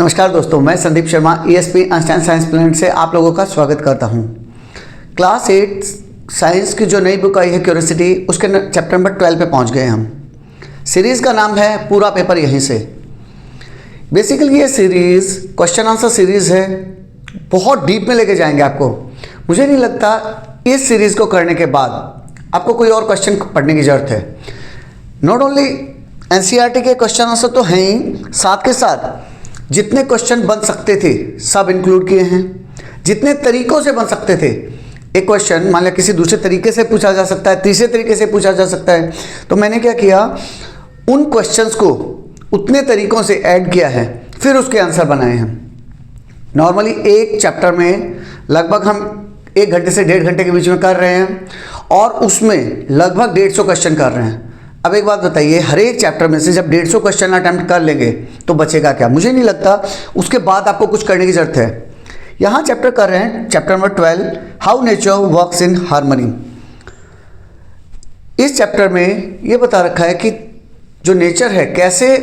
नमस्कार दोस्तों, मैं Sandeep Sharma ESP Einstein science planet से आप लोगों का स्वागत करता हूं। क्लास 8 साइंस की जो नई बुक आई है क्यूरियोसिटी, उसके चैप्टर नंबर 12 पे पहुंच गए हम। सीरीज़ का नाम है पूरा पेपर यहीं से। बेसिकली ये सीरीज़ क्वेश्चन आंसर सीरीज़ है, बहुत डीप में लेके जाएंगे आपको। मुझे नहीं लगता इस सीरीज़ को करने के बाद आपको कोई और क्वेश्चन पढ़ने की ज़रूरत है। नॉट ओनली NCERT के क्वेश्चन आंसर तो हैं ही, साथ के साथ जितने क्वेश्चन बन सकते थे सब इंक्लूड किए हैं। जितने तरीकों से बन सकते थे, एक क्वेश्चन मान लिया किसी दूसरे तरीके से पूछा जा सकता है, तीसरे तरीके से पूछा जा सकता है, तो मैंने क्या किया, उन क्वेश्चंस को उतने तरीकों से ऐड किया है, फिर उसके आंसर बनाए हैं। नॉर्मली एक चैप्टर में लगभग हम 1 घंटे से 1.5 घंटे के बीच में कर रहे हैं और उसमें लगभग 150 क्वेश्चन कर रहे हैं। अब एक बात बताइए, हर एक चैप्टर में से जब 150 क्वेश्चन अटेम्प्ट कर लेंगे तो बचेगा क्या? मुझे नहीं लगता उसके बाद आपको कुछ करने की जरूरत है। यहाँ चैप्टर कर रहे हैं, chapter number 12, how nature works in harmony. इस चैप्टर में ये बता रखा है कि जो नेचर है कैसे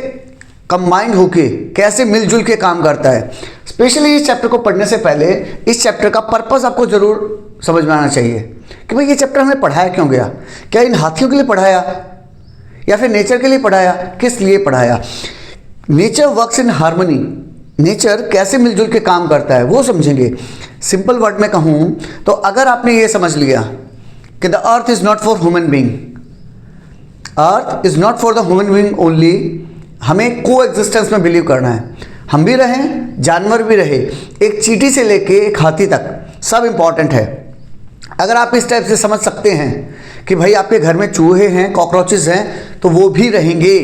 कंबाइंड होके, कैसे मिलजुल के काम करता है। स्पेशली इस चैप्टर को पढ़ने से पहले इस चैप्टर का पर्पस आपको जरूर समझ में आना चाहिए कि भाई ये चैप्टर हमें पढ़ाया क्यों गया। क्या इन हाथियों के लिए पढ़ाया या फिर नेचर के लिए पढ़ाया? किस लिए पढ़ाया? Nature works in harmony, nature कैसे मिलजुल के काम करता है वो समझेंगे। सिंपल वर्ड में कहूँ तो अगर आपने ये समझ लिया कि the earth is not for human being, earth is not for the human being only, हमें को एग्जिस्टेंस में बिलीव करना है। हम भी रहें, जानवर भी रहे, एक चींटी से लेके एक हाथी तक सब इंपॉर्टेंट है। अगर आप इस टाइप से समझ सकते हैं कि भाई आपके घर में चूहे हैं, कॉकरोचेस हैं, तो वो भी रहेंगे।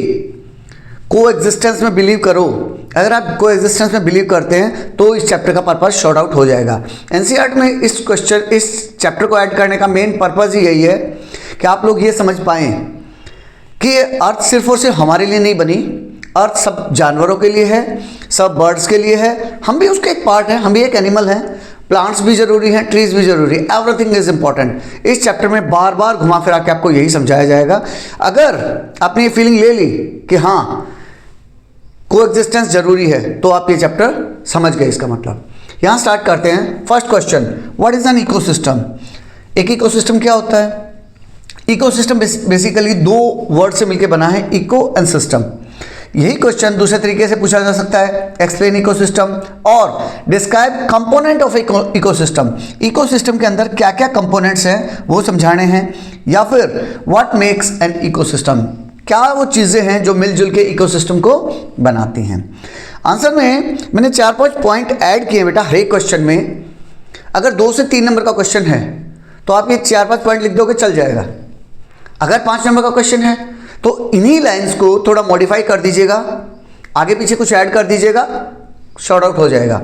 को एग्जिस्टेंस में बिलीव करो। अगर आप को एग्जिस्टेंस में बिलीव करते हैं तो इस चैप्टर का पर्पस शॉर्ट आउट हो जाएगा। NCERT में इस चैप्टर को ऐड करने का मेन पर्पस ही यही है कि आप लोग ये समझ पाएँ कि अर्थ सिर्फ और सिर्फ हमारे लिए नहीं बनी, अर्थ सब जानवरों के लिए है, सब बर्ड्स के लिए है, हम भी उसके एक पार्ट हैं, हम भी एक एनिमल हैं। प्लांट्स भी जरूरी हैं, ट्रीज भी जरूरी है, एवरीथिंग इज इंपॉर्टेंट। इस चैप्टर में बार बार घुमा फिरा के आपको यही समझाया जाएगा। अगर आपने ये फीलिंग ले ली कि हाँ को एग्जिस्टेंस जरूरी है, तो आप ये चैप्टर समझ गए इसका मतलब। यहाँ स्टार्ट करते हैं। First question, what is an ecosystem? एक इकोसिस्टम क्या होता है? इकोसिस्टम बेसिकली 2 वर्ड से मिलकर बना है, इको एंड सिस्टम। यही क्वेश्चन दूसरे तरीके से पूछा जा सकता है, एक्सप्लेन इकोसिस्टम और describe component of ecosystem. Ecosystem के अंदर क्या क्या कंपोनेंट्स हैं वो समझाने हैं, या फिर व्हाट मेक्स एन इकोसिस्टम, क्या वो चीज़ें हैं जो मिलजुल के इकोसिस्टम को बनाती हैं। आंसर में मैंने 4-5 पॉइंट ऐड किए बेटा हर एक क्वेश्चन में। अगर 2 से 3 नंबर का क्वेश्चन है तो आप ये 4-5 पॉइंट लिख दोगे, चल जाएगा। अगर 5 नंबर का क्वेश्चन है तो इन्हीं लाइंस को थोड़ा मॉडिफाई कर दीजिएगा, आगे पीछे कुछ ऐड कर दीजिएगा, शॉर्ट आउट हो जाएगा।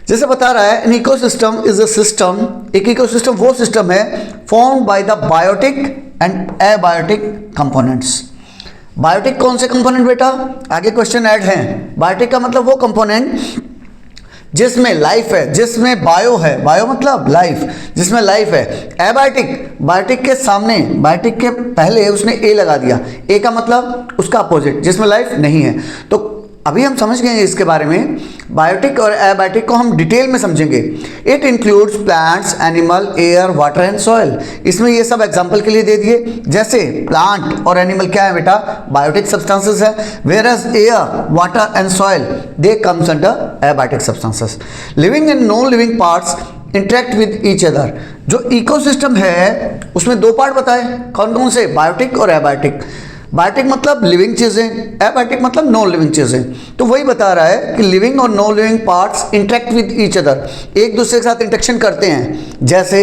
जैसे बता रहा है, an ecosystem is a system, एक इकोसिस्टम वो सिस्टम है formed by the biotic and abiotic components. Biotic कौन से कंपोनेंट बेटा? आगे क्वेश्चन ऐड हैं। बायोटिक का मतलब वो कंपोनेंट जिसमें लाइफ है, जिसमें बायो है, बायो मतलब लाइफ, जिसमें लाइफ है। एबायोटिक, बायोटिक के सामने, बायोटिक के पहले उसने ए लगा दिया, ए का मतलब उसका अपोजिट, जिसमें लाइफ नहीं है। तो अभी हम समझ गए इसके बारे में। बायोटिक और एबायोटिक को हम डिटेल में समझेंगे। It includes plants, animal, air, water and soil. इसमें ये सब एग्जांपल के लिए दे दिए। जैसे प्लांट और एनिमल क्या है बेटा? बायोटिक सब्सटेंसेस है, whereas air, water and soil they comes under abiotic substances. Living and non living parts interact with each other. जो इकोसिस्टम है उसमें 2 पार्ट बताए, कौन कौन से? बायोटिक और एबायोटिक। बायोटिक मतलब लिविंग चीज़ें, एबायोटिक मतलब नॉन लिविंग चीज़ें। तो वही बता रहा है कि लिविंग और non living parts interact with each other, एक दूसरे के साथ इंटरेक्शन करते हैं। जैसे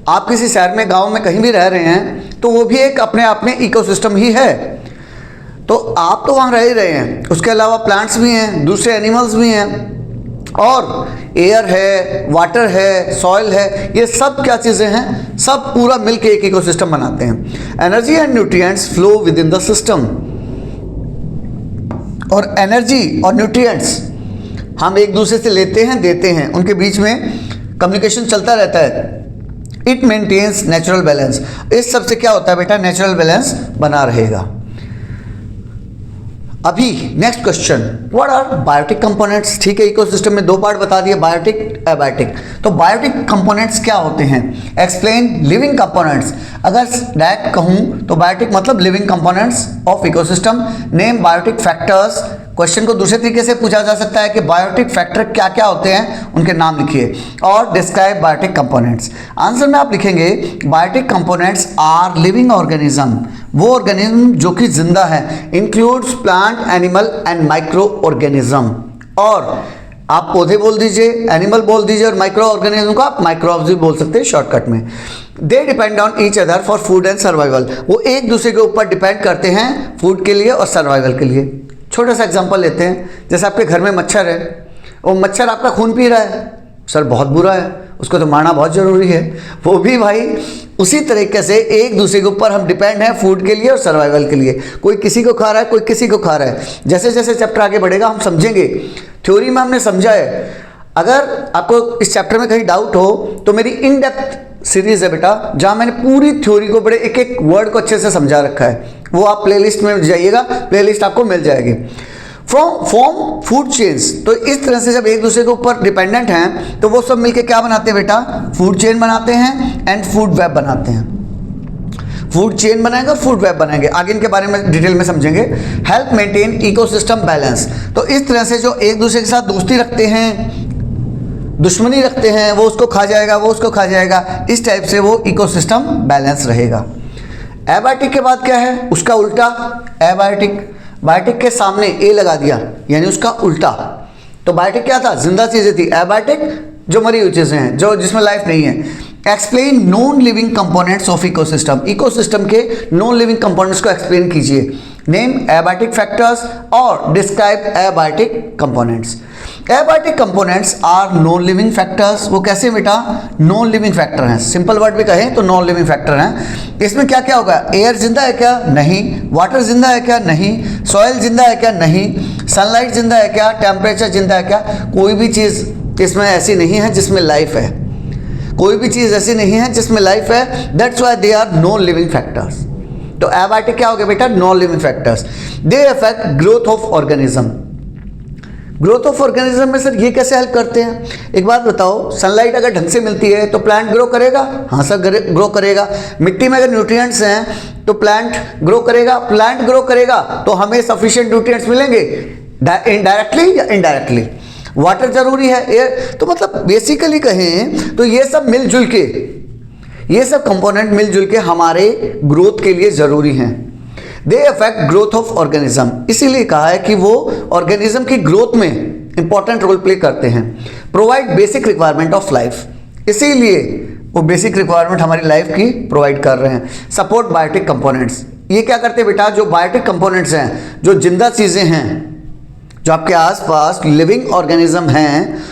आप किसी शहर में, गांव में कहीं भी रह रहे हैं तो वो भी एक अपने आप में इकोसिस्टम ही है। तो आप तो वहाँ रह ही रहे हैं, उसके अलावा प्लांट्स भी हैं, दूसरे एनिमल्स भी हैं, और एयर है, वाटर है, सॉइल है, ये सब क्या चीज़ें हैं? सब पूरा मिलके एक इकोसिस्टम बनाते हैं। Energy and nutrients flow with in the system. और एनर्जी और न्यूट्रिएंट्स हम एक दूसरे से लेते हैं, देते हैं, उनके बीच में कम्युनिकेशन चलता रहता है। It maintains natural balance. इस सब से क्या होता है बेटा? नेचुरल बैलेंस बना रहेगा। अभी next question, what are biotic components. ठीक है, इकोसिस्टम में दो पार्ट बता दिए, बायोटिक एबायोटिक। तो बायोटिक कंपोनेंट्स क्या होते हैं? Explain living components. अगर डायरेक्ट कहूं तो बायोटिक मतलब living components of ecosystem. Name biotic factors. Question को दूसरे तरीके से पूछा जा सकता है कि बायोटिक फैक्टर क्या क्या होते हैं, उनके नाम लिखिए। और डिस्क्राइब बायोटिक कंपोनेंट्स। आंसर में आप लिखेंगे biotic components are living organism, वो ऑर्गेनिज्म जो कि जिंदा है, includes plant, animal and micro organism. और आप पौधे बोल दीजिए, एनिमल बोल दीजिए, और माइक्रो ऑर्गेनिज्म को आप माइक्रोब्स भी बोल सकते हैं शॉर्टकट में। They depend on each other for food and survival, वो एक दूसरे के ऊपर डिपेंड करते हैं फूड के लिए और सर्वाइवल के लिए। छोटा सा एग्जांपल लेते हैं, जैसे आपके घर में मच्छर है, वो मच्छर आपका खून पी रहा है, सर बहुत बुरा है, उसको तो मारना बहुत ज़रूरी है। वो भी भाई उसी तरीके से एक दूसरे के ऊपर हम डिपेंड हैं फूड के लिए और सर्वाइवल के लिए। कोई किसी को खा रहा है, कोई किसी को खा रहा है। जैसे जैसे चैप्टर आगे बढ़ेगा हम समझेंगे। थ्योरी में हमने समझा है। अगर आपको इस चैप्टर में कहीं डाउट हो तो मेरी इन डेप्थ सीरीज है बेटा, जहां मैंने पूरी थ्योरी को बड़े एक एक वर्ड को अच्छे से समझा रखा है। वो आप प्लेलिस्ट में जाइएगा, प्लेलिस्ट आपको मिल जाएगी। Form food chains. तो इस तरह से जब एक दूसरे के ऊपर डिपेंडेंट हैं तो वो सब मिलके क्या बनाते हैं बेटा? फूड चेन बनाते हैं एंड फूड वेब बनाते हैं। फूड चेन बनाएंगे और फूड वेब बनाएंगे, आगे इनके बारे में डिटेल में समझेंगे। Help maintain ecosystem balance. तो इस तरह से जो एक दूसरे के साथ दोस्ती रखते हैं, दुश्मनी रखते हैं, वो उसको खा जाएगा, वो उसको खा जाएगा, इस टाइप से वो इकोसिस्टम बैलेंस रहेगा। एबायोटिक के बाद क्या है? उसका उल्टा एबायोटिक। बायोटिक के सामने ए लगा दिया यानी उसका उल्टा। तो बायोटिक क्या था? जिंदा चीजें थी। एबायोटिक जो मरी हुई चीजें हैं, जो जिसमें लाइफ नहीं है। Explain non living components of ecosystem. Ecosystem के नॉन लिविंग कंपोनेंट्स को एक्सप्लेन कीजिए। नेम एबायोटिक फैक्टर्स और describe abiotic components. Abiotic components are non living factors. वो कैसे बेटा? नॉन लिविंग फैक्टर हैं। सिंपल वर्ड में कहें तो नॉन लिविंग फैक्टर हैं। इसमें क्या क्या होगा? एयर जिंदा है क्या? नहीं। वाटर जिंदा है क्या? नहीं। सॉइल जिंदा है क्या? नहीं। सनलाइट जिंदा है क्या? टेम्परेचर जिंदा है क्या? कोई भी चीज़ इसमें ऐसी नहीं है जिसमें लाइफ है। कोई भी चीज़ ऐसी नहीं है जिसमें लाइफ है। That's why they are non living factors. तो एबायोटिक क्या हो गया बेटा? Non living factors. They affect growth of organism. Growth of organism में सर ये कैसे हेल्प करते हैं? एक बात बताओ, सनलाइट अगर ढंग से मिलती है तो प्लांट ग्रो करेगा? हाँ सर, ग्रो करेगा। मिट्टी में अगर न्यूट्रिएंट्स हैं तो प्लांट ग्रो करेगा। प्लांट ग्रो करेगा तो हमें सफिशिएंट न्यूट्रिएंट्स मिलेंगे, इनडायरेक्टली या इनडायरेक्टली। वाटर जरूरी है, एयर। तो मतलब बेसिकली कहें तो ये सब मिलजुल के, ये सब कंपोनेंट मिलजुल के हमारे ग्रोथ के लिए जरूरी हैं। दे अफेक्ट ग्रोथ ऑफ ऑर्गेनिज्म। इसीलिए कहा है कि वो ऑर्गेनिज्म की ग्रोथ में इंपॉर्टेंट रोल प्ले करते हैं। Provide basic requirement of life. इसीलिए वो बेसिक रिक्वायरमेंट हमारी लाइफ की प्रोवाइड कर रहे हैं। Support biotic components. ये क्या करते हैं बेटा? जो बायोटिक कंपोनेंट्स हैं, जो जिंदा चीजें हैं, जो आपके आसपास लिविंग ऑर्गेनिज्म हैं,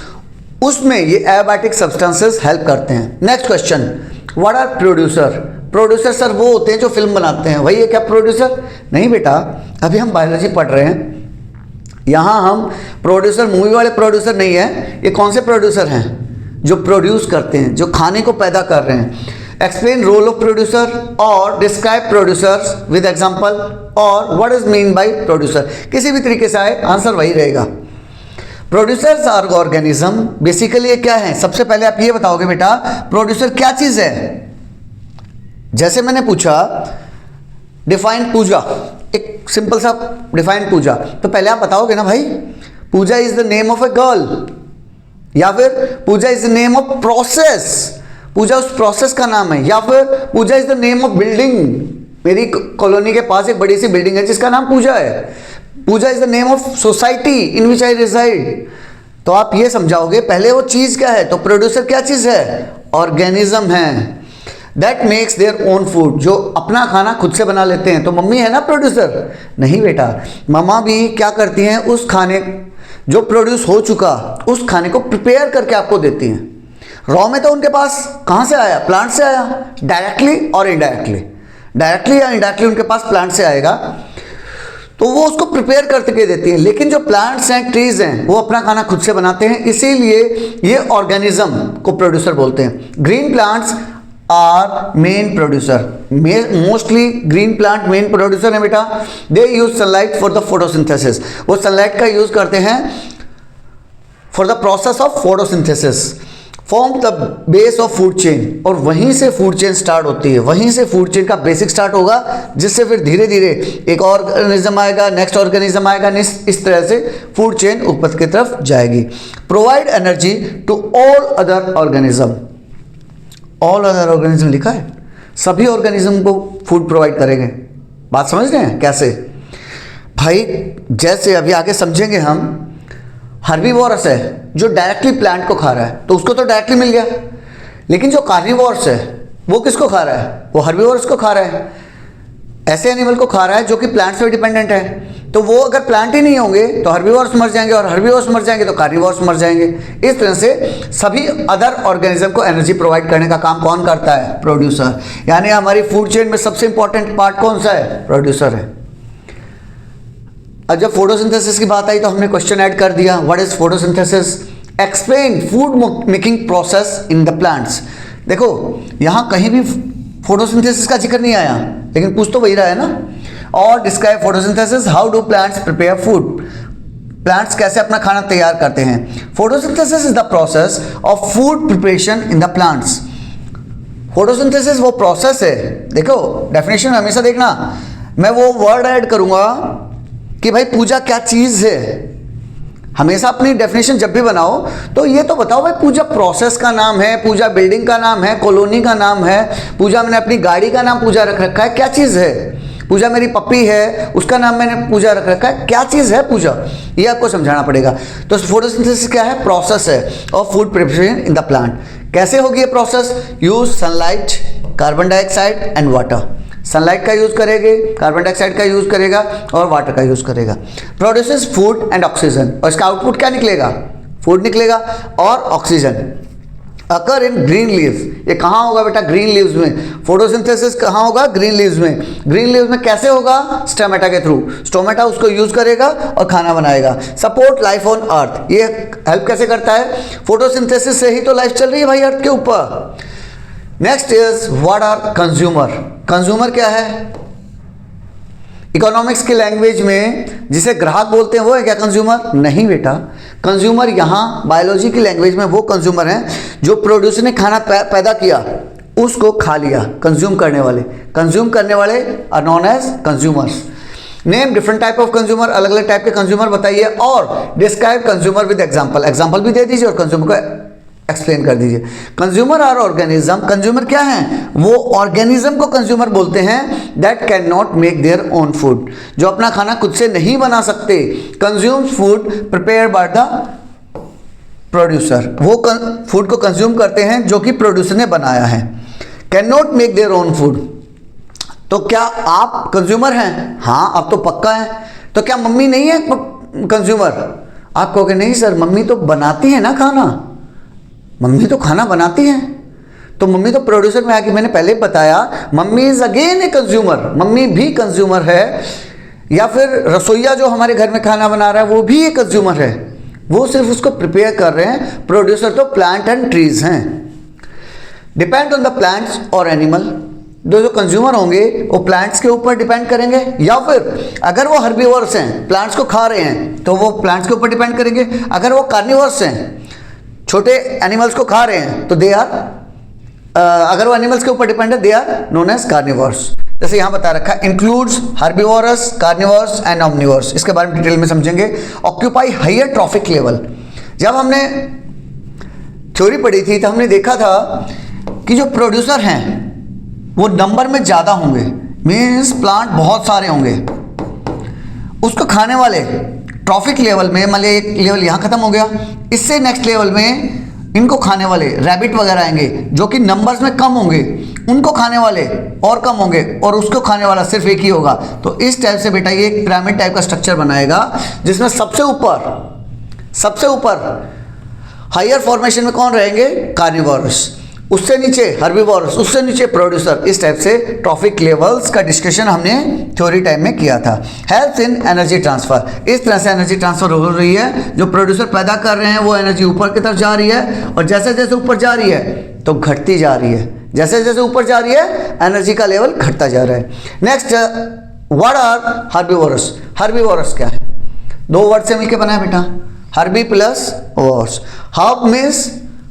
उसमें ये एबायोटिक सब्सटेंसेस हेल्प करते हैं। Next question, what are producer? Producer sir वो होते हैं जो फिल्म बनाते हैं, वही है क्या प्रोड्यूसर? नहीं बेटा, अभी हम बायोलॉजी पढ़ रहे हैं। यहाँ हम प्रोड्यूसर मूवी वाले प्रोड्यूसर नहीं है। ये कौन से प्रोड्यूसर हैं? जो प्रोड्यूस करते हैं, जो खाने को पैदा कर रहे हैं। एक्सप्लेन रोल ऑफ प्रोड्यूसर और डिस्क्राइब प्रोड्यूसर्स विद एग्जांपल और what is mean by producer. किसी भी तरीके से आए, आंसर वही रहेगा। Producers are organism. बेसिकली ये क्या है? सबसे पहले आप ये बताओगे बेटा, प्रोड्यूसर क्या चीज है? जैसे मैंने पूछा डिफाइन पूजा, एक सिंपल सा डिफाइन पूजा, तो पहले आप बताओगे ना भाई, Pooja is the name of a girl, या फिर Pooja is the name of process, Pooja उस प्रोसेस का नाम है, या फिर Pooja is the name of building. मेरी कॉलोनी के पास एक बड़ी सी बिल्डिंग है जिसका नाम पूजा है। Pooja is the name of society in which I reside. तो आप ये समझाओगे पहले वो चीज क्या है। तो प्रोड्यूसर क्या चीज है? ऑर्गेनिज्म है। That makes their own food, जो अपना खाना खुद से बना लेते हैं। तो मम्मी है ना प्रोड्यूसर? नहीं बेटा, मम्मा भी क्या करती हैं? उस खाने जो प्रोड्यूस हो चुका, उस खाने को प्रिपेयर करके आपको देती हैं। रॉ में तो उनके पास कहाँ से आया? प्लांट से आया, डायरेक्टली और इनडायरेक्टली। डायरेक्टली या इनडायरेक्टली उनके पास प्लांट से आएगा, तो वो उसको प्रिपेयर करके देती है। लेकिन जो प्लांट्स हैं, ट्रीज हैं, वो अपना खाना खुद से बनाते हैं। इसीलिए ये ऑर्गेनिज्म को प्रोड्यूसर बोलते हैं। Green plants are main producer, mostly green plant main producer है बेटा। They use sunlight for the photosynthesis, वो सनलाइट का यूज करते हैं for the process of photosynthesis, form the base of food chain, और वहीं से फूड चेन स्टार्ट होती है, वहीं से फूड चेन का बेसिक स्टार्ट होगा, जिससे फिर धीरे धीरे एक ऑर्गेनिज्म आएगा, नेक्स्ट ऑर्गेनिज्म आएगा, इस तरह से फूड चेन ऊपर की तरफ जाएगी। Provide energy to all other organism, all other organism लिखा है, सभी ऑर्गेनिज्म को फूड प्रोवाइड करेंगे। बात समझ रहे हैं कैसे भाई? जैसे अभी आगे समझेंगे हम, हर्बीवोरस है जो डायरेक्टली प्लांट को खा रहा है तो उसको तो डायरेक्टली मिल गया, लेकिन जो कार्निवोरस है वो किसको खा रहा है? वो हर्बीवोरस को खा रहा है, ऐसे एनिमल को खा रहा है जो कि प्लांट्स पे डिपेंडेंट है। तो वो अगर प्लांट ही नहीं होंगे तो हर्बीवोरस मर जाएंगे, और हर्बीवोरस मर जाएंगे तो कार्निवोरस मर जाएंगे। इस तरह से सभी अदर ऑर्गेनिज्म को एनर्जी प्रोवाइड करने का काम कौन करता है? प्रोड्यूसर। यानी हमारी फूड चेन में सबसे इंपॉर्टेंट पार्ट कौन सा है? प्रोड्यूसर है। अब जब फोटोसिंथेसिस की बात आई तो हमने क्वेश्चन ऐड कर दिया, what is photosynthesis? Explain food making process in the plants. देखो यहाँ कहीं भी फोटोसिंथेसिस का जिक्र नहीं आया, लेकिन पूछ तो वही रहा है ना। और describe photosynthesis, how do plants prepare food, plants कैसे अपना खाना तैयार करते हैं। Photosynthesis is the process of food preparation in the plants. Photosynthesis वो प्रोसेस है, देखो डेफिनेशन हमेशा देखना, मैं वो वर्ड ऐड करूंगा कि भाई पूजा क्या चीज है। हमेशा अपनी डेफिनेशन जब भी बनाओ तो ये तो बताओ भाई पूजा प्रोसेस का नाम है, पूजा बिल्डिंग का नाम है, कॉलोनी का नाम है, पूजा मैंने अपनी गाड़ी का नाम पूजा रख रखा है, क्या चीज है? पूजा मेरी पप्पी है उसका नाम मैंने पूजा रख रखा है, क्या चीज है पूजा? ये आपको समझाना पड़ेगा। तो फोटोसिंथेसिस क्या है? प्रोसेस है of food preparation in the plant. कैसे होगी ये process? Use sunlight, carbon dioxide and water. Sunlight का यूज करेंगे, कार्बन डाइऑक्साइड का यूज करेगा और वाटर का यूज करेगा। प्रोड्यूसेस फूड एंड ऑक्सीजन, और इसका आउटपुट क्या निकलेगा? फूड निकलेगा और ऑक्सीजन। अकर इन ग्रीन लीव्स, ये कहाँ होगा बेटा? ग्रीन लीव्स में। फोटोसिंथेसिस कहाँ होगा? ग्रीन लीव्स में। ग्रीन लीव्स में कैसे होगा? स्टोमेटा के थ्रू। स्टोमेटा उसको यूज करेगा और खाना बनाएगा। सपोर्ट लाइफ ऑन अर्थ, ये हेल्प कैसे करता है? फोटोसिंथेसिस से ही तो लाइफ चल रही है भाई अर्थ के ऊपर। Next is what are consumer. Consumer क्या है? इकोनॉमिक्स की लैंग्वेज में जिसे ग्राहक बोलते हैं वो है क्या कंज्यूमर? नहीं बेटा, कंज्यूमर यहाँ बायोलॉजी की लैंग्वेज में वो कंज्यूमर हैं जो प्रोड्यूसर ने खाना पैदा किया उसको खा लिया। कंज्यूम करने वाले are known as consumers. Name different type of consumer, अलग अलग टाइप के कंज्यूमर बताइए, और describe consumer with example. Example भी दे दीजिए और कंज्यूमर को एक्सप्लेन कर दीजिए। कंज्यूमर आर ऑर्गेनिज्म, कंज्यूमर क्या है? वो ऑर्गेनिज्म को कंज्यूमर बोलते हैं that can not make their own food, जो अपना खाना खुद से नहीं बना सकते। Consume food prepare by the producer, वो फूड को कंज्यूम करते हैं जो कि प्रोड्यूसर ने बनाया है। Can not make their own food, तो क्या आप कंज्यूमर हैं? हाँ आप तो पक्का है। तो क्या मम्मी नहीं है कंज्यूमर? आप कहोगे नहीं सर, मम्मी तो बनाती है ना खाना, मम्मी तो खाना बनाती हैं। तो मम्मी तो प्रोड्यूसर में आके, मैंने पहले बताया mummy is again a consumer, mummy भी कंज्यूमर है। या फिर रसोईया जो हमारे घर में खाना बना रहा है वो भी एक कंज्यूमर है, वो सिर्फ उसको प्रिपेयर कर रहे हैं। प्रोड्यूसर तो प्लांट एंड ट्रीज हैं। डिपेंड ऑन द प्लांट्स और एनिमल, जो कंज्यूमर होंगे वो प्लांट्स के ऊपर डिपेंड करेंगे, या फिर अगर वो हर्बीवोरस हैं, प्लांट्स को खा रहे हैं, तो वो प्लांट्स के ऊपर डिपेंड करेंगे। अगर वो कार्निवोरस हैं, छोटे एनिमल्स को खा रहे हैं, तो दे आर, अगर वो एनिमल्स के ऊपर डिपेंड है, they are known as carnivores. जैसे यहां बता रखा है includes herbivores, carnivores and omnivores. इसके बारे में डिटेल में समझेंगे। ऑक्यूपाई हायर ट्रॉफिक लेवल, जब हमने थ्योरी पढ़ी थी तो हमने देखा था कि जो प्रोड्यूसर हैं वो नंबर में ज़्यादा होंगे, मीन्स प्लांट बहुत सारे होंगे। उसको खाने वाले ट्रॉफिक लेवल में, मान लीजिए एक लेवल यहाँ खत्म हो गया, इससे नेक्स्ट लेवल में इनको खाने वाले रैबिट वगैरह आएंगे जो कि नंबर्स में कम होंगे, उनको खाने वाले और कम होंगे, और उसको खाने वाला सिर्फ एक ही होगा। तो इस टाइप से बेटा ये एक पिरामिड टाइप का स्ट्रक्चर बनाएगा जिसमें सबसे ऊपर हायर फॉर्मेशन में कौन रहेंगे? कार्निवोरस। उससे नीचे हर्बीवोरस, उससे नीचे प्रोड्यूसर। इस टाइप से ट्रॉफिक लेवल्स का डिस्कशन हमने थ्योरी टाइम में किया था। हेल्प्स इन एनर्जी ट्रांसफर, इस तरह से एनर्जी ट्रांसफर हो रही है, जो प्रोड्यूसर पैदा कर रहे हैं वो एनर्जी ऊपर की तरफ जा रही है, और जैसे जैसे ऊपर जा रही है तो घटती जा रही है, जैसे जैसे ऊपर जा रही है एनर्जी का लेवल घटता जा रहा है। Next, what are herbivorous? Herbivorous क्या है? दो वर्ड से मिलकर बना है बेटा, herbi plus vorous. Herb means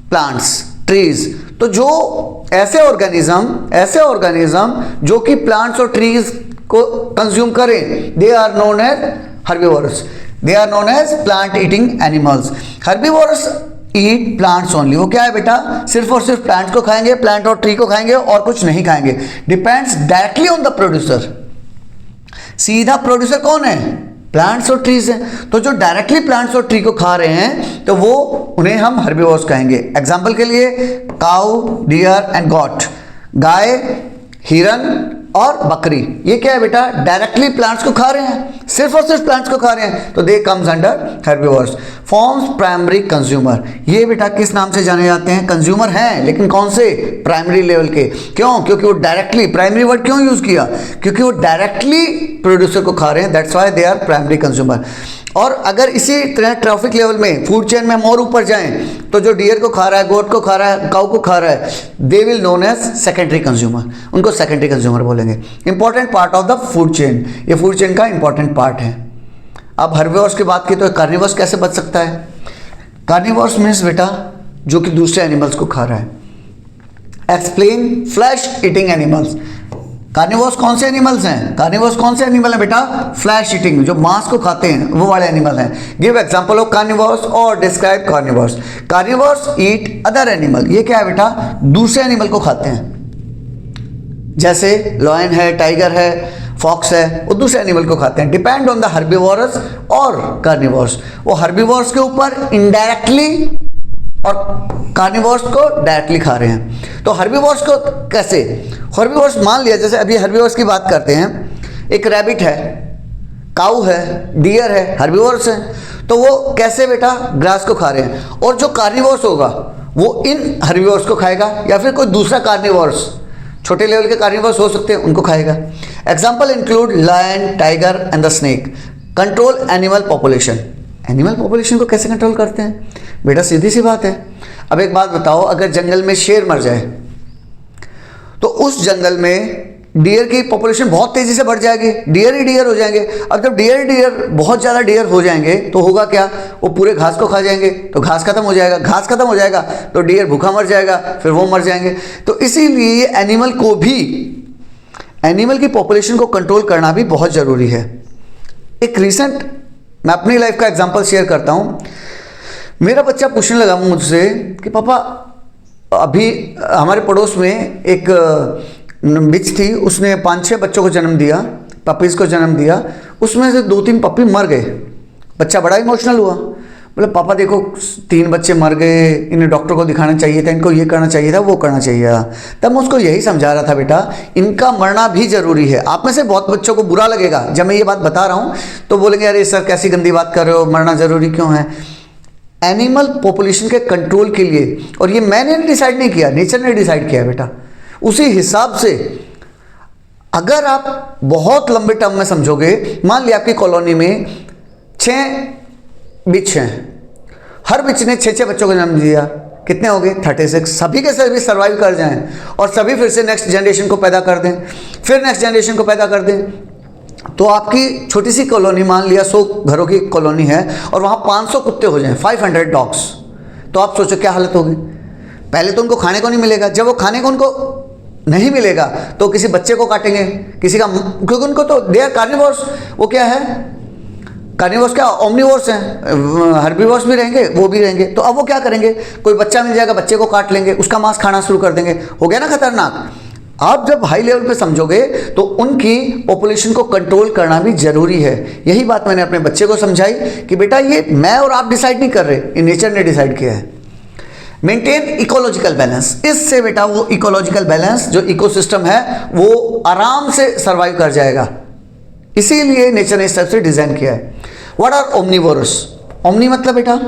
plants, trees. तो जो ऐसे ऑर्गेनिज्म जो कि प्लांट्स और ट्रीज को कंज्यूम करें, they are known as herbivores, they are known as plant eating animals. Herbivores eat plants only, वो क्या है बेटा? सिर्फ और सिर्फ प्लांट्स को खाएंगे, प्लांट और ट्री को खाएंगे और कुछ नहीं खाएंगे। Depends directly on the producer. सीधा प्रोड्यूसर कौन है? प्लांट्स और ट्रीज हैं। तो जो डायरेक्टली प्लांट्स और ट्री को खा रहे हैं तो वो उन्हें हम हर्बीवोरस कहेंगे। एग्जांपल के लिए काउ, डियर एंड गॉट, गाय, हिरन और बकरी, ये क्या है बेटा? डायरेक्टली प्लांट्स को खा रहे हैं, सिर्फ और सिर्फ प्लांट्स को खा रहे हैं, तो they comes under herbivores. Forms primary consumer, ये बेटा किस नाम से जाने जाते हैं? कंज्यूमर हैं, लेकिन कौन से? प्राइमरी लेवल के। क्यों? क्योंकि वो डायरेक्टली, प्राइमरी वर्ड क्यों यूज किया? क्योंकि वो डायरेक्टली प्रोड्यूसर को खा रहे हैं, that's why they are primary consumer. और अगर इसी तरह ट्रॉफिक लेवल में, फूड चेन में हम और ऊपर जाएं तो जो डियर को खा रहा है, गोट को खा रहा है, काऊ को खा रहा है, they will known as secondary consumer, उनको सेकेंडरी कंज्यूमर बोलेंगे। Important part of the food chain, ये फूड चेन का इंपॉर्टेंट पार्ट है। अब हर्बीवोरस की बात की तो कार्निवोरस कैसे बच सकता है? कार्निवोरस मीन्स बेटा जो कि दूसरे एनिमल्स को खा रहा है। Explain flesh eating animals. Carnivorous कौन से एनिमल्स हैं? कार्निवोरस कौन से एनिमल है बेटा? फ्लैश ईटिंग, जो मांस को खाते हैं वो वाले एनिमल हैं। गिव एग्जांपल ऑफ कार्निवोरस और डिस्क्राइब कार्निवोरस। कार्निवोरस ईट अदर एनिमल, ये क्या है बेटा? दूसरे एनिमल को खाते हैं, जैसे लॉयन है, टाइगर है, फॉक्स है, वो दूसरे एनिमल को खाते हैं। डिपेंड ऑन द हर्बीवोरस और कार्निवोरस, वो हर्बीवोरस के ऊपर इनडायरेक्टली और कार्निवोरस को डायरेक्टली खा रहे हैं। तो हर्बीवोरस को कैसे? हर्बीवोरस मान लिया, जैसे अभी हर्बीवोरस की बात करते हैं, एक रैबिट है, काऊ है, डियर है, हर्बीवोरस है। तो वो कैसे बेटा? ग्रास को खा रहे हैं। और जो कार्निवोरस होगा वो इन हर्बीवोरस को खाएगा, या फिर कोई दूसरा कार्निवोरस, छोटे लेवल के कार्निवोरस हो सकते हैं, उनको खाएगा। Example include lion, tiger and the snake. Control animal population, animal population को कैसे कंट्रोल करते हैं बेटा? सीधी सी बात है। अब एक बात बताओ, अगर जंगल में शेर मर जाए तो उस जंगल में डियर की पॉपुलेशन बहुत तेजी से बढ़ जाएगी, डियर ही डियर हो जाएंगे। अब जब डियर बहुत ज़्यादा डियर हो जाएंगे तो होगा क्या? वो पूरे घास को खा जाएंगे, तो घास खत्म हो जाएगा, घास खत्म हो जाएगा तो डियर भूखा मर जाएगा, फिर वो मर जाएंगे। तो इसीलिए एनिमल को भी, एनिमल की पॉपुलेशन को कंट्रोल करना भी बहुत ज़रूरी है। एक रिसेंट मैं अपनी लाइफ का एग्जांपल शेयर करता हूँ। मेरा बच्चा पूछने लगा मुझसे कि पापा, अभी हमारे पड़ोस में एक बिच थी, उसने 5-6 बच्चों को जन्म दिया, पपीज़ को जन्म दिया, उसमें से 2-3 पपी मर गए। बच्चा बड़ा इमोशनल हुआ, बोले पापा देखो 3 बच्चे मर गए, इन्हें डॉक्टर को दिखाना चाहिए था, इनको ये करना चाहिए था, वो करना चाहिए था। तब मैं उसको यही समझा रहा था, बेटा इनका मरना भी ज़रूरी है। आप में से बहुत बच्चों को बुरा लगेगा जब मैं ये बात बता रहा हूँ, तो बोलेंगे अरे सर कैसी गंदी बात कर रहे हो, मरना ज़रूरी क्यों है? एनिमल पॉपुलेशन के कंट्रोल के लिए, और ये मैंने डिसाइड नहीं किया, नेचर ने डिसाइड किया बेटा। उसी हिसाब से अगर आप बहुत लंबे टर्म में समझोगे, मान लिया आपकी कॉलोनी में 6 बिच हैं, हर बिच ने 6-6 बच्चों को जन्म दिया, कितने हो गए? 36। सभी के सभी सर्वाइव कर जाएं और सभी फिर से नेक्स्ट जनरेशन को पैदा कर दें, फिर नेक्स्ट जनरेशन को पैदा कर दें, तो आपकी छोटी सी कॉलोनी, मान लिया 100 घरों की कॉलोनी है और वहाँ 500 कुत्ते हो जाएं, 500 डॉग्स, तो आप सोचो क्या हालत होगी। पहले तो उनको खाने को नहीं मिलेगा, जब वो खाने को उनको नहीं मिलेगा तो किसी बच्चे को काटेंगे, किसी का, क्योंकि उनको तो दे आर कार्निवोरस। वो क्या है? कार्निवोरस क्या? ओमनिवोरस हैं, हर्बीवोरस भी रहेंगे, वो भी रहेंगे। तो अब वो क्या करेंगे? कोई बच्चा मिल जाएगा, बच्चे को काट लेंगे, उसका मांस खाना शुरू कर देंगे, हो गया ना खतरनाक। आप जब हाई लेवल पे समझोगे तो उनकी पॉपुलेशन को कंट्रोल करना भी जरूरी है। यही बात मैंने अपने बच्चे को समझाई कि बेटा ये मैं और आप डिसाइड नहीं कर रहे, ये नेचर ने डिसाइड किया है। मेंटेन इकोलॉजिकल बैलेंस, इससे बेटा वो इकोलॉजिकल बैलेंस जो इकोसिस्टम है वो आराम से सर्वाइव कर जाएगा, इसीलिए नेचर ने इस टाइप से डिजाइन किया है। What are omnivorous? ओमनी मतलब बेटा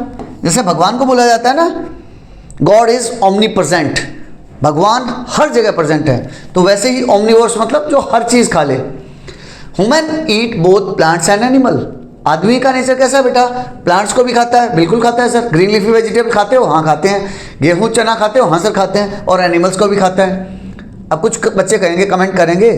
जैसे भगवान को बोला जाता है ना, गॉड इज ओमनी प्रेजेंट, भगवान हर जगह प्रेजेंट है, तो वैसे ही ओमनिवोर्स मतलब जो हर चीज खा ले। Human eat both plants and animal. आदमी का नेचर कैसा है बेटा? प्लांट्स को भी खाता है, बिल्कुल खाता है सर। ग्रीन लीफी वेजिटेबल खाते हो? हाँ खाते हैं। गेहूं चना खाते हो? हाँ सर खाते हैं। और एनिमल्स को भी खाता है। अब कुछ बच्चे कहेंगे, कमेंट करेंगे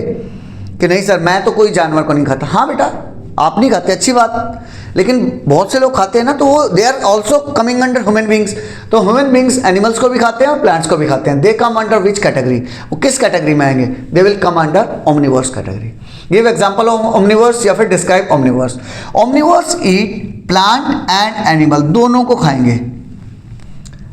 कि नहीं सर मैं तो कोई जानवर को नहीं खाता। हाँ बेटा आप नहीं खाते, अच्छी बात, लेकिन बहुत से लोग खाते हैं ना, तो वो they are also coming under human beings. Human ह्यूमन बींग्स एनिमल्स को भी खाते हैं और प्लांट्स को भी खाते हैं। दे कम अंडर विच कैटेगरी? वो किस कैटेगरी में आएंगे? They will come under Omniverse category. Give example of Omniverse या फिर describe Omniverse. Omniverse eat plant and animal, दोनों को खाएंगे।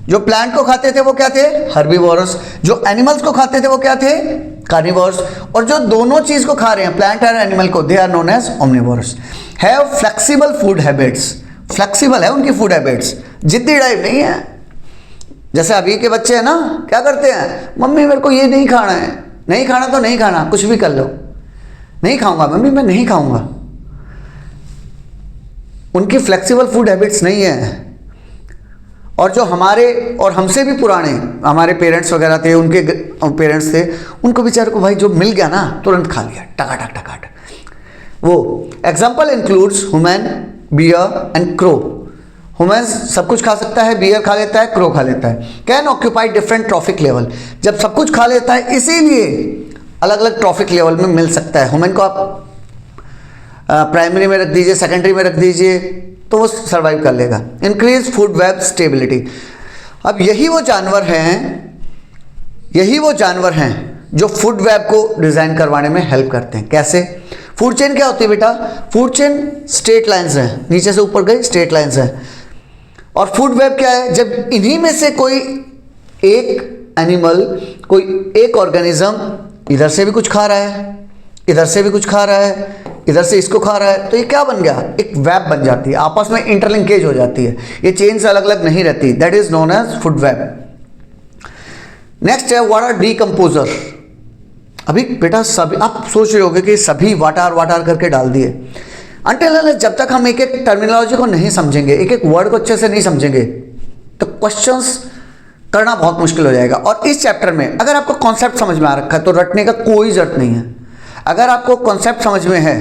जो प्लांट को खाते थे वो क्या थे? हर्बीवोरस। जो एनिमल्स को खाते थे वो क्या थे? कार्निवोरस। और जो दोनों चीज को खा रहे हैं, प्लांट और एनिमल को, they are known as omnivores. Have flexible food habits. Flexible है उनकी फूड हैबिट्स, जिद्दी टाइप नहीं है। जैसे अभी के बच्चे हैं ना, क्या करते हैं, मम्मी मेरे को ये नहीं खाना है। नहीं खाना तो नहीं खाना, कुछ भी कर लो। नहीं खाऊंगा मम्मी, मैं नहीं खाऊंगा। उनकी फ्लेक्सिबल फूड हैबिट्स नहीं है। और जो हमारे और हमसे भी पुराने हमारे पेरेंट्स वगैरह थे, उनके पेरेंट्स थे, उनको बेचारे को भाई जो मिल गया ना तुरंत खा लिया, टकाटक टकाटक। वो example includes human, bear and crow. Human सब कुछ खा सकता है, बियर खा लेता है, क्रो खा लेता है। Can occupy different trophic level. जब सब कुछ खा लेता है इसीलिए अलग अलग ट्रॉफिक लेवल में मिल सकता है। ह्यूमन को आप प्राइमरी में रख दीजिए, सेकेंडरी में रख दीजिए, तो वो सर्वाइव कर लेगा। Increase food web stability. अब यही वो जानवर हैं जो फूड वेब को डिजाइन करवाने में हेल्प करते हैं। कैसे? फूड चेन क्या होती है बेटा? फूड चेन स्ट्रेट लाइंस हैं, नीचे से ऊपर गई स्ट्रेट लाइंस हैं। और फूड वेब क्या है? जब इन्हीं में से कोई एक एनिमल, कोई एक ऑर्गेनिज्म इधर से भी कुछ खा रहा है, इधर से भी कुछ खा रहा है, इधर से इसको खा रहा है, तो ये क्या बन गया? एक वेब बन जाती है, आपस में इंटरलिंकेज हो जाती है। ये चेन से अलग अलग नहीं रहती। That is known as food web. Next है व्हाट आर डीकंपोजर। अभी बेटा सभी आप सोच रहे होंगे कि सभी वाटार करके डाल दिए। अनटिल जब तक हम एक एक टर्मिनोलॉजी को नहीं समझेंगे, एक एक वर्ड को अच्छे से नहीं समझेंगे, तो क्वेश्चंस करना बहुत मुश्किल हो जाएगा। और इस चैप्टर में अगर आपको कॉन्सेप्ट समझ में आ रखा है तो रटने का कोई जरूरत नहीं है। अगर आपको कॉन्सेप्ट समझ में है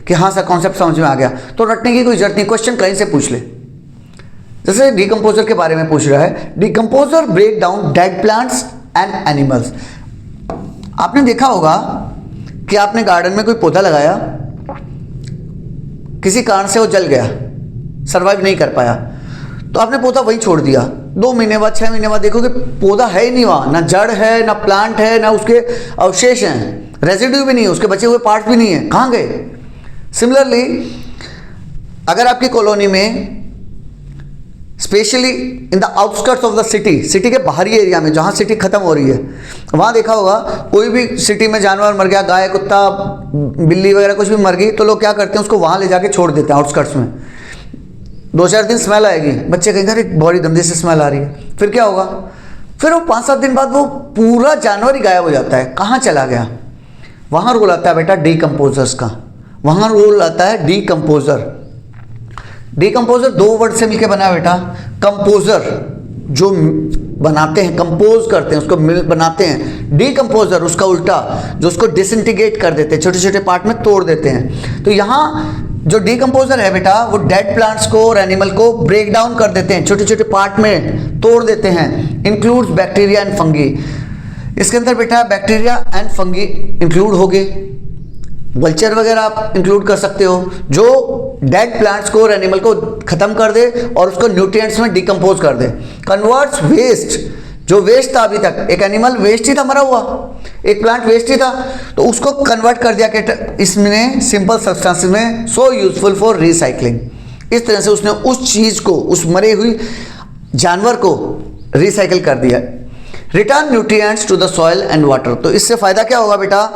कि हाँ सर कॉन्सेप्ट समझ में आ गया, तो रटने की कोई जरूरत नहीं, क्वेश्चन कहीं से पूछ ले। जैसे डीकंपोजर के बारे में पूछ रहा है, decomposer break down dead plants and animals. आपने देखा होगा कि आपने गार्डन में कोई पौधा लगाया, किसी कारण से वो जल गया, सर्वाइव नहीं कर पाया, तो आपने पौधा वहीं छोड़ दिया। 2 महीने बाद 6 महीने बाद देखोगे पौधा है ही नहीं वहाँ, ना जड़ है, ना प्लांट है, ना उसके अवशेष हैं, रेजिड्यू भी नहीं है, उसके बचे हुए पार्ट भी नहीं है, कहाँ गए? सिमिलरली अगर आपकी कॉलोनी में specially in the outskirts of the city के बाहरी एरिया में जहाँ सिटी खत्म हो रही है, वहाँ देखा होगा कोई भी सिटी में जानवर मर गया, गाय कुत्ता बिल्ली वगैरह कुछ भी मर गई, तो लोग क्या करते हैं उसको वहाँ ले जाके छोड़ देते हैं आउटस्कर्ट्स में। 2-4 दिन स्मेल आएगी, बच्चे कहेंगे अरे बड़ी गंदी से स्मेल आ रही है, फिर क्या होगा? फिर वो 5-7 दिन बाद वो पूरा जानवर ही गायब हो जाता है। कहाँ चला गया? वहाँ रोल आता है बेटा डीकंपोजर्स का, वहाँ रोल आता है डीकंपोजर। डीकंपोजर 2 वर्ड से मिलकर बना है बेटा। कंपोजर जो बनाते हैं, कंपोज करते हैं, उसको बनाते हैं। डीकंपोजर उसका उल्टा, जो उसको डिसइंटीग्रेट कर देते हैं, छोटे छोटे पार्ट में तोड़ देते हैं। तो यहाँ जो डीकंपोजर है बेटा, वो डेड प्लांट्स को और एनिमल को ब्रेक डाउन कर देते हैं, छोटे छोटे पार्ट में तोड़ देते हैं। Includes bacteria and fungi. इसके अंदर बेटा बैक्टीरिया एंड फंगी इंक्लूड हो गए। वल्चर वगैरह आप इंक्लूड कर सकते हो, जो डेड प्लांट्स को और एनिमल को खत्म कर दे और उसको न्यूट्रिएंट्स में डिकम्पोज कर दे। कन्वर्ट्स वेस्ट, जो वेस्ट था अभी तक, एक एनिमल वेस्ट ही था मरा हुआ, एक प्लांट वेस्ट ही था, तो उसको कन्वर्ट कर दिया कि इसमें सिंपल सब्सटेंसेस में, सो यूजफुल फॉर रिसाइकलिंग। इस तरह से उसने उस चीज को, उस मरे हुई जानवर को रिसाइकल कर दिया। Return nutrients to the soil and water. तो इससे फायदा क्या होगा बेटा?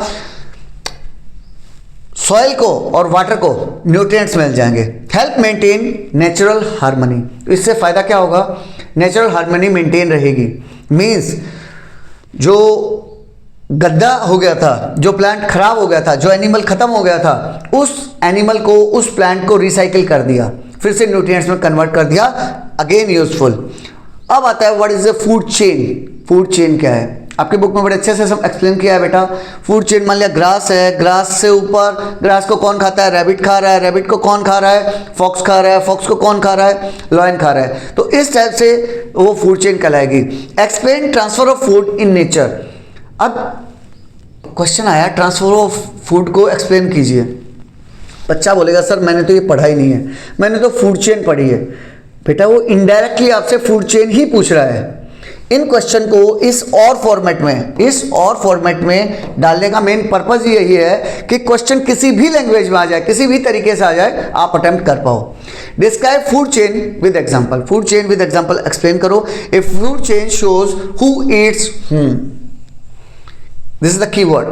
सॉइल को और वाटर को न्यूट्रिएंट्स मिल जाएंगे। Help maintain natural harmony. तो इससे फायदा क्या होगा? नेचुरल हार्मनी मेंटेन रहेगी। मींस जो गड्ढा हो गया था, जो प्लांट खराब हो गया था, जो एनिमल खत्म हो गया था, उस एनिमल को, उस प्लांट को रिसाइकिल कर दिया, फिर से न्यूट्रिएंट्स में कन्वर्ट कर दिया, अगेन यूजफुल। अब आता है what is the food chain. Food chain क्या है? आपके बुक में बड़े अच्छे से सब एक्सप्लेन किया है बेटा। फूड चेन मान लिया ग्रास है, ग्रास से ऊपर, ग्रास को कौन खाता है? रैबिट खा रहा है, रैबिट को कौन खा रहा है? फॉक्स खा रहा है, फॉक्स को कौन खा रहा है? लॉयन खा रहा है। तो इस टाइप से वो फूड चेन कहलाएगी। Explain transfer of food in nature. अब क्वेश्चन आया ट्रांसफर ऑफ फूड को एक्सप्लेन कीजिए। बच्चा बोलेगा सर मैंने तो ये पढ़ा ही नहीं है, मैंने तो फूड चेन पढ़ी है। बेटा वो इनडायरेक्टली आपसे फूड चेन ही पूछ रहा है। इन क्वेश्चन को इस और फॉर्मेट में डालने का मेन पर्पज यही है कि क्वेश्चन किसी भी लैंग्वेज में आ जाए, किसी भी तरीके से आ जाए, आप अटेम्प्ट कर पाओ। Describe food chain with example. Food chain with example explain करो। A food chain shows who eats whom। This is the keyword.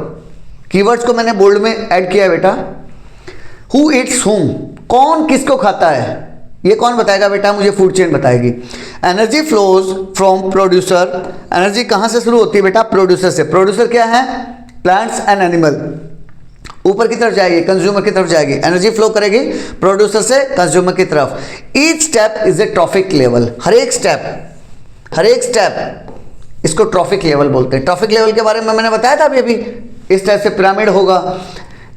Keywords को मैंने बोल्ड में ऐड किया है बेटा। हु ईट्स whom, कौन किसको खाता है, ये कौन बताएगा बेटा? मुझे फूड चेन बताएगी। Energy flows from producer. Energy कहां से शुरू होती है बेटा? प्रोड्यूसर से। प्रोड्यूसर क्या है? Plants and animal. ऊपर की तरफ जाएगी, कंज्यूमर की तरफ जाएगी, एनर्जी फ्लो करेगी प्रोड्यूसर से कंज्यूमर की तरफ। Each step is a trophic level. हर एक स्टेप इसको ट्रॉफिक लेवल बोलते हैं। ट्रॉफिक लेवल के बारे में मैंने बताया था अभी। इस टाइप से पिरामिड होगा।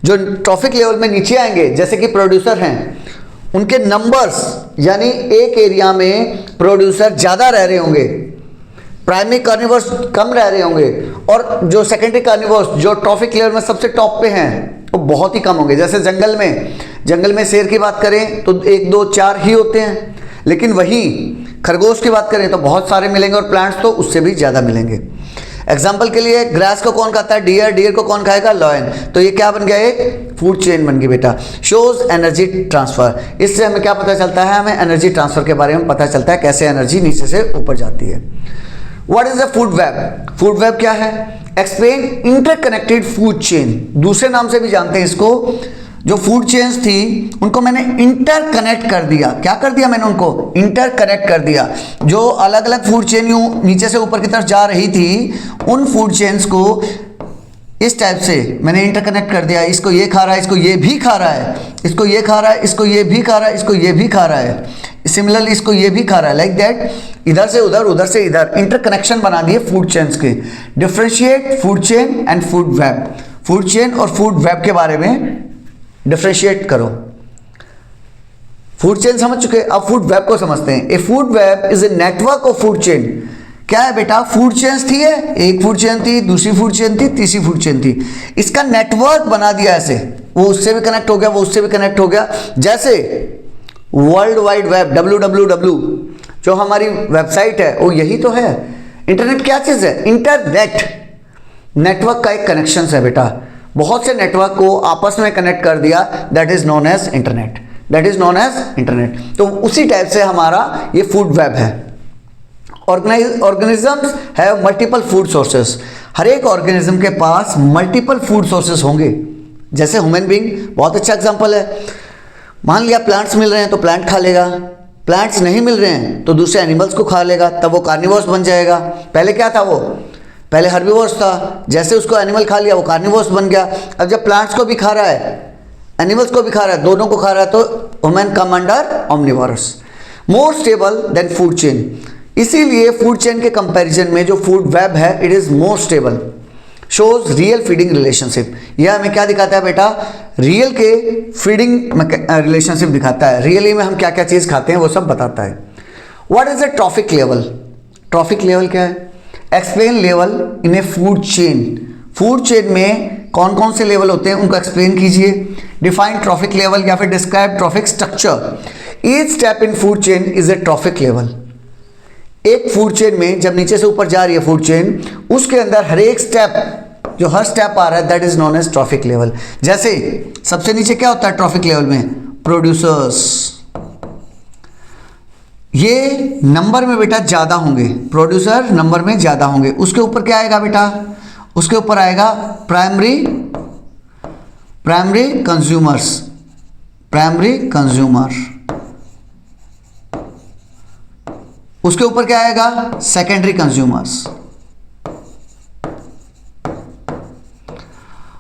जो ट्रॉफिक लेवल में नीचे आएंगे, जैसे कि प्रोड्यूसर हैं, उनके नंबर्स, यानी एक एरिया में प्रोड्यूसर ज़्यादा रह रहे होंगे, प्राइमरी कार्निवर्स कम रह रहे होंगे, और जो सेकेंडरी कार्निवर्स जो ट्रॉफिक लेवल में सबसे टॉप पे हैं वो बहुत ही कम होंगे। जैसे जंगल में शेर की बात करें तो 1 2 4 ही होते हैं, लेकिन वहीं खरगोश की बात करें तो बहुत सारे मिलेंगे, और प्लांट्स तो उससे भी ज़्यादा मिलेंगे। एग्जाम्पल के लिए ग्रास को कौन खाता है? डियर। डियर को कौन खाएगा? लॉयन। तो ये क्या बन गया? एक फूड चेन बन गई बेटा। Shows energy transfer. इससे हमें क्या पता चलता है? हमें एनर्जी ट्रांसफर के बारे में पता चलता है, कैसे एनर्जी नीचे से ऊपर जाती है। What is the food web? Food web क्या है? Explain interconnected food chain. दूसरे नाम से भी जानते हैं इसको। जो फूड चेन्स थी उनको मैंने इंटरकनेक्ट कर दिया। क्या कर दिया मैंने? उनको इंटरकनेक्ट कर दिया। जो अलग अलग फूड चेन यूं नीचे से ऊपर की तरफ जा रही थी, उन फूड चेन्स को इस टाइप से मैंने इंटरकनेक्ट कर दिया। इसको ये खा रहा है, इसको ये भी खा रहा है, इसको ये खा रहा है, इसको ये भी खा रहा है, इसको ये भी खा रहा है, सिमिलरली इसको ये भी खा रहा है। लाइक दैट, इधर से उधर, उधर से इधर, इंटरकनेक्शन बना दिए फूड चेन्स के। Differentiate food chain and food web. Food chain और फूड वेब के बारे में डिफरेंशिएट करो। फूड चेन समझ चुके, अब फूड वेब को समझते हैं। ए food web is a network of food chain. क्या है बेटा? फूड चेन्स थी, एक फूड चेन थी, दूसरी फूड चेन थी, तीसरी फूड चेन थी। इसका नेटवर्क बना दिया ऐसे, वो उससे भी कनेक्ट हो गया, वो उससे भी कनेक्ट हो गया। जैसे वर्ल्ड वाइड वेब, www, जो हमारी वेबसाइट है वो यही तो है। इंटरनेट क्या चीज है? इंटरनेट नेटवर्क का एक कनेक्शन है बेटा। बहुत से नेटवर्क को आपस में कनेक्ट कर दिया, that is known as internet. That is known as internet. तो उसी टाइप से हमारा ये फूड वेब है। Organisms have multiple food sources. हर एक ऑर्गेनिज्म के पास मल्टीपल फूड सोर्सेस होंगे। जैसे ह्यूमन बीइंग बहुत अच्छा एग्जांपल है। मान लिया प्लांट्स मिल रहे हैं तो प्लांट खा लेगा, प्लांट्स नहीं मिल रहे हैं तो दूसरे एनिमल्स को खा लेगा, तब वो कार्निवोरस बन जाएगा। पहले क्या था? वो पहले हर्बीवोरस था, जैसे उसको एनिमल खा लिया वो कार्निवोरस बन गया। अब जब प्लांट्स को भी खा रहा है, एनिमल्स को भी खा रहा है, दोनों को खा रहा है, तो human come under omnivorous. More stable then food chain. इसीलिए फूड चेन के कंपैरिजन में जो फूड वेब है, it is more stable. Shows real feeding relationship. यह हमें क्या दिखाता है बेटा? रियल के फीडिंग रिलेशनशिप दिखाता है। रियली में हम क्या क्या चीज खाते हैं वो सब बताता है। What is the trophic level? Trophic level क्या है? Explain level in A food chain. Food chain में कौन कौन से लेवल होते हैं उनको एक्सप्लेन कीजिए। डिफाइन ट्रॉफिक लेवल या फिर describe trophic structure. Each step in food chain is a trophic level. एक फूड चेन में जब नीचे से ऊपर जा रही है फूड चेन, उसके अंदर हर एक स्टेप, जो हर स्टेप आ रहा है, that is known as trophic level. जैसे सबसे नीचे क्या होता है ट्रॉफिक लेवल में? प्रोड्यूसर्स। ये नंबर में बेटा ज्यादा होंगे, प्रोड्यूसर नंबर में ज्यादा होंगे। उसके ऊपर क्या आएगा बेटा? उसके ऊपर आएगा प्राइमरी कंज्यूमर्स, प्राइमरी कंज्यूमर। उसके ऊपर क्या आएगा? Secondary consumers.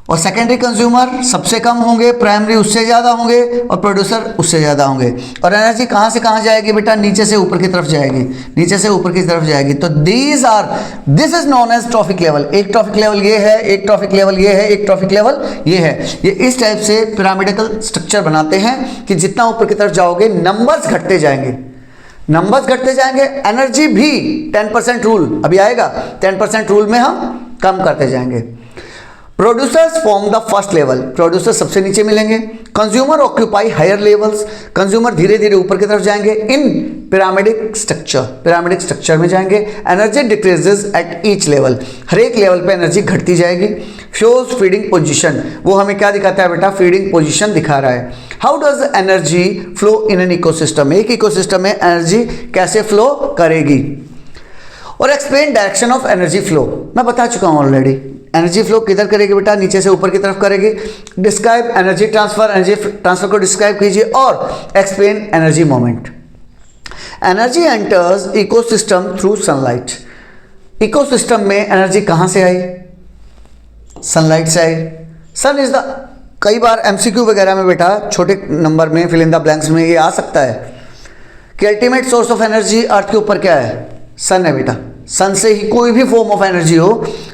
और सेकेंडरी कंज्यूमर सबसे कम होंगे, प्राइमरी उससे ज़्यादा होंगे और प्रोड्यूसर उससे ज़्यादा होंगे। और एनर्जी कहाँ से कहाँ जाएगी बेटा? नीचे से ऊपर की तरफ जाएगी, नीचे से ऊपर की तरफ जाएगी। तो this is known as trophic level. एक ट्रॉफिक लेवल ये है, एक ट्रॉफिक लेवल ये है, एक ट्रॉफिक लेवल ये है। ये इस टाइप से पिरामिडिकल स्ट्रक्चर बनाते हैं कि जितना ऊपर की तरफ जाओगे नंबर्स घटते जाएंगे, नंबर्स घटते जाएंगे। एनर्जी भी 10% रूल अभी आएगा, 10% रूल में हम कम करते जाएंगे। Producers form the first level, producer सबसे नीचे मिलेंगे। Consumer occupy higher levels, consumer धीरे धीरे ऊपर की तरफ जाएंगे। इन पिरामिडिक स्ट्रक्चर में जाएंगे। Energy decreases at each level, हर एक लेवल पे एनर्जी घटती जाएगी। शोज फीडिंग पोजीशन, वो हमें क्या दिखाता है बेटा? फीडिंग पोजीशन दिखा रहा है। How does energy flow in an ecosystem, एक इकोसिस्टम में एनर्जी कैसे फ्लो करेगी। और explain direction of energy flow, मैं बता चुका हूं ऑलरेडी। एनर्जी फ्लो किधर करेगी बेटा? नीचे से ऊपर की तरफ करेगी। डिस्क्राइब एनर्जी ट्रांसफर को डिस्क्राइब कीजिए और explain energy moment. Energy enters ecosystem through sunlight, ecosystem में एनर्जी कहां से आई? सनलाइट से आई। सन इज द, कई बार एमसीक्यू वगैरह में बेटा छोटे नंबर में फिल इन द ब्लैंक्स में ये आ सकता है कि अल्टीमेट सोर्स ऑफ एनर्जी अर्थ के ऊपर क्या है? सन है बेटा। सन से ही कोई भी फॉर्म ऑफ एनर्जी हो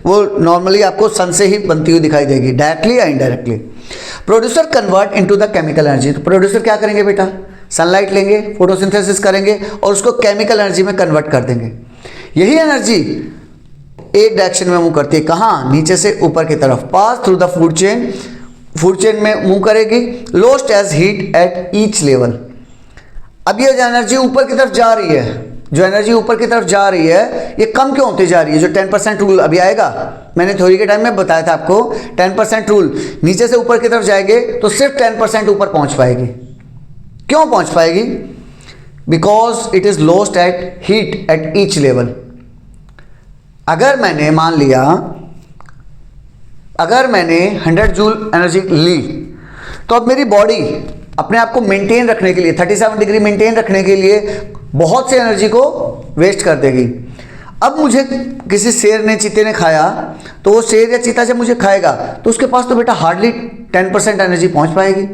वो नॉर्मली आपको सन से ही बनती हुई दिखाई देगी, डायरेक्टली या indirectly. Producer convert into the chemical energy, तो प्रोड्यूसर क्या करेंगे बेटा? सनलाइट लेंगे, फोटोसिंथेसिस करेंगे और उसको केमिकल एनर्जी में कन्वर्ट कर देंगे। यही एनर्जी एक डायरेक्शन में मूव करती है, कहाँ? नीचे से ऊपर की तरफ। Pass through the food chain, food chain में मूव करेगी। Lost as heat at each level, अब ये जो एनर्जी ऊपर की तरफ जा रही है, जो एनर्जी ऊपर की तरफ जा रही है ये कम क्यों होती जा रही है? जो 10% रूल अभी आएगा, मैंने थ्योरी के टाइम में बताया था आपको 10% रूल, नीचे से ऊपर की तरफ जाएंगे तो सिर्फ 10% ऊपर पहुंच पाएगी। क्यों पहुंच पाएगी? Because it is lost at heat at each level. अगर मैंने मान लिया, अगर मैंने 100 जूल एनर्जी ली तो अब मेरी बॉडी अपने आप को मेंटेन रखने के लिए 37 डिग्री मेंटेन रखने के लिए बहुत से एनर्जी को वेस्ट कर देगी। अब मुझे किसी शेर ने, चीते ने खाया तो वो शेर या चीता जब मुझे खाएगा तो उसके पास तो बेटा हार्डली 10% एनर्जी पहुंच पाएगी,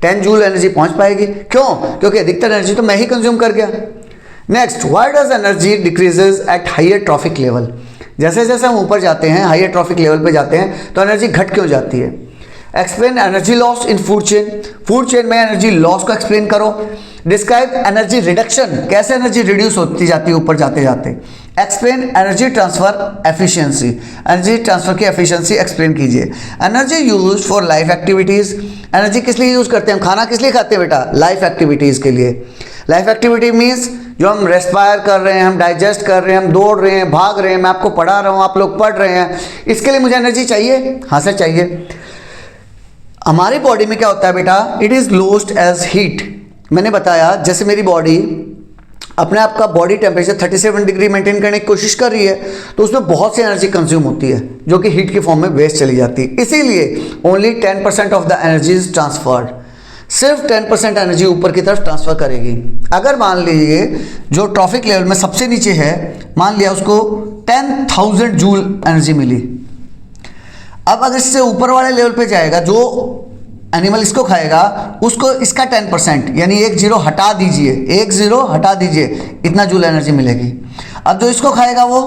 10 जूल एनर्जी पहुंच पाएगी। क्यों? क्योंकि अधिकतर एनर्जी तो मैं ही कंज्यूम कर गया। Next, why does energy decreases at higher trophic level, जैसे जैसे हम ऊपर जाते हैं, हायर ट्रॉफिक लेवल पे जाते हैं तो एनर्जी घट क्यों जाती है। Explain energy loss in food chain, food chain में एनर्जी लॉस को एक्सप्लेन करो। डिस्क्राइब एनर्जी रिडक्शन, कैसे एनर्जी रिड्यूस होती जाती है ऊपर जाते जाते। Explain energy transfer efficiency, energy transfer की एफिशिएंसी एक्सप्लेन कीजिए। Energy use for life activities, energy किस लिए यूज करते हैं हम? खाना किस लिए खाते हैं बेटा? लाइफ एक्टिविटीज के लिए। लाइफ एक्टिविटी मीन्स जो हम रेस्पायर कर रहे हैं, हम डाइजेस्ट कर रहे हैं, हम दौड़ रहे हैं, भाग रहे हैं, मैं आपको पढ़ा रहा हूँ, आप लोग पढ़ रहे हैं, इसके लिए मुझे एनर्जी चाहिए। हाँ सर चाहिए। हमारी बॉडी में क्या होता है बेटा? It is lost as heat. मैंने बताया जैसे मेरी बॉडी अपने आप का बॉडी टेम्परेचर 37 डिग्री मेंटेन करने की कोशिश कर रही है तो उसमें बहुत सी एनर्जी कंज्यूम होती है जो कि हीट के फॉर्म में वेस्ट चली जाती है। इसीलिए only 10% of the energy is transferred, सिर्फ 10% एनर्जी ऊपर की तरफ ट्रांसफर करेगी। अगर मान लीजिए जो ट्रॉफिक लेवल में सबसे नीचे है, मान लिया उसको 10,000 जूल एनर्जी मिली। अब अगर इससे ऊपर वाले लेवल पे जाएगा, जो एनिमल इसको खाएगा उसको इसका 10% यानी 1 0 हटा दीजिए, 1 0 हटा दीजिए, इतना जूल एनर्जी मिलेगी। अब जो इसको खाएगा वो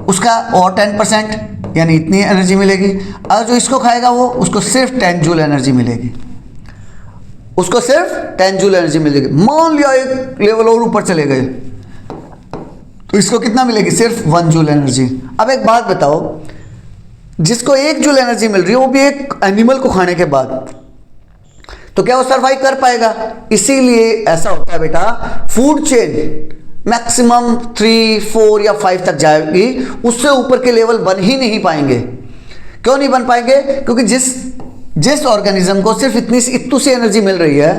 उसका और 10% यानी इतनी एनर्जी मिलेगी। और जो इसको खाएगा वो उसको सिर्फ 10 जूल एनर्जी मिलेगी, उसको सिर्फ 10 जूल एनर्जी मिलेगी। मान लिया एक लेवल और ऊपर चले गए तो इसको कितना मिलेगी? सिर्फ 1 जूल एनर्जी। अब एक बात बताओ, जिसको 1 जूल एनर्जी मिल रही है वो भी एक एनिमल को खाने के बाद, तो क्या वो सर्वाइव कर पाएगा? इसीलिए ऐसा होता है बेटा, फूड चेन मैक्सिमम 3, 4 या 5 तक जाएगी, उससे ऊपर के लेवल बन ही नहीं पाएंगे। क्यों नहीं बन पाएंगे? क्योंकि जिस ऑर्गेनिज्म को सिर्फ इतनी सी एनर्जी मिल रही है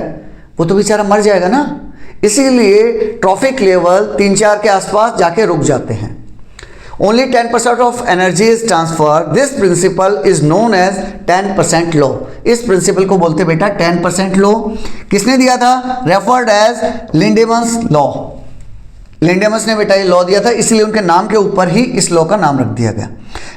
वो तो बेचारा मर जाएगा ना। इसीलिए ट्रॉफिक लेवल 3-4 के आसपास जाके रुक जाते हैं। Only 10% of energy is transferred. This principle is known as 10% law. इस प्रिंसिपल को बोलते बेटा 10% law। किसने दिया था? Referred as Lindeman's law। लिंडेमस ने बेटा ये लॉ दिया था, इसलिए उनके नाम के ऊपर ही इस लॉ का नाम रख दिया गया।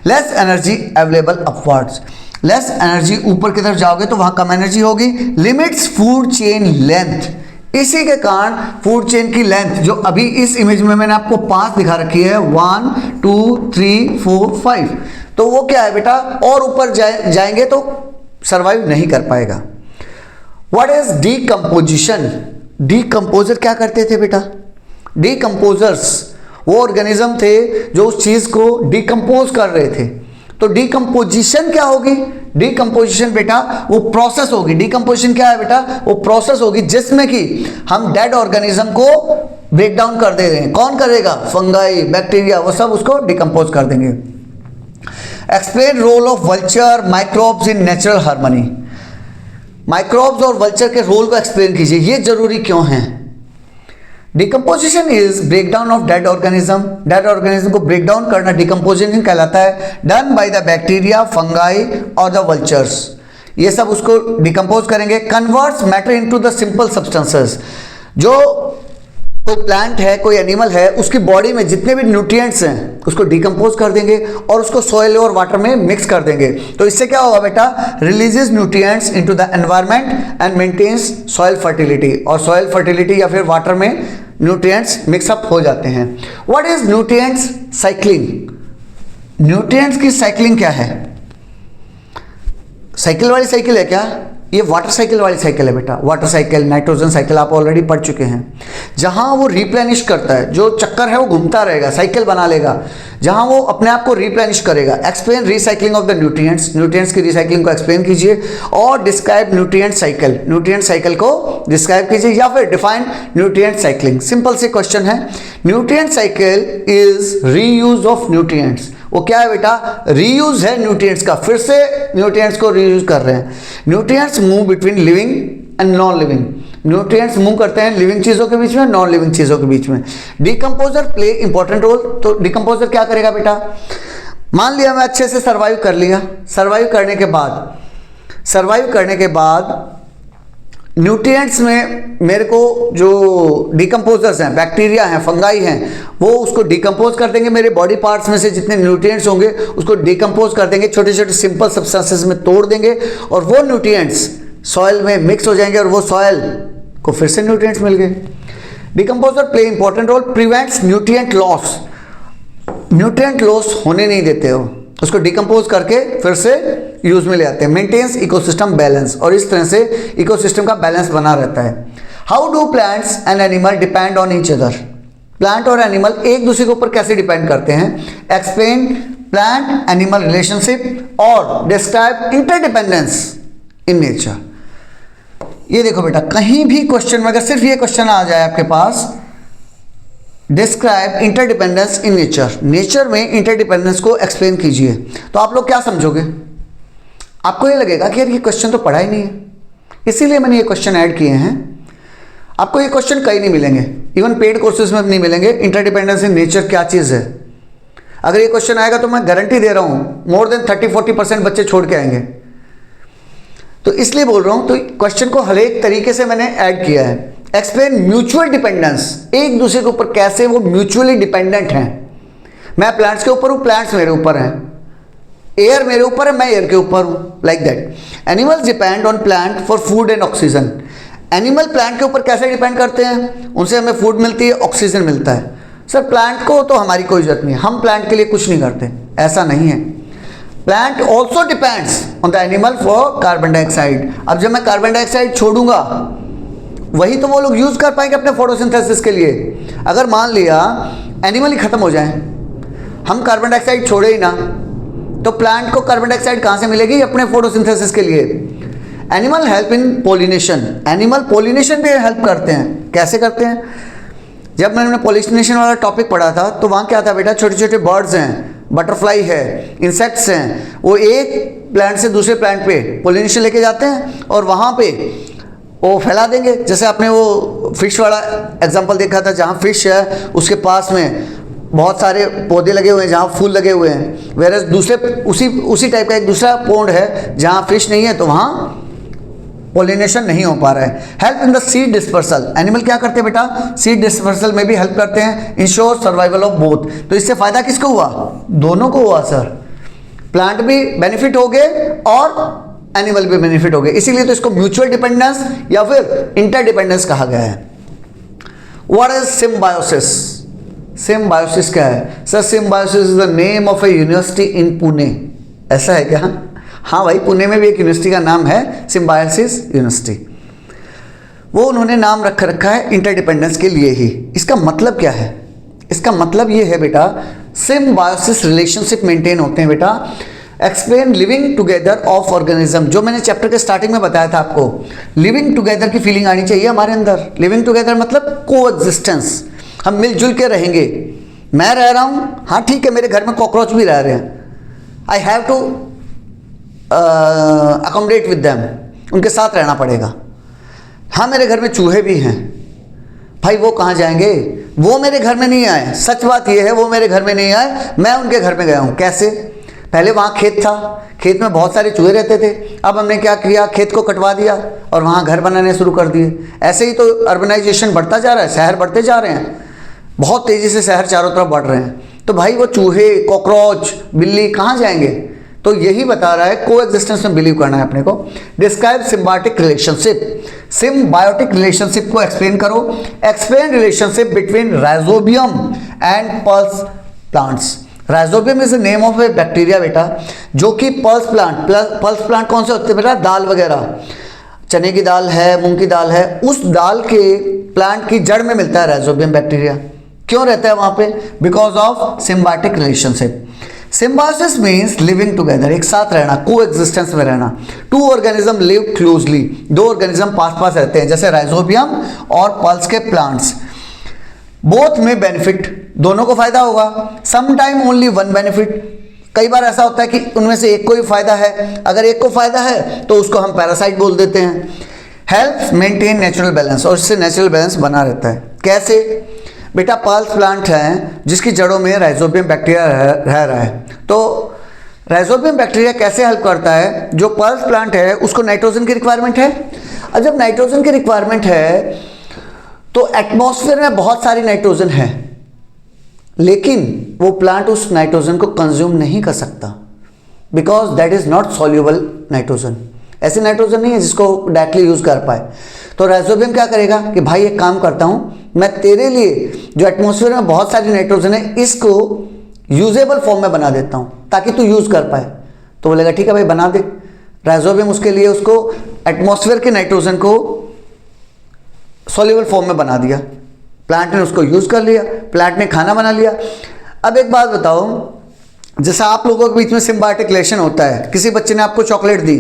Less energy available upwards। Less energy, ऊपर की तरफ जाओगे तो वहां कम एनर्जी होगी। लिमिट्स फूड चेन लेंथ, इसी के कारण फूड चेन की लेंथ जो अभी इस इमेज में मैंने आपको 5 दिखा रखी है, 1 2 3 4 5, तो वो क्या है बेटा, और ऊपर जाएंगे तो सर्वाइव नहीं कर पाएगा। What is decomposition? डीकंपोजर क्या करते थे बेटा? डीकंपोजर्स वो ऑर्गेनिज्म थे जो उस चीज को डीकंपोज कर रहे थे। तो डीकंपोजिशन क्या होगी? डीकंपोजिशन बेटा वो प्रोसेस होगी। डीकंपोजिशन क्या है बेटा? वो प्रोसेस होगी जिसमें कि हम डेड ऑर्गेनिज्म को ब्रेक डाउन कर दे रहे हैं। कौन करेगा? फंगाई, बैक्टीरिया, वो सब उसको डीकंपोज कर देंगे। Explain role of vulture microbes in natural harmony. Microbes और वल्चर के रोल को एक्सप्लेन कीजिए, ये जरूरी क्यों है? Decomposition is breakdown of dead organism. Dead organism को ब्रेक डाउन करना डिकम्पोजिशन कहलाता है। Done by the bacteria, fungi और द वल्चर्स, ये सब उसको डिकम्पोज करेंगे। Converts matter into the simple substances. जो कोई प्लांट है, कोई एनिमल है, उसकी बॉडी में जितने भी न्यूट्रिएंट्स हैं उसको डिकम्पोज कर देंगे और उसको सॉइल और वाटर में मिक्स कर देंगे। तो इससे क्या होगा बेटा? Releases nutrients into the environment and maintains soil fertility. और सॉइल फर्टिलिटी या फिर वाटर में न्यूट्रिएंट्स मिक्सअप हो जाते हैं। What is nutrients cycling? Nutrients की साइक्लिंग क्या है? साइकिल वाली साइकिल है क्या? ये वाटर साइकिल वाली साइकिल है बेटा। वाटर साइकिल, नाइट्रोजन साइकिल आप ऑलरेडी पढ़ चुके हैं। जहां वो रिप्लेनिश करता है, जो चक्कर है वो घूमता रहेगा, साइकिल बना लेगा, जहां वो अपने आप को रिप्लेनिश करेगा। Explain recycling of the nutrients. Nutrients की रिसाइकलिंग को एक्सप्लेन कीजिए और describe nutrient cycle. Nutrient cycle को डिस्क्राइब कीजिए या फिर डिफाइन न्यूट्रिएंट साइक्लिंग। सिंपल से क्वेश्चन है। Nutrient cycle is reuse of nutrients. वो क्या है बेटा? रीयूज है न्यूट्रिएंट्स का, फिर से न्यूट्रिएंट्स को रीयूज कर रहे हैं। Nutrients move between living and non living. Nutrients move करते हैं लिविंग चीजों के बीच में, नॉन लिविंग चीजों के बीच में। Decomposer play important role. तो डिकम्पोजर क्या करेगा बेटा? मान लिया मैं अच्छे से सर्वाइव कर लिया। सर्वाइव करने के बाद न्यूट्रिएंट्स में मेरे को जो डिकम्पोजर्स हैं, बैक्टीरिया हैं, फंगाई हैं, वो उसको डिकम्पोज कर देंगे। मेरे बॉडी पार्ट्स में से जितने न्यूट्रिएंट्स होंगे उसको डिकम्पोज कर देंगे, छोटे छोटे सिंपल सब्सटेंसेस में तोड़ देंगे और वो न्यूट्रिएंट्स सॉइल में मिक्स हो जाएंगे और वो सॉइल को फिर से न्यूट्रिएंट्स मिल गए। Decomposer play important role, prevents nutrient loss. Nutrient loss होने नहीं देते हो, उसको डिकम्पोज करके फिर से यूज में ले आते हैं। मेंटेन्स इकोसिस्टम बैलेंस, और इस तरह से इकोसिस्टम का बैलेंस बना रहता है। How do plants and animal depend on each other? Plant और एनिमल एक दूसरे के ऊपर कैसे डिपेंड करते हैं? एक्सप्लेन प्लांट एनिमल रिलेशनशिप और डिस्क्राइब इंटरडिपेंडेंस इन नेचर। ये देखो बेटा, कहीं भी क्वेश्चन में अगर सिर्फ ये क्वेश्चन आ जाए आपके पास, describe interdependence in nature, nature में इंटरडिपेंडेंस को एक्सप्लेन कीजिए, तो आप लोग क्या समझोगे? आपको ये लगेगा कि यार ये क्वेश्चन तो पढ़ा ही नहीं है, इसीलिए मैंने ये क्वेश्चन ऐड किए हैं। आपको ये क्वेश्चन कहीं नहीं मिलेंगे, इवन पेड कोर्सेज में नहीं मिलेंगे। इंटरडिपेंडेंस इन नेचर क्या चीज़ है? अगर ये क्वेश्चन आएगा तो मैं गारंटी दे रहा हूँ मोर देन 30-40% बच्चे छोड़ के आएंगे। तो इसलिए बोल रहा हूँ, तो क्वेश्चन को हर एक तरीके से मैंने ऐड किया है। एक्सप्लेन म्यूचुअल डिपेंडेंस, एक दूसरे के ऊपर कैसे वो म्यूचुअली डिपेंडेंट हैं। मैं प्लांट्स के ऊपर हूँ, प्लांट्स मेरे ऊपर हैं, एयर मेरे ऊपर है, मैं एयर के ऊपर हूँ, like that. Animals depend on plant for food and oxygen. Animal plant के ऊपर कैसे डिपेंड करते हैं? उनसे हमें फूड मिलती है, ऑक्सीजन मिलता है। सर प्लांट को तो हमारी कोई जरूरत नहीं है, हम प्लांट के लिए कुछ नहीं करते, ऐसा नहीं है। Plant also depends on the animal for carbon dioxide. अब जब मैं कार्बन डाइऑक्साइड छोड़ूंगा वही तो वो लोग यूज कर पाएंगे अपने फोटोसिंथेसिस के लिए। अगर मान लिया एनिमल ही खत्म हो जाए, हम कार्बन डाइऑक्साइड छोड़े ही ना, तो प्लांट को कार्बन डाइऑक्साइड कहाँ से मिलेगी? अपने फोटोसिंथेसिस के लिए। Animal help in pollination, animal pollination भी हेल्प करते हैं। कैसे करते हैं? जब मैंने पोलिनेशन वाला टॉपिक पढ़ा था तो वहाँ क्या था बेटा? छोटे छोटे बर्ड्स हैं, बटरफ्लाई है, इंसेक्ट्स हैं, वो एक प्लांट से दूसरे प्लांट पे पोलिनेशन लेके जाते हैं और वहाँ पे वो फैला देंगे। जैसे आपने वो फिश वाला एग्जांपल देखा था, जहाँ फिश है उसके पास में बहुत सारे पौधे लगे हुए हैं जहाँ फूल लगे हुए हैं, वेरस दूसरे उसी टाइप का एक दूसरा पॉन्ड है जहाँ फिश नहीं है, तो वहाँ पोलिनेशन नहीं हो पा रहा है। Help in the seed dispersal, animal क्या करते हैं बेटा? सीड डिस्पर्सल में भी हेल्प करते हैं। इंश्योर सर्वाइवल ऑफ बोथ, तो इससे फायदा किसको हुआ? दोनों को हुआ सर। प्लांट भी बेनिफिट हो गए और एनिमल भी बेनिफिट हो गए, इसीलिए तो इसको म्यूचुअल डिपेंडेंस या फिर इंटरडिपेंडेंस कहा गया है। What is symbiosis? सिम्बायोसिस क्या है? Sir symbiosis is the name of a university in Pune. ऐसा है क्या? हाँ भाई, पुणे में भी एक यूनिवर्सिटी का नाम है सिम्बायोसिस यूनिवर्सिटी। वो उन्होंने नाम रखा है इंटरडिपेंडेंस के लिए ही। इसका मतलब क्या है? इसका मतलब ये है बेटा, सिम्बायोसिस रिलेशनशिप मेंटेन होते हैं बेटा। Explain living together of organism, जो मैंने चैप्टर के स्टार्टिंग में बताया था आपको, लिविंग टुगेदर की फीलिंग आनी चाहिए हमारे अंदर। लिविंग टुगेदर मतलब को एग्जिस्टेंस, हम मिलजुल के रहेंगे। मैं रह रहा हूँ, हाँ ठीक है, मेरे घर में कॉकरोच भी रह रहे हैं, I have to accommodate with them, उनके साथ रहना पड़ेगा। हाँ मेरे घर में चूहे भी हैं, भाई वो कहाँ जाएंगे? वो मेरे घर में नहीं आए। सच बात ये है, वो मेरे घर में नहीं आए, मैं उनके घर में गया हूँ। कैसे? पहले वहाँ खेत था, खेत में बहुत सारे चूहे रहते थे, अब हमने क्या किया, खेत को कटवा दिया और वहाँ घर बनाने शुरू कर दिए। ऐसे ही तो अर्बनाइजेशन बढ़ता जा रहा है, शहर बढ़ते जा रहे हैं, बहुत तेज़ी से शहर चारों तरफ बढ़ रहे हैं। तो भाई वो चूहे, कॉकरोच, बिल्ली कहाँ जाएंगे? तो यही बता रहा है, को एग्जिस्टेंस में बिलीव करना है अपने को। Describe symbiotic relationship, symbiotic relationship को एक्सप्लेन करो। Explain relationship between rhizobium and pulse plants. Rhizobium is the name of A bacteria बेटा, जो कि पल्स प्लांट कौन से होते हैं बेटा? दाल वगैरह, चने की दाल है, मूंग की दाल है, उस दाल के प्लांट की जड़ में मिलता है राइजोबियम बैक्टीरिया। क्यों रहता है वहां पे? Because of symbiotic relationship. Symbiosis means living together, एक साथ रहना, को एग्जिस्टेंस में रहना। टू ऑर्गेनिज्म लिव क्लोजली, दो ऑर्गेनिज्म पास पास रहते हैं, जैसे राइजोबियम और पल्स के प्लांट्स। बोथ में बेनिफिट, दोनों को फायदा होगा। Some time only one benefit, कई बार ऐसा होता है कि उनमें से एक को ही फायदा है। अगर एक को फायदा है तो उसको हम पैरासाइट बोल देते हैं। हेल्प्स मेंटेन नेचुरल बैलेंस, और इससे नेचुरल बैलेंस बना रहता है। कैसे? बेटा पल्स प्लांट है जिसकी जड़ों में राइजोबियम बैक्टीरिया रह रहा है, तो राइजोबियम बैक्टीरिया कैसे हेल्प करता है? जो पल्स प्लांट है उसको नाइट्रोजन की रिक्वायरमेंट है, और जब नाइट्रोजन की रिक्वायरमेंट है तो एटमॉस्फेयर में बहुत सारी नाइट्रोजन है, लेकिन वो प्लांट उस नाइट्रोजन को कंज्यूम नहीं कर सकता, because that is not soluble nitrogen. ऐसी नाइट्रोजन नहीं है जिसको डायरेक्टली यूज कर पाए। तो राइजोबियम क्या करेगा कि भाई एक काम करता हूं, मैं तेरे लिए जो एटमॉस्फेयर में बहुत सारी नाइट्रोजन है इसको यूजेबल फॉर्म में बना देता हूं ताकि तू यूज कर पाए। तो बोलेगा ठीक है भाई बना दे। राइजोबियम उसके लिए उसको एटमॉस्फेयर के नाइट्रोजन को सॉल्युबल फॉर्म में बना दिया, प्लांट ने उसको यूज कर लिया, प्लांट ने खाना बना लिया। अब एक बात बताओ, जैसा आप लोगों के बीच में सिम्बायोटिक रिलेशन होता है, किसी बच्चे ने आपको चॉकलेट दी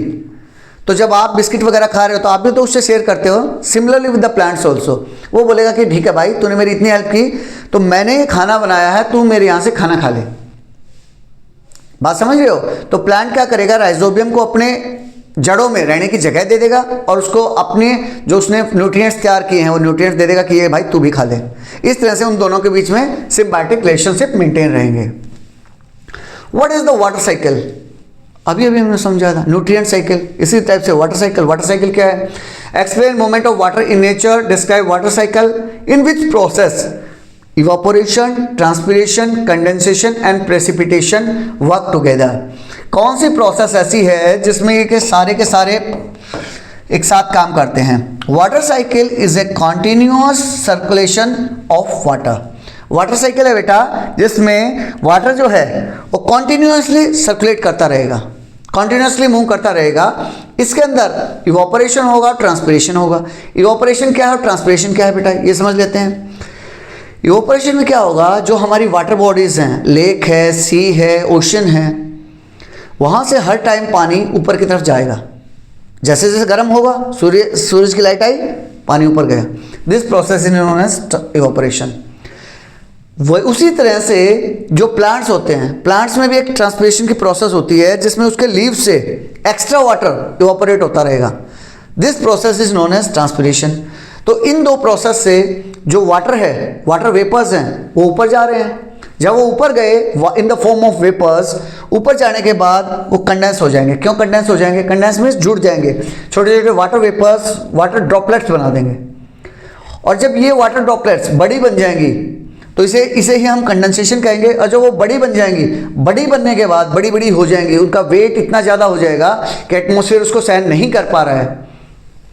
तो जब आप बिस्किट वगैरह खा रहे हो तो आप भी तो उससे शेयर करते हो। Similarly with the plants also, वो बोलेगा कि ठीक है भाई तूने मेरी इतनी हेल्प की तो मैंने खाना बनाया है, तू मेरे यहाँ से खाना खा ले। बात समझ रहे हो? तो प्लांट क्या करेगा, राइजोबियम को अपने जड़ों में रहने की जगह दे देगा और उसको अपने जो उसने न्यूट्रिएंट्स तैयार किए हैं वो न्यूट्रिएंट्स दे देगा कि ये भाई तू भी खा ले। इस तरह से उन दोनों के बीच में सिम्बायोटिक रिलेशनशिप मेंटेन रहेंगे। What is the water cycle? अभी हमने समझा था न्यूट्रिएंट साइकिल, इसी टाइप से वाटर साइकिल। वाटर साइकिल क्या है? Explain movement of water in nature, describe water cycle in which process evaporation, transpiration, condensation and precipitation work together. कौन सी process ऐसी है जिसमें ये के सारे एक साथ काम करते हैं? Water cycle is a continuous circulation of water. Water cycle है बेटा जिसमें वाटर जो है वो कॉन्टिन्यूअसली सर्कुलेट करता रहेगा, कॉन्टिन्यूअसली मूव करता रहेगा। इसके अंदर इवापोरेशन होगा, ट्रांसपिरेशन होगा। इवापोरेशन क्या है और ट्रांसपिरेशन क्या है बेटा, ये समझ लेते हैं। इवापोरेशन में क्या होगा, जो हमारी वाटर बॉडीज हैं, लेक है, सी है, ओशन है, वहाँ से हर टाइम पानी ऊपर की तरफ जाएगा। जैसे जैसे गर्म होगा, सूरज की लाइट आई, पानी ऊपर गया। This process is known as evaporation. वही उसी तरह से जो प्लांट्स होते हैं, प्लांट्स में भी एक ट्रांसपिरेशन की प्रोसेस होती है जिसमें उसके लीव से एक्स्ट्रा वाटर इवापोरेट होता रहेगा। This process is known as transpiration. तो इन दो प्रोसेस से जो वाटर है, वाटर वेपर्स हैं, वो ऊपर जा रहे हैं। जब वो ऊपर गए in the form of vapours, ऊपर जाने के बाद वो कंडेंस हो जाएंगे। क्यों कंडेंस हो जाएंगे? कंडेंस मींस जुड़ जाएंगे, छोटे छोटे वाटर वेपर्स, वाटर ड्रॉपलेट्स बना देंगे। और जब ये वाटर ड्रॉपलेट्स बड़ी बन जाएंगी तो इसे ही हम कंडेंसेशन कहेंगे। और जब वो बड़ी बन जाएंगी, बड़ी बनने के बाद बड़ी बड़ी हो जाएंगी, उनका वेट इतना ज़्यादा हो जाएगा कि एटमॉस्फेयर उसको सहन नहीं कर पा रहा है,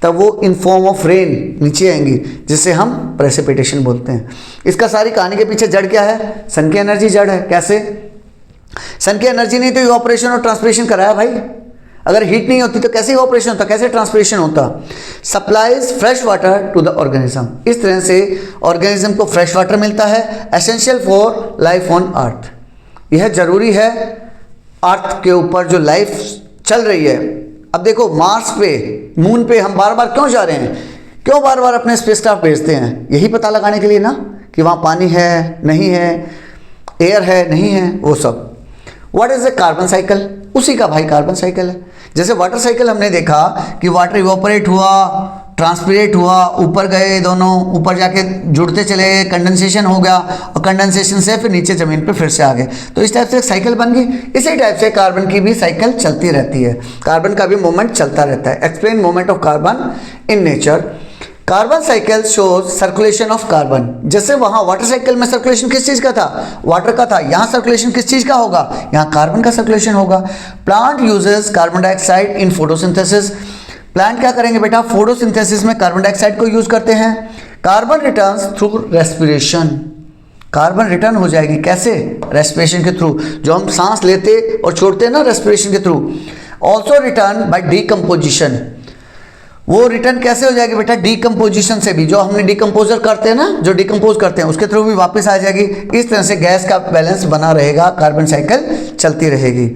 तब वो इन फॉर्म ऑफ रेन नीचे आएंगी, जिसे हम प्रेसिपिटेशन बोलते हैं। इसका सारी कहानी के पीछे जड़ क्या है? सन की एनर्जी जड़ है। कैसे? सन की एनर्जी नहीं तो इवापोरेशन और ट्रांसपिरेशन कराया भाई। अगर हीट नहीं होती तो कैसे इवापोरेशन होता, कैसे ट्रांसपिरेशन होता? Supplies fresh water to the organism. इस तरह से ऑर्गेनिज्म को फ्रेश वाटर मिलता है, essential for life on earth. यह जरूरी है अर्थ के ऊपर जो लाइफ चल रही है। अब देखो, मार्स पे, मून पे हम बार बार क्यों जा रहे हैं? क्यों बार बार अपने स्पेसक्राफ्ट भेजते हैं? यही पता लगाने के लिए ना, कि वहाँ पानी है नहीं है, एयर है नहीं है, वो सब। What is a carbon cycle? उसी का भाई कार्बन साइकिल है। जैसे वाटर साइकिल हमने देखा कि वाटर इवापोरेट हुआ, ट्रांसपिरेट हुआ, ऊपर गए, दोनों ऊपर जाके जुड़ते चले गए, कंडेंसेशन हो गया, और कंडेंसेशन से फिर नीचे ज़मीन पे फिर से आ गए। तो इस टाइप से एक साइकिल बन गई। इसी टाइप से कार्बन की भी साइकिल चलती रहती है, कार्बन का भी मूवमेंट चलता रहता है। Explain movement of carbon in nature. Carbon cycle shows circulation of carbon. जैसे वहाँ वाटर साइकिल में सर्कुलेशन किस चीज़ का था? वाटर का था। यहाँ सर्कुलेशन किस चीज़ का होगा? यहाँ कार्बन का सर्कुलेशन होगा। Plant uses carbon dioxide in photosynthesis. Plant क्या करेंगे बेटा? फोटोसिंथेसिस में कार्बन डाइऑक्साइड को यूज करते हैं। Carbon returns through respiration. Carbon return हो जाएगी कैसे? रेस्पिरेशन के थ्रू, जो हम सांस लेते और छोड़ते हैं ना, रेस्पिरेशन के through. Also return by decomposition. वो रिटर्न कैसे हो जाएगी बेटा? डीकम्पोजिशन से भी, जो हमने डीकम्पोजर करते हैं ना, जो डीकम्पोज करते हैं, उसके थ्रू भी वापस आ जाएगी। इस तरह से गैस का बैलेंस बना रहेगा, कार्बन साइकिल चलती रहेगी।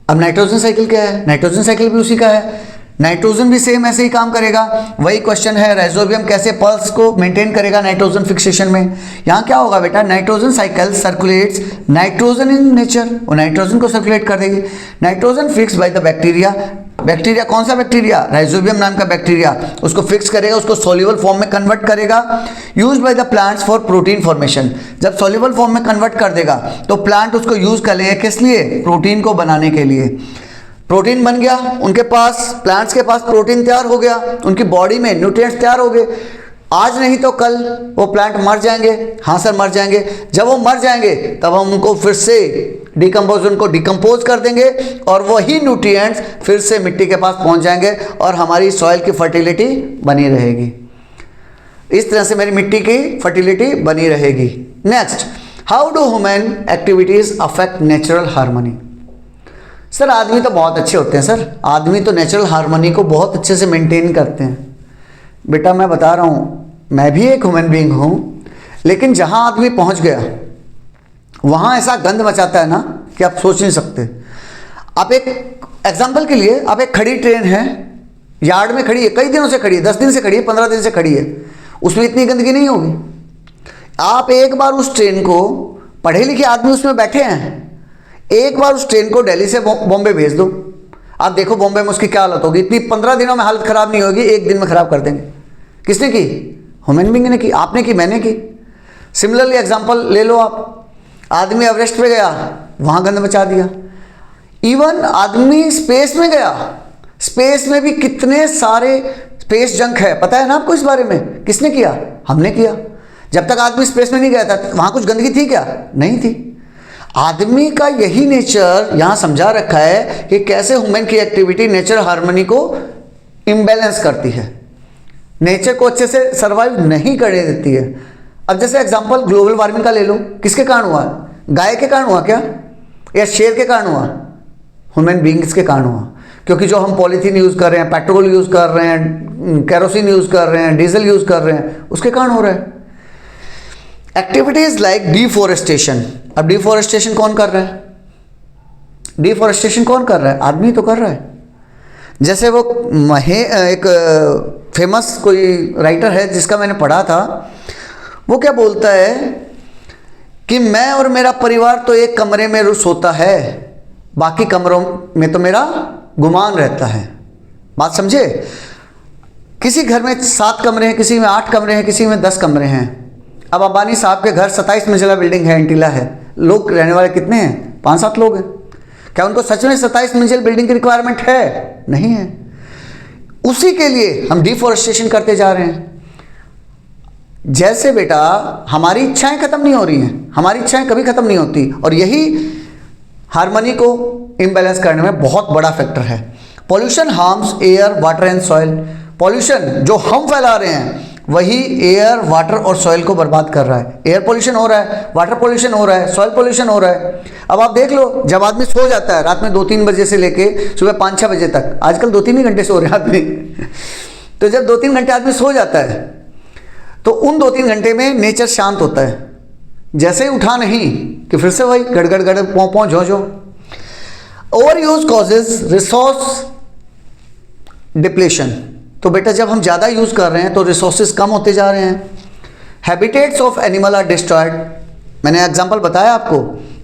अब नाइट्रोजन साइकिल क्या है? नाइट्रोजन साइकिल भी उसी का है। नाइट्रोजन भी सेम ऐसे ही काम करेगा। वही क्वेश्चन है, राइजोबियम कैसे पल्स को मेंटेन करेगा नाइट्रोजन फिक्सेशन में। यहाँ क्या होगा बेटा? Nitrogen cycle circulates nitrogen in nature, वो नाइट्रोजन को सर्कुलेट कर देगी। Nitrogen fix by the bacteria. Bacteria कौन सा बैक्टीरिया? राइजोबियम नाम का बैक्टीरिया उसको फिक्स करेगा, उसको सोल्यूबल फॉर्म में कन्वर्ट करेगा। Use by the plants for protein formation. जब सोल्यूबल फॉर्म में कन्वर्ट कर देगा तो प्लांट उसको यूज कर लेगा, किस लिए? प्रोटीन को बनाने के लिए। प्रोटीन बन गया उनके पास, प्लांट्स के पास प्रोटीन तैयार हो गया, उनकी बॉडी में न्यूट्रिएंट्स तैयार हो गए। आज नहीं तो कल वो प्लांट मर जाएंगे। हाँ सर, मर जाएंगे। जब वो मर जाएंगे तब हम उनको फिर से डिकम्पोज कर देंगे, और वही न्यूट्रिएंट्स फिर से मिट्टी के पास पहुंच जाएंगे और हमारी सॉइल की फर्टिलिटी बनी रहेगी। इस तरह से मेरी मिट्टी की फर्टिलिटी बनी रहेगी। Next, how do human activities affect natural harmony? Sir आदमी तो बहुत अच्छे होते हैं सर, आदमी तो नेचुरल हार्मनी को बहुत अच्छे से मेंटेन करते हैं। बेटा मैं बता रहा हूँ, मैं भी एक ह्यूमन बीइंग हूँ, लेकिन जहाँ आदमी पहुँच गया वहाँ ऐसा गंध मचाता है ना कि आप सोच नहीं सकते। आप एक एग्जाम्पल के लिए, आप एक खड़ी ट्रेन है, यार्ड में खड़ी है, कई दिनों से खड़ी है, 10 दिन से खड़ी है, 15 दिन से खड़ी है, उसमें इतनी गंदगी नहीं होगी। आप एक बार उस ट्रेन को, पढ़े लिखे आदमी उसमें बैठे हैं, एक बार उस ट्रेन को दिल्ली से बॉम्बे भेज दो, आप देखो बॉम्बे में उसकी क्या हालत होगी। इतनी 15 दिनों में हालत खराब नहीं होगी, एक दिन में खराब कर देंगे। किसने की? ह्यूमन बीइंग ने की, आपने की, मैंने की। सिमिलरली एग्जांपल ले लो आप, आदमी एवरेस्ट पे गया, वहां गंद मचा दिया। इवन आदमी स्पेस में गया, स्पेस में भी कितने सारे स्पेस जंक है, पता है ना आपको इस बारे में? किसने किया? हमने किया। जब तक आदमी स्पेस में नहीं गया था वहां कुछ गंदगी थी क्या? नहीं थी। आदमी का यही नेचर यहां समझा रखा है कि कैसे ह्यूमन की एक्टिविटी नेचर हार्मनी को इम्बैलेंस करती है, नेचर को अच्छे से सर्वाइव नहीं करने देती है। अब जैसे एग्जांपल ग्लोबल वार्मिंग का ले लो, किसके कारण हुआ? गाय के कारण हुआ क्या, या शेर के कारण हुआ? ह्यूमन बीइंग्स के कारण हुआ। क्योंकि जो हम पॉलीथीन यूज कर रहे हैं, पेट्रोल यूज कर रहे हैं, केरोसिन यूज कर रहे हैं, डीजल यूज कर रहे हैं, उसके कारण हो रहा है। Activities like deforestation. अब डिफॉरेस्टेशन कौन कर रहा है? डिफॉरेस्टेशन कौन कर रहा है? आदमी तो कर रहा है। जैसे वो एक फेमस कोई राइटर है जिसका मैंने पढ़ा था, वो क्या बोलता है कि मैं और मेरा परिवार तो एक कमरे में सोता है, बाकी कमरों में तो मेरा गुमान रहता है। बात समझे? किसी घर में 7 कमरे हैं, किसी में 8 कमरे हैं, किसी में 10 कमरे हैं। अब अंबानी साहब के घर 27 मंजिला बिल्डिंग है, एंटीला है, लोग रहने वाले कितने हैं? 5-7 लोग हैं। क्या उनको सच में 27 मंजिल बिल्डिंग की रिक्वायरमेंट है? नहीं है। उसी के लिए हम डिफॉरेस्टेशन करते जा रहे हैं। जैसे बेटा हमारी इच्छाएं खत्म नहीं हो रही हैं, हमारी इच्छाएं कभी खत्म नहीं होती, और यही हार्मनी को इम्बैलेंस करने में बहुत बड़ा फैक्टर है। Pollution harms air, water and soil. Pollution जो हम फैला रहे हैं वही एयर, वाटर और सॉइल को बर्बाद कर रहा है। एयर पोल्यूशन हो रहा है, वाटर पोल्यूशन हो रहा है, सॉइल पोल्यूशन हो रहा है। अब आप देख लो, जब आदमी सो जाता है रात में 2-3 बजे से लेके सुबह 5-6 बजे तक, आजकल 2-3 ही घंटे सो रहे हैं आदमी तो जब 2-3 घंटे आदमी सो जाता है तो उन 2-3 घंटे में नेचर शांत होता है। जैसे ही उठा नहीं कि फिर से वही गड़गड़ गड़ पौ पौ झो झो। Over use causes resource depletion. तो बेटा जब हम ज़्यादा यूज़ कर रहे हैं तो रिसोर्सेज कम होते जा रहे हैं। Habitats of animal are destroyed. मैंने एग्जांपल बताया आपको,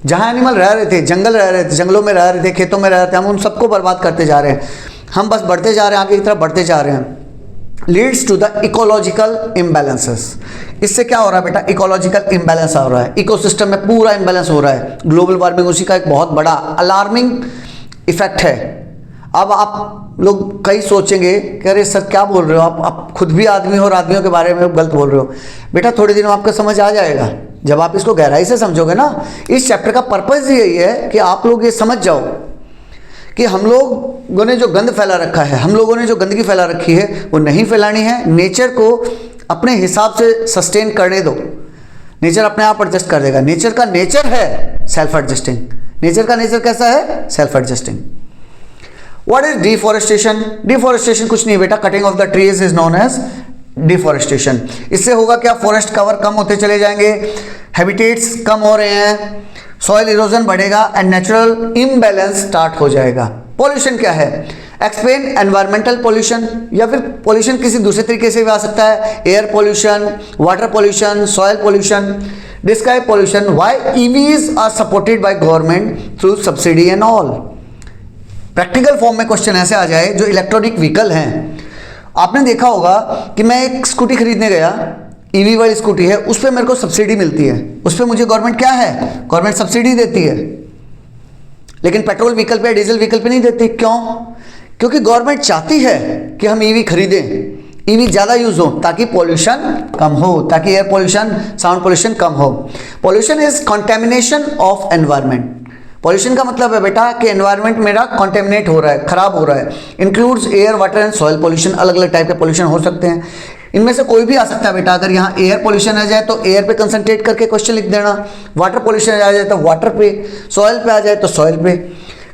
जहाँ एनिमल रह रहे थे, जंगल रह रहे थे, जंगलों में रह रहे थे, खेतों में रह रहे थे, हम उन सबको बर्बाद करते जा रहे हैं। हम बस बढ़ते जा रहे हैं, आगे की तरफ बढ़ते जा रहे हैं। Leads to the ecological imbalances. इससे क्या हो रहा है बेटा, इकोलॉजिकल इम्बैलेंस हो रहा है, इकोसिस्टम में पूरा इम्बैलेंस हो रहा है। ग्लोबल वार्मिंग उसी का एक बहुत बड़ा अलार्मिंग इफेक्ट है। अब आप लोग कई सोचेंगे कि अरे सर क्या बोल रहे हो आप खुद भी आदमी हो और आदमियों के बारे में गलत बोल रहे हो। बेटा थोड़े दिनों आपको समझ आ जाएगा, जब आप इसको गहराई से समझोगे ना। इस चैप्टर का पर्पस यही है कि आप लोग ये समझ जाओ कि हम लोगों ने जो गंद फैला रखा है, हम लोगों ने जो गंदगी फैला रखी है, वो नहीं फैलानी है। नेचर को अपने हिसाब से सस्टेन करने दो, नेचर अपने आप एडजस्ट कर देगा। नेचर का नेचर है सेल्फ एडजस्टिंग। नेचर का नेचर कैसा है? Self adjusting. What is deforestation? Deforestation कुछ नहीं बेटा, cutting of the trees is known as deforestation. इससे होगा क्या, फॉरेस्ट कवर कम होते चले जाएंगे, हैबिटेट्स कम हो रहे हैं, सॉइल इरोजन बढ़ेगा एंड नेचुरल इम्बैलेंस स्टार्ट हो जाएगा। पॉल्यूशन क्या है? एक्सप्लेन एनवायरमेंटल पॉल्यूशन, या फिर पॉल्यूशन किसी दूसरे तरीके से भी आ सकता है, air pollution, water pollution, soil pollution. Describe pollution, why EVs are supported by government through subsidy and all. Practical form में क्वेश्चन ऐसे आ जाए, जो इलेक्ट्रॉनिक व्हीकल हैं, आपने देखा होगा कि मैं एक स्कूटी खरीदने गया, ईवी वाली स्कूटी है, उस पर मेरे को सब्सिडी मिलती है, उस पर मुझे गवर्नमेंट क्या है, गवर्नमेंट सब्सिडी देती है। लेकिन पेट्रोल व्हीकल पे, डीजल व्हीकल पे नहीं देती। क्यों? क्योंकि गवर्नमेंट चाहती है कि हम ईवी खरीदें, ईवी ज़्यादा यूज हो ताकि पॉल्यूशन कम हो, ताकि एयर पॉल्यूशन, साउंड पॉल्यूशन कम हो। Pollution is contamination of environment. Pollution का मतलब है बेटा कि एनवायरनमेंट मेरा कॉन्टेमिनेट हो रहा है, खराब हो रहा है। Includes air, water and soil pollution. अलग अलग टाइप के पॉल्यूशन हो सकते हैं, इनमें से कोई भी आ सकता है बेटा। अगर यहाँ एयर पॉल्यूशन आ जाए तो एयर पे कंसंट्रेट करके क्वेश्चन लिख देना, वाटर पॉल्यूशन आ जाए तो वाटर पे, सॉइल पे आ जाए तो सॉइल पे।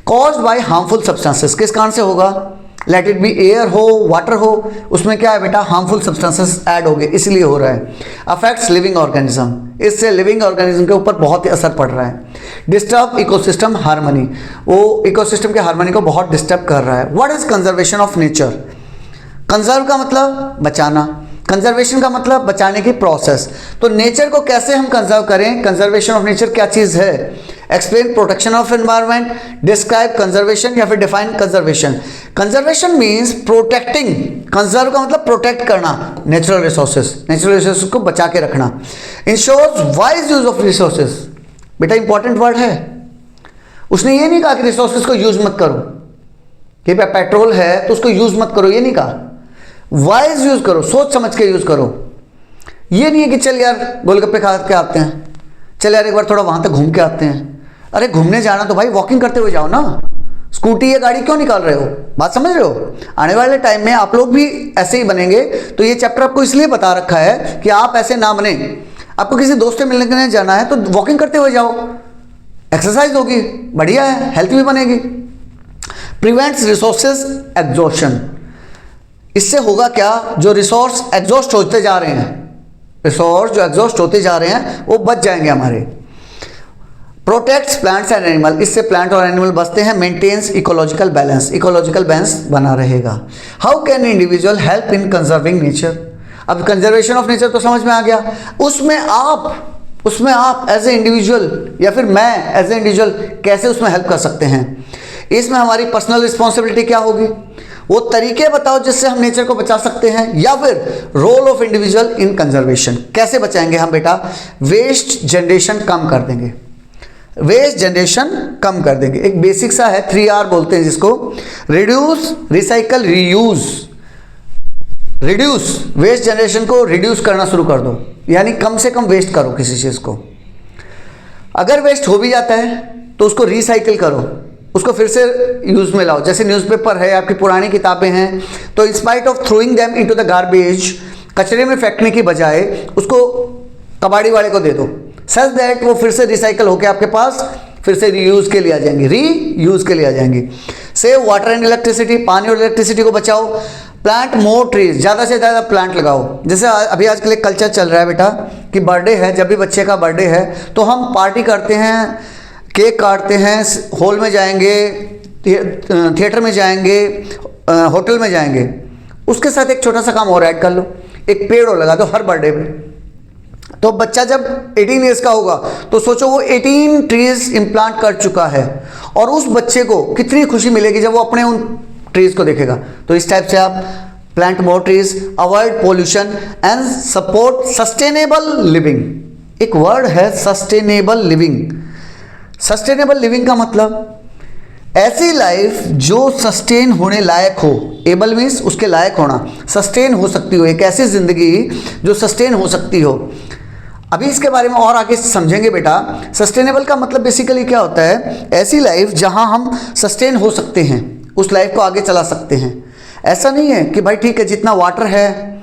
कॉज्ड बाय हार्मफुल सब्सटेंसेस, किस कारण से होगा? लेट इट बी एयर हो, वाटर हो, उसमें क्या है बेटा, हार्मफुल सब्सटेंसेस ऐड हो गए, इसलिए हो रहा है। अफेक्ट्स लिविंग ऑर्गेनिज्म, इससे लिविंग ऑर्गेनिज्म के ऊपर बहुत ही असर पड़ रहा है। डिस्टर्ब इकोसिस्टम हार्मनी, वो इकोसिस्टम के हार्मनी को बहुत डिस्टर्ब कर रहा है। What is conservation of nature? Conserve का मतलब बचाना, कंजर्वेशन का मतलब बचाने की प्रोसेस। तो नेचर को कैसे हम कंजर्व करें? कंजर्वेशन ऑफ नेचर क्या चीज़ है? Explain protection of environment, describe conservation या फिर define conservation. Conservation means protecting, conserve का मतलब प्रोटेक्ट करना नेचुरल रिसोर्सेज, नेचुरल रिसोर्सेज को बचा के रखना। Ensures wise use of resources, बेटा इंपॉर्टेंट वर्ड है। उसने ये नहीं कहा कि रिसोर्सेज को यूज मत करो, कि पेट्रोल है तो उसको यूज मत करो, ये नहीं कहा। वाइज यूज करो, सोच समझ के यूज करो। ये नहीं है कि चल यार गोलगप्पे खा के आते हैं, चल यार एक बार थोड़ा वहां तक घूम के आते हैं। अरे घूमने जाना तो भाई वॉकिंग करते हुए जाओ ना, स्कूटी या गाड़ी क्यों निकाल रहे हो? बात समझ रहे हो? आने वाले टाइम में आप लोग भी ऐसे ही बनेंगे। तो ये चैप्टर आपको इसलिए बता रखा है कि आप ऐसे ना बने। आपको किसी दोस्त से मिलने जाना है तो वॉकिंग करते हुए जाओ, एक्सरसाइज होगी, बढ़िया है, हेल्थ भी बनेगी। प्रिवेंट्स रिसोर्सेज एग्जॉशन, इससे होगा क्या, जो रिसोर्स एग्जॉस्ट होते जा रहे हैं, रिसोर्स जो एग्जॉस्ट होते जा रहे हैं वो बच जाएंगे हमारे। प्रोटेक्ट्स प्लांट्स एंड एनिमल, इससे प्लांट और एनिमल बचते हैं। Maintains ecological balance, ecological balance बना रहेगा। How can individual help in conserving nature? अब कंजर्वेशन ऑफ नेचर तो समझ में आ गया, उसमें आप एज ए इंडिविजुअल या फिर मैं एज ए इंडिविजुअल कैसे उसमें हेल्प कर सकते हैं। इसमें हमारी पर्सनल रिस्पॉन्सिबिलिटी क्या होगी, वो तरीके बताओ जिससे हम नेचर को बचा सकते हैं, या फिर role of individual in conservation, कैसे बचाएंगे हम बेटा? वेस्ट जनरेशन कम कर देंगे, वेस्ट जनरेशन कम कर देंगे। एक बेसिक सा है, 3R बोलते हैं जिसको, reduce, recycle, reuse. Reduce, waste generation को रिड्यूस करना शुरू कर दो, यानी कम से कम वेस्ट करो किसी चीज़ को। अगर वेस्ट हो भी जाता है तो उसको रिसाइकिल करो, उसको फिर से यूज में लाओ। जैसे न्यूज़पेपर है, आपकी पुरानी किताबें हैं, तो in spite of throwing them into the garbage, कचरे में फेंकने की बजाय उसको कबाड़ी वाले को दे दो, सच दैट वो फिर से रिसाइकल होकर आपके पास फिर से रीयूज के लिए आ जाएंगी, रीयूज के लिए आ जाएंगी। सेव वाटर एंड इलेक्ट्रिसिटी, पानी और इलेक्ट्रिसिटी को बचाओ। प्लांट मोर ट्रीज, ज़्यादा से ज़्यादा प्लांट लगाओ। जैसे अभी आजकल एक कल्चर चल रहा है बेटा कि बर्थडे है, जब भी बच्चे का बर्थडे है तो हम पार्टी करते हैं, केक काटते हैं, हॉल में जाएंगे, थिएटर में जाएंगे, होटल में जाएंगे। उसके साथ एक छोटा सा काम और ऐड कर लो, एक पेड़ और लगा दो हर बर्थडे पे। तो बच्चा जब 18 ईयर्स का होगा तो सोचो वो 18 ट्रीज इम्प्लांट कर चुका है, और उस बच्चे को कितनी खुशी मिलेगी जब वो अपने उन ट्रीज को देखेगा। तो इस टाइप से आप plant more trees, avoid pollution and support sustainable living. एक वर्ड है सस्टेनेबल लिविंग। सस्टेनेबल लिविंग का मतलब ऐसी लाइफ जो सस्टेन होने लायक हो। एबल मीन्स उसके लायक होना, सस्टेन हो सकती हो, एक ऐसी जिंदगी जो सस्टेन हो सकती हो। अभी इसके बारे में और आगे समझेंगे बेटा। सस्टेनेबल का मतलब बेसिकली क्या होता है, ऐसी लाइफ जहां हम सस्टेन हो सकते हैं, उस लाइफ को आगे चला सकते हैं। ऐसा नहीं है कि भाई ठीक है जितना वाटर है,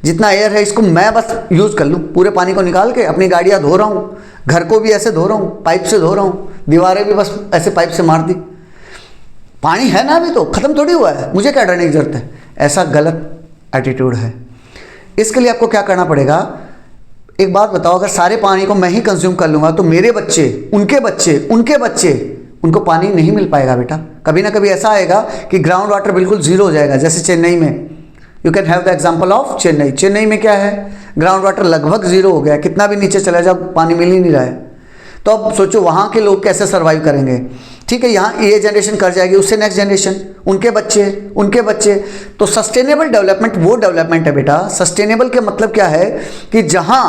जितना एयर है, इसको मैं बस यूज़ कर लूँ, पूरे पानी को निकाल के अपनी गाड़ियाँ धो रहा हूँ, घर को भी ऐसे धो रहा हूँ, पाइप से धो रहा हूँ, दीवारें भी बस ऐसे पाइप से मार दी, पानी है ना अभी तो ख़त्म थोड़ी हुआ है, मुझे क्या डरने की जरूरत है। ऐसा गलत एटीट्यूड है। इसके लिए आपको क्या करना पड़ेगा, एक बात बताओ, अगर सारे पानी को मैं ही कंज्यूम कर लूँगा तो मेरे बच्चे, उनके बच्चे, उनके बच्चे, उनको पानी नहीं मिल पाएगा बेटा। कभी ना कभी ऐसा आएगा कि ग्राउंड वाटर बिल्कुल जीरो हो जाएगा। जैसे चेन्नई में, you can have the example of Chennai. Chennai में क्या है, ग्राउंड वाटर लगभग जीरो हो गया, कितना भी नीचे चला जाओ पानी मिल ही नहीं रहा है। तो अब सोचो वहाँ के लोग कैसे सर्वाइव करेंगे। ठीक है, यहाँ ये जनरेशन कर जाएगी, उससे नेक्स्ट जनरेशन, उनके बच्चे, उनके बच्चे। तो सस्टेनेबल डेवलपमेंट वो डेवलपमेंट है बेटा। सस्टेनेबल के मतलब क्या है कि जहाँ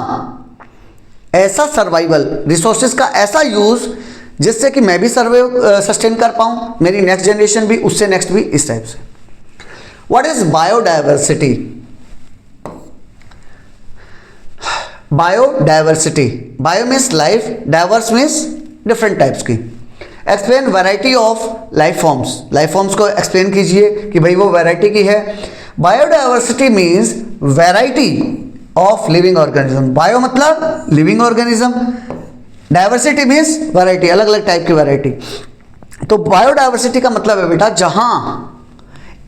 ऐसा सर्वाइवल, रिसोर्सेज का ऐसा यूज़ जिससे कि मैं भी सस्टेन कर पाऊँ, मेरी नेक्स्ट जनरेशन भी, उससे नेक्स्ट भी, इस टाइप से। What is biodiversity? Biodiversity, bio means life, diverse means different types की। Explain variety of life forms. Life forms को एक्सप्लेन कीजिए कि भाई वो वैरायटी की है। Biodiversity means variety of living organism. Bio मतलब living organism, diversity means variety, अलग अलग टाइप की वैरायटी। तो बायोडाइवर्सिटी का मतलब है बेटा जहां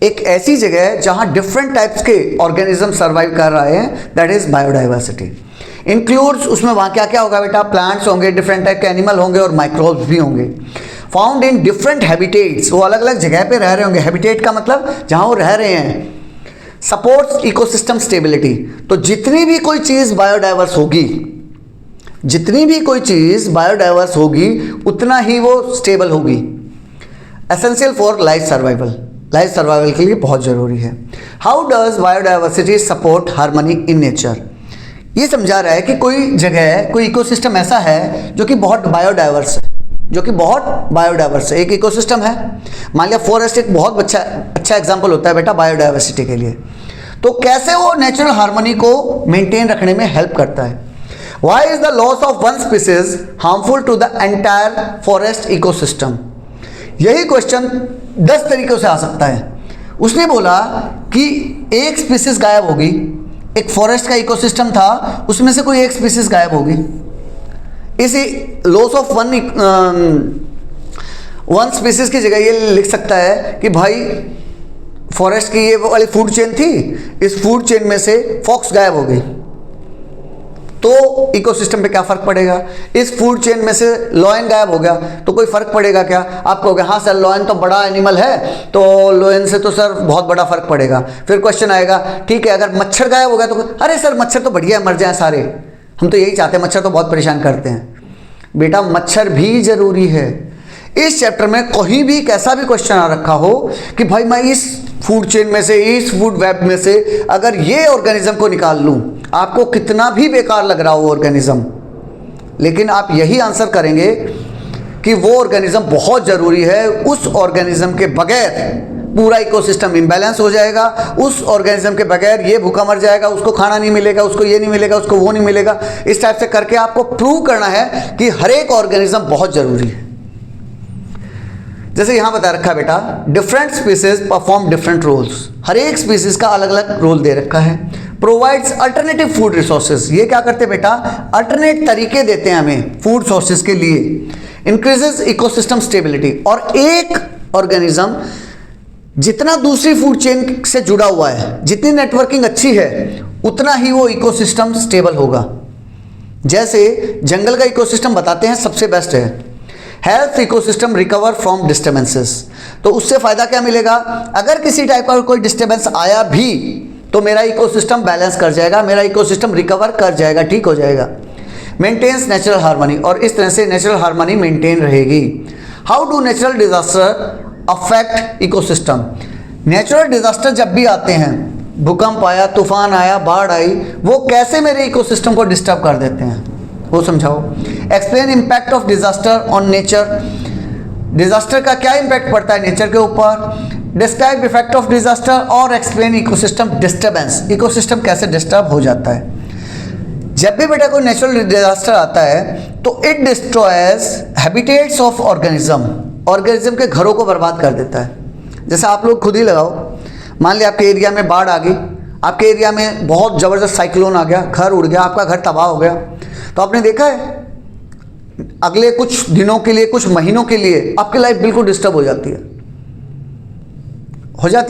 एक ऐसी जगह है जहां डिफरेंट टाइप्स के ऑर्गेनिज्म सर्वाइव कर रहे हैं, दैट इज बायोडाइवर्सिटी। इंक्लूड्स, उसमें वहाँ क्या क्या होगा बेटा, प्लांट्स होंगे, डिफरेंट टाइप के एनिमल होंगे और माइक्रोब्स भी होंगे। फाउंड इन डिफरेंट हैबिटेट्स, वो अलग अलग जगह पे रह रहे होंगे। हैबिटेट का मतलब जहाँ वो रह रहे हैं। सपोर्ट्स इकोसिस्टम स्टेबिलिटी, तो जितनी भी कोई चीज़ बायोडाइवर्स होगी, जितनी भी कोई चीज़ बायोडाइवर्स होगी उतना ही वो स्टेबल होगी। Essential for life survival, life survival के लिए बहुत ज़रूरी है। How does biodiversity support harmony in nature? ये समझा रहा है कि कोई जगह, कोई इकोसिस्टम ऐसा है जो कि बहुत बायोडाइवर्स है, जो कि बहुत बायोडाइवर्स है। एक इकोसिस्टम है, मान लिया फॉरेस्ट एक बहुत अच्छा एग्जांपल होता है बेटा बायोडाइवर्सिटी के लिए। तो कैसे वो नेचुरल हार्मनी को मेंटेन रखने में हेल्प करता है। Why is the loss of one species harmful to the entire forest ecosystem? यही क्वेश्चन 10 तरीकों से आ सकता है। उसने बोला कि एक स्पीसीज गायब होगी, एक फॉरेस्ट का इकोसिस्टम था, उसमें से कोई एक स्पीसीज गायब होगी। इसी लॉस ऑफ वन स्पीसीज की जगह ये लिख सकता है कि भाई फॉरेस्ट की ये वाली फूड चेन थी, इस फूड चेन में से फॉक्स गायब हो गई, तो इकोसिस्टम पे क्या फर्क पड़ेगा। इस फूड चेन में से लॉयन गायब हो गया तो कोई फर्क पड़ेगा क्या? आप कहोगे हाँ सर लॉयन तो बड़ा एनिमल है, तो लॉयन से तो सर बहुत बड़ा फर्क पड़ेगा। फिर क्वेश्चन आएगा ठीक है अगर मच्छर गायब हो गया तो अरे सर मच्छर तो बढ़िया है, मर जाए सारे, हम तो यही चाहते हैं, मच्छर तो बहुत परेशान करते हैं। बेटा मच्छर भी जरूरी है। इस चैप्टर में कहीं भी कैसा भी क्वेश्चन आ रखा हो कि भाई मैं इस फूड चेन में से, इस फूड वेब में से अगर ये ऑर्गेनिज्म को निकाल लूं, आपको कितना भी बेकार लग रहा हो ऑर्गेनिज्म, लेकिन आप यही आंसर करेंगे कि वो ऑर्गेनिज्म बहुत ज़रूरी है, उस ऑर्गेनिज्म के बगैर पूरा इकोसिस्टम इम्बैलेंस हो जाएगा, उस ऑर्गेनिज्म के बगैर ये भूखा मर जाएगा, उसको खाना नहीं मिलेगा, उसको ये नहीं मिलेगा, उसको वो नहीं मिलेगा। इस टाइप से करके आपको प्रूव करना है कि हर एक ऑर्गेनिज्म बहुत जरूरी है। जैसे यहां बता रखा है बेटा, different species perform different roles, हर एक स्पीसीज का अलग अलग रोल दे रखा है। प्रोवाइड्स अल्टरनेटिव फूड रिसोर्सेज, ये क्या करते हैं बेटा, अल्टरनेट तरीके देते हैं हमें फूड सोर्सेज के लिए। इंक्रीजेस इकोसिस्टम स्टेबिलिटी, और एक ऑर्गेनिज्म जितना दूसरी फूड चेन से जुड़ा हुआ है, जितनी नेटवर्किंग अच्छी है, उतना ही वो इकोसिस्टम स्टेबल होगा। जैसे जंगल का इकोसिस्टम बताते हैं सबसे बेस्ट है। Health ecosystem recover from disturbances, तो उससे फायदा क्या मिलेगा, अगर किसी टाइप का कोई डिस्टर्बेंस आया भी तो मेरा इकोसिस्टम बैलेंस कर जाएगा, मेरा इकोसिस्टम रिकवर कर जाएगा, ठीक हो जाएगा। मेंटेन्स नेचुरल हार्मनी, और इस तरह से नेचुरल हार्मनी मेंटेन रहेगी। How do natural disaster affect ecosystem, natural disaster जब भी आते हैं, भूकंप आया, तूफान आया, बाढ़ आई, वो कैसे मेरे इकोसिस्टम को डिस्टर्ब कर देते हैं, वो समझाओ। Explain impact of disaster on nature, disaster का क्या इम्पैक्ट पड़ता है नेचर के ऊपर। डिस्क्राइब इफेक्ट ऑफ डिजास्टर और एक्सप्लेन इकोसिस्टम डिस्टर्बेंस, इकोसिस्टम कैसे डिस्टर्ब हो जाता है। जब भी बेटा कोई नेचुरल डिजास्टर आता है तो it destroys habitats of organism, organism के घरों को बर्बाद कर देता है। जैसे आप लोग खुद ही लगाओ, मान लिया आपके एरिया में बाढ़ आ गई, आपके एरिया में बहुत ज़बरदस्त साइक्लोन आ गया, घर उड़ गया, आपका घर तबाह हो गया, तो आपने देखा है अगले कुछ दिनों के लिए, कुछ महीनों के लिए आपकी लाइफ बिल्कुल डिस्टर्ब हो जाती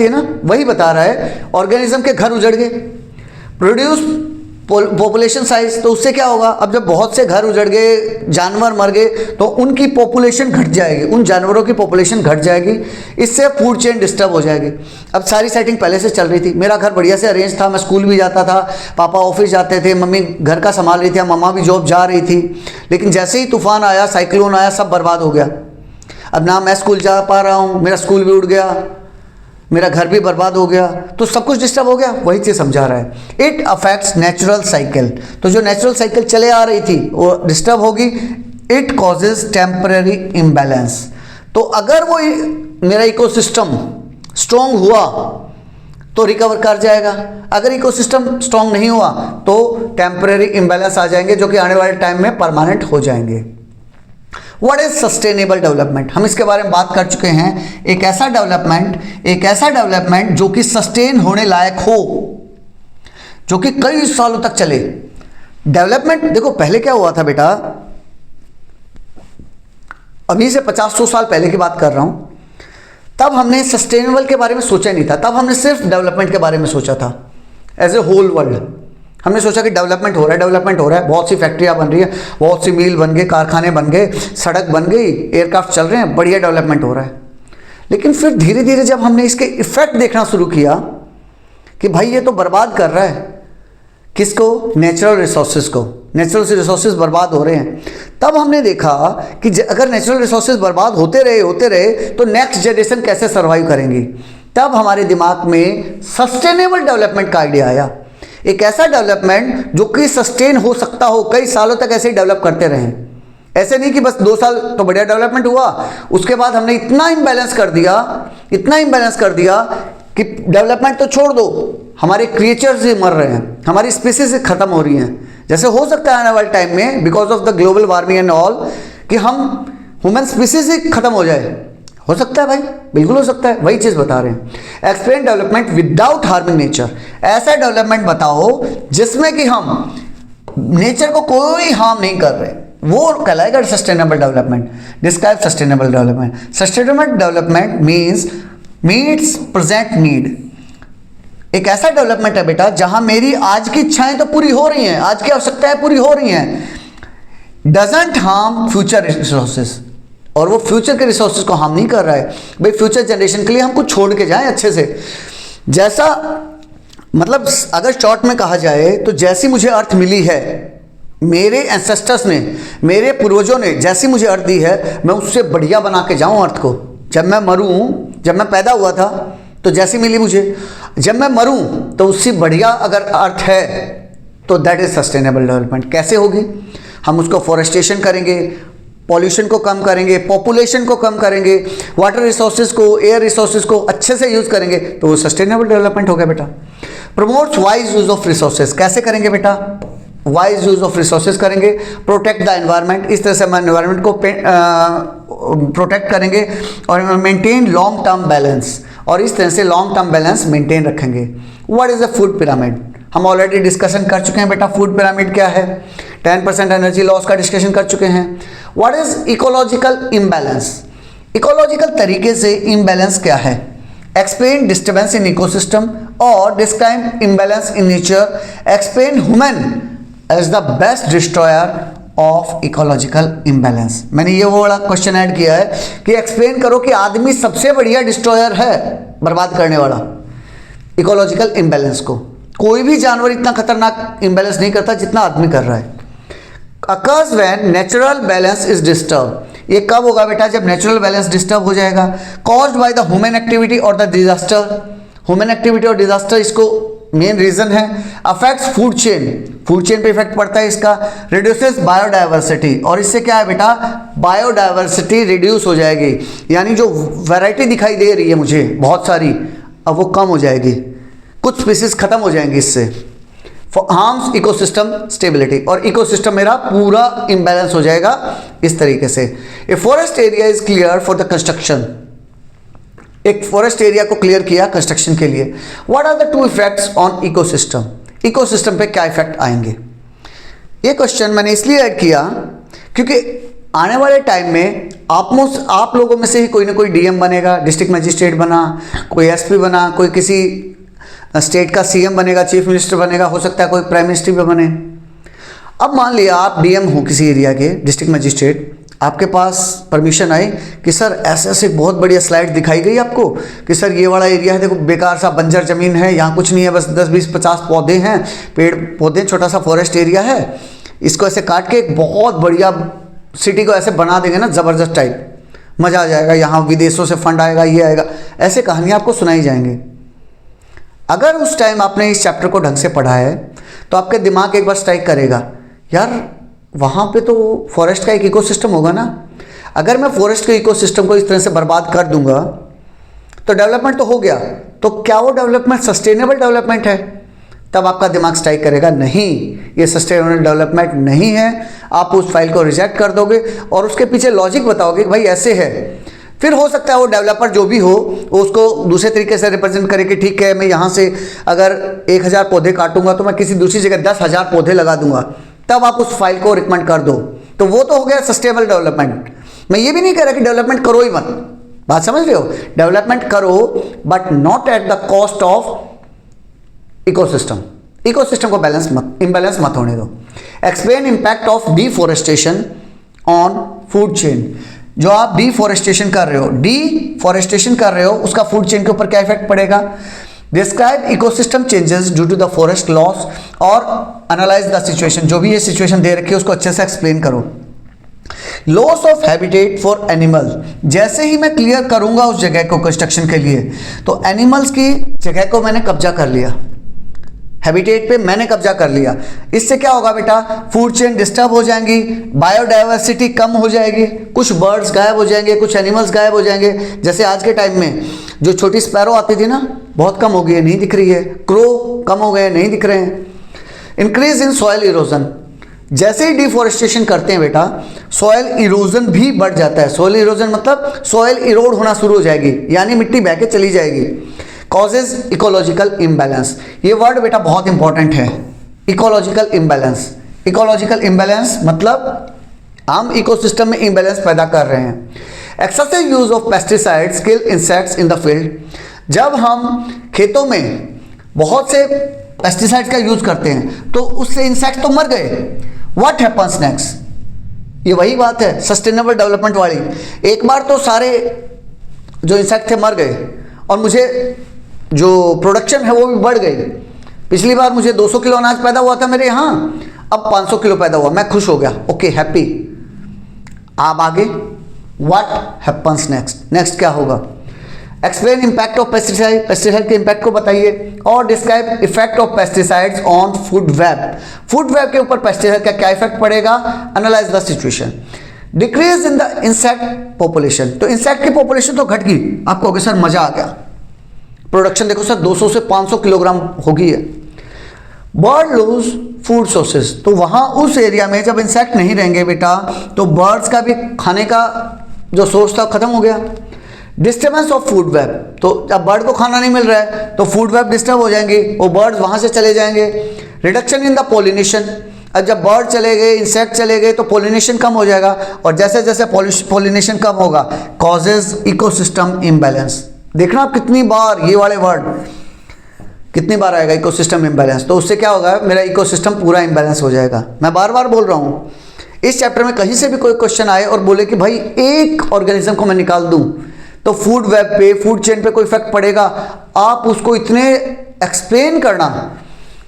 है ना। वही बता रहा है, ऑर्गेनिज्म के घर उजड़ गए, प्रोड्यूस पॉपुलेशन साइज, तो उससे क्या होगा, अब जब बहुत से घर उजड़ गए, जानवर मर गए, तो उनकी पॉपुलेशन घट जाएगी, उन जानवरों की पॉपुलेशन घट जाएगी, इससे फूड चेन डिस्टर्ब हो जाएगी। अब सारी सेटिंग पहले से चल रही थी, मेरा घर बढ़िया से अरेंज था, मैं स्कूल भी जाता था, पापा ऑफिस जाते थे, मम्मी घर का संभाल रही थी, मम्मा भी जॉब जा रही थी, लेकिन जैसे ही तूफान आया, साइक्लोन आया, सब बर्बाद हो गया। अब ना मैं स्कूल जा पा रहा हूँ, मेरा स्कूल भी उड़ गया, मेरा घर भी बर्बाद हो गया, तो सब कुछ डिस्टर्ब हो गया। वही चीज़ समझा रहा है। इट अफेक्ट्स नेचुरल साइकिल, तो जो नेचुरल साइकिल चले आ रही थी वो डिस्टर्ब होगी। इट कॉजेज टेम्पररी इम्बैलेंस, तो अगर वो मेरा इकोसिस्टम स्ट्रॉन्ग हुआ तो रिकवर कर जाएगा, अगर इकोसिस्टम स्ट्रॉन्ग नहीं हुआ तो टेम्पररी इम्बैलेंस आ जाएंगे, जो कि आने वाले टाइम में परमानेंट हो जाएंगे। व्हाट इज सस्टेनेबल डेवलपमेंट, हम इसके बारे में बात कर चुके हैं। एक ऐसा डेवलपमेंट जो कि सस्टेन होने लायक हो, जो कि कई सालों तक चले। डेवलपमेंट देखो पहले क्या हुआ था बेटा, अभी से 50-100 साल पहले की बात कर रहा हूं, तब हमने सस्टेनेबल के बारे में सोचा नहीं था, तब हमने सिर्फ डेवलपमेंट के बारे में सोचा था एज ए होल वर्ल्ड। हमने सोचा कि डेवलपमेंट हो रहा है, बहुत सी फैक्ट्रियां बन रही है, बहुत सी मिल बन गए, कारखाने बन गए, सड़क बन गई, एयरक्राफ्ट चल रहे हैं, बढ़िया डेवलपमेंट हो रहा है। लेकिन फिर धीरे धीरे जब हमने इसके इफेक्ट देखना शुरू किया कि भाई ये तो बर्बाद कर रहा है, किसको, नेचुरल रिसोर्सेज को, नेचुरल रिसोर्सेज बर्बाद हो रहे हैं, तब हमने देखा कि अगर नेचुरल रिसोर्सेज बर्बाद होते रहे तो नेक्स्ट जनरेशन कैसे सर्वाइव करेंगी। तब हमारे दिमाग में सस्टेनेबल डेवलपमेंट का आइडिया आया, एक ऐसा डेवलपमेंट जो कि सस्टेन हो सकता हो, कई सालों तक ऐसे ही डेवलप करते रहें। ऐसे नहीं कि बस 2 साल तो बढ़िया डेवलपमेंट हुआ, उसके बाद हमने इतना इम्बैलेंस कर दिया कि डेवलपमेंट तो छोड़ दो, हमारे क्रिएचर्स ही मर रहे हैं, हमारी स्पीसीज खत्म हो रही हैं। जैसे हो सकता है आने वाले टाइम में because of the global warming and all कि हम ह्यूमन स्पीसीज ही खत्म हो जाए, हो सकता है भाई, बिल्कुल हो सकता है, वही चीज बता रहे हैं। Explain development without harming nature, ऐसा डेवलपमेंट बताओ जिसमें कि हम नेचर को कोई हार्म नहीं कर रहे, वो कहलाएगा sustainable development. Describe sustainable development, sustainable development meets present need, एक ऐसा डेवलपमेंट है बेटा जहां मेरी आज की इच्छाएं तो पूरी हो रही हैं, आज की आवश्यकताएं पूरी हो रही हैं, डजंट हार्म फ्यूचर रिसोर्सेज, और वो फ्यूचर के रिसोर्सेज को हार्म नहीं कर रहा है। भाई फ्यूचर जनरेशन के लिए हम कुछ छोड़ के जाएं अच्छे से, जैसा मतलब अगर शॉर्ट में कहा जाए तो जैसी मुझे अर्थ मिली है, मेरे एंसेस्टर्स ने, मेरे पूर्वजों ने जैसी मुझे अर्थ दी है, मैं उससे बढ़िया बना के जाऊं अर्थ को। जब मैं मरूं, जब मैं पैदा हुआ था तो जैसी मिली मुझे, जब मैं मरूं तो उससे बढ़िया अगर अर्थ है तो दैट इज सस्टेनेबल डेवलपमेंट। कैसे होगी, हम उसको फॉरेस्टेशन करेंगे, पॉल्यूशन को कम करेंगे, पॉपुलेशन को कम करेंगे, वाटर रिसोर्सेज को, एयर रिसोर्सेज को अच्छे से यूज करेंगे, तो वो सस्टेनेबल डेवलपमेंट हो गया बेटा। Promotes wise use of resources, कैसे करेंगे बेटा? वाइज यूज ऑफ रिसोर्सेज करेंगे। प्रोटेक्ट द एनवायरनमेंट, इस तरह से हम एनवायरनमेंट को प्रोटेक्ट करेंगे और मेंटेन लॉन्ग टर्म बैलेंस, और इस तरह से लॉन्ग टर्म बैलेंस मेंटेन रखेंगे। What is the food pyramid? हम ऑलरेडी डिस्कशन कर चुके हैं बेटा, फूड पिरामिड क्या है। 10% एनर्जी लॉस का डिस्कशन कर चुके हैं। What is ecological imbalance? Ecological तरीके से इम्बैलेंस क्या है? एक्सप्लेन डिस्टर्बेंस इन इकोसिस्टम और describe imbalance in nature. Explain human as the best destroyer of ecological imbalance. मैंने ये वो वाला क्वेश्चन ऐड किया है कि एक्सप्लेन करो कि आदमी सबसे बढ़िया डिस्ट्रॉयर है, बर्बाद करने वाला इकोलॉजिकल इम्बैलेंस को। कोई भी जानवर इतना खतरनाक इम्बैलेंस नहीं करता जितना आदमी कर रहा है। Occurs when natural balance is disturb, ये कब होगा बेटा? जब नेचुरल बैलेंस डिस्टर्ब हो जाएगा। Caused by the human activity और द डिजास्टर, ह्यूमन एक्टिविटी और डिजास्टर इसको मेन रीजन है। Affects food chain, food chain पे इफेक्ट पड़ता है इसका। रिड्यूसेस बायोडाइवर्सिटी, और इससे क्या है बेटा? बायोडाइवर्सिटी रिड्यूस हो जाएगी, यानी जो वैरायटी दिखाई दे रही है मुझे बहुत सारी, अब वो कम हो जाएगी, कुछ स्पीसीज खत्म हो जाएंगी इससे। हार्म्स इकोसिस्टम स्टेबिलिटी, और इकोसिस्टम मेरा पूरा इम्बैलेंस हो जाएगा इस तरीके से। A forest area is clear for the construction, एक फॉरेस्ट एरिया को क्लियर किया कंस्ट्रक्शन के लिए। What are the two effects on ecosystem? Ecosystem पे क्या इफेक्ट आएंगे? ये क्वेश्चन मैंने इसलिए ऐड किया क्योंकि आने वाले टाइम में आप लोगों में से ही कोई ना कोई डीएम बनेगा, डिस्ट्रिक्ट मजिस्ट्रेट बना, कोई एसपी बना, कोई किसी स्टेट का सीएम बनेगा, चीफ मिनिस्टर बनेगा, हो सकता है कोई प्राइम मिनिस्टर भी बने। अब मान लिया आप डीएम हो किसी एरिया के, डिस्ट्रिक्ट मजिस्ट्रेट, आपके पास परमिशन आई कि सर ऐसे ऐसे बहुत बढ़िया स्लाइड दिखाई गई आपको कि सर ये वाला एरिया है, देखो बेकार सा बंजर ज़मीन है, यहाँ कुछ नहीं है, बस 10 20 50 पौधे हैं, पेड़ पौधे, छोटा सा फॉरेस्ट एरिया है, इसको ऐसे काट के एक बहुत बढ़िया सिटी को ऐसे बना देंगे ना, ज़बरदस्त टाइप, मज़ा आ जाएगा, यहाँ विदेशों से फंड आएगा, ये आएगा, ऐसे कहानियाँ आपको सुनाई जाएंगी। अगर उस टाइम आपने इस चैप्टर को ढंग से पढ़ा है तो आपके दिमाग एक बार स्ट्राइक करेगा, यार वहाँ पे तो फॉरेस्ट का एक इकोसिस्टम होगा ना, अगर मैं फॉरेस्ट के इकोसिस्टम को इस तरह से बर्बाद कर दूंगा तो डेवलपमेंट तो हो गया, तो क्या वो डेवलपमेंट सस्टेनेबल डेवलपमेंट है? तब आपका दिमाग स्ट्राइक करेगा, नहीं, ये सस्टेनेबल डेवलपमेंट नहीं है। आप उस फाइल को रिजेक्ट कर दोगे और उसके पीछे लॉजिक बताओगे कि भाई ऐसे है। फिर हो सकता है वो डेवलपर जो भी हो वो उसको दूसरे तरीके से रिप्रेजेंट करे कि ठीक है, मैं यहाँ से अगर 1000 पौधे काटूंगा तो मैं किसी दूसरी जगह 10,000 पौधे लगा दूंगा, तब आप उस फाइल को रिकमेंड कर दो, तो वो तो हो गया सस्टेनेबल डेवलपमेंट। मैं ये भी नहीं कह रहा कि डेवलपमेंट करो ही मत, बात समझ रहे हो? डेवलपमेंट करो but not at the cost of ecosystem. Ecosystem को इम्बैलेंस मत होने दो। Explain impact of deforestation on food chain. जो आप डिफॉरेस्टेशन कर रहे हो उसका फूड चेन के ऊपर क्या इफेक्ट पड़ेगा? Describe ecosystem changes due to the forest loss और एनालाइज द सिचुएशन। जो भी ये सिचुएशन दे रखी है उसको अच्छे से एक्सप्लेन करो। Loss of habitat for animal, जैसे ही मैं क्लियर करूंगा उस जगह को कंस्ट्रक्शन के लिए, तो एनिमल्स की जगह को मैंने कब्जा कर लिया, हैबिटेट पे मैंने कब्जा कर लिया। इससे क्या होगा बेटा? फूड चेन डिस्टर्ब हो जाएंगी, बायोडाइवर्सिटी कम हो जाएगी, कुछ बर्ड्स गायब हो जाएंगे, कुछ एनिमल्स गायब हो जाएंगे। जैसे आज के टाइम में जो छोटी स्पैरो आती थी ना, बहुत कम हो गई है, नहीं दिख रही है। क्रो कम हो गए, नहीं दिख रहे हैं। इंक्रीज इन सॉइल इरोजन, जैसे ही डिफॉरेस्टेशन करते हैं बेटा, सॉइल इरोजन भी बढ़ जाता है। सॉइल इरोजन मतलब सॉइल इरोड होना शुरू हो जाएगी, यानी मिट्टी बह के चली जाएगी। कॉजेज इकोलॉजिकल इम्बैलेंस, ये वर्ड बेटा बहुत इंपॉर्टेंट है। इकोलॉजिकल इम्बैलेंस, इकोलॉजिकल इम्बैलेंस मतलब हम इकोसिस्टम में इम्बैलेंस पैदा कर रहे हैं। Excessive use of pesticides kill insects in the field, जब हम खेतों में बहुत से पेस्टिसाइड्स का यूज करते हैं तो उससे इंसेक्ट तो मर गए। What happens next? ये वही बात है सस्टेनेबल डेवलपमेंट वाली। एक बार तो सारे जो इंसेक्ट थे मर गए और मुझे जो प्रोडक्शन है वो भी बढ़ गई। पिछली बार मुझे 200 किलो अनाज पैदा हुआ था मेरे यहाँ, अब 500 किलो पैदा हुआ, मैं खुश हो गया, ओके हैप्पी। आप आगे व्हाट हैपन्स नेक्स्ट क्या होगा? Explain impact of pesticide, pesticide के इंपैक्ट को बताइए और describe effect of pesticides on food web. Food web के ऊपर पेस्टिसाइड का क्या इफेक्ट पड़ेगा? Analyse the situation. Decrease in the insect population, तो इंसेक्ट की पॉपुलेशन तो घट गई। आप कहोगे सर मजा आ गया, प्रोडक्शन देखो सर 200 से 500 किलोग्राम हो गई है। बर्ड लूज फूड सोर्सेज, तो वहां उस एरिया में जब इंसेक्ट नहीं रहेंगे बेटा तो बर्ड्स का भी खाने का जो सोर्स था खत्म हो गया। डिस्टर्बेंस ऑफ फूड वेब, तो जब बर्ड को खाना नहीं मिल रहा है तो फूड वेब डिस्टर्ब हो जाएंगे, वो बर्ड्स वहां से चले जाएंगे। रिडक्शन इन द पोलिनेशन, अब जब बर्ड चले गए, इंसेक्ट चले गए तो पोलिनेशन कम हो जाएगा, और जैसे जैसे पोलिनेशन कम होगा कॉजेज इकोसिस्टम इम्बैलेंस। देखना आप कितनी बार ये वाले वर्ड कितनी बार आएगा, इकोसिस्टम इम्बैलेंस, तो उससे क्या होगा, मेरा इकोसिस्टम पूरा इम्बैलेंस हो जाएगा। मैं बार बार बोल रहा हूँ, इस चैप्टर में कहीं से भी कोई क्वेश्चन आए और बोले कि भाई एक ऑर्गेनिज्म को मैं निकाल दूं तो फूड वेब पे, फूड चेन पे कोई इफेक्ट पड़ेगा, आप उसको इतने एक्सप्लेन करना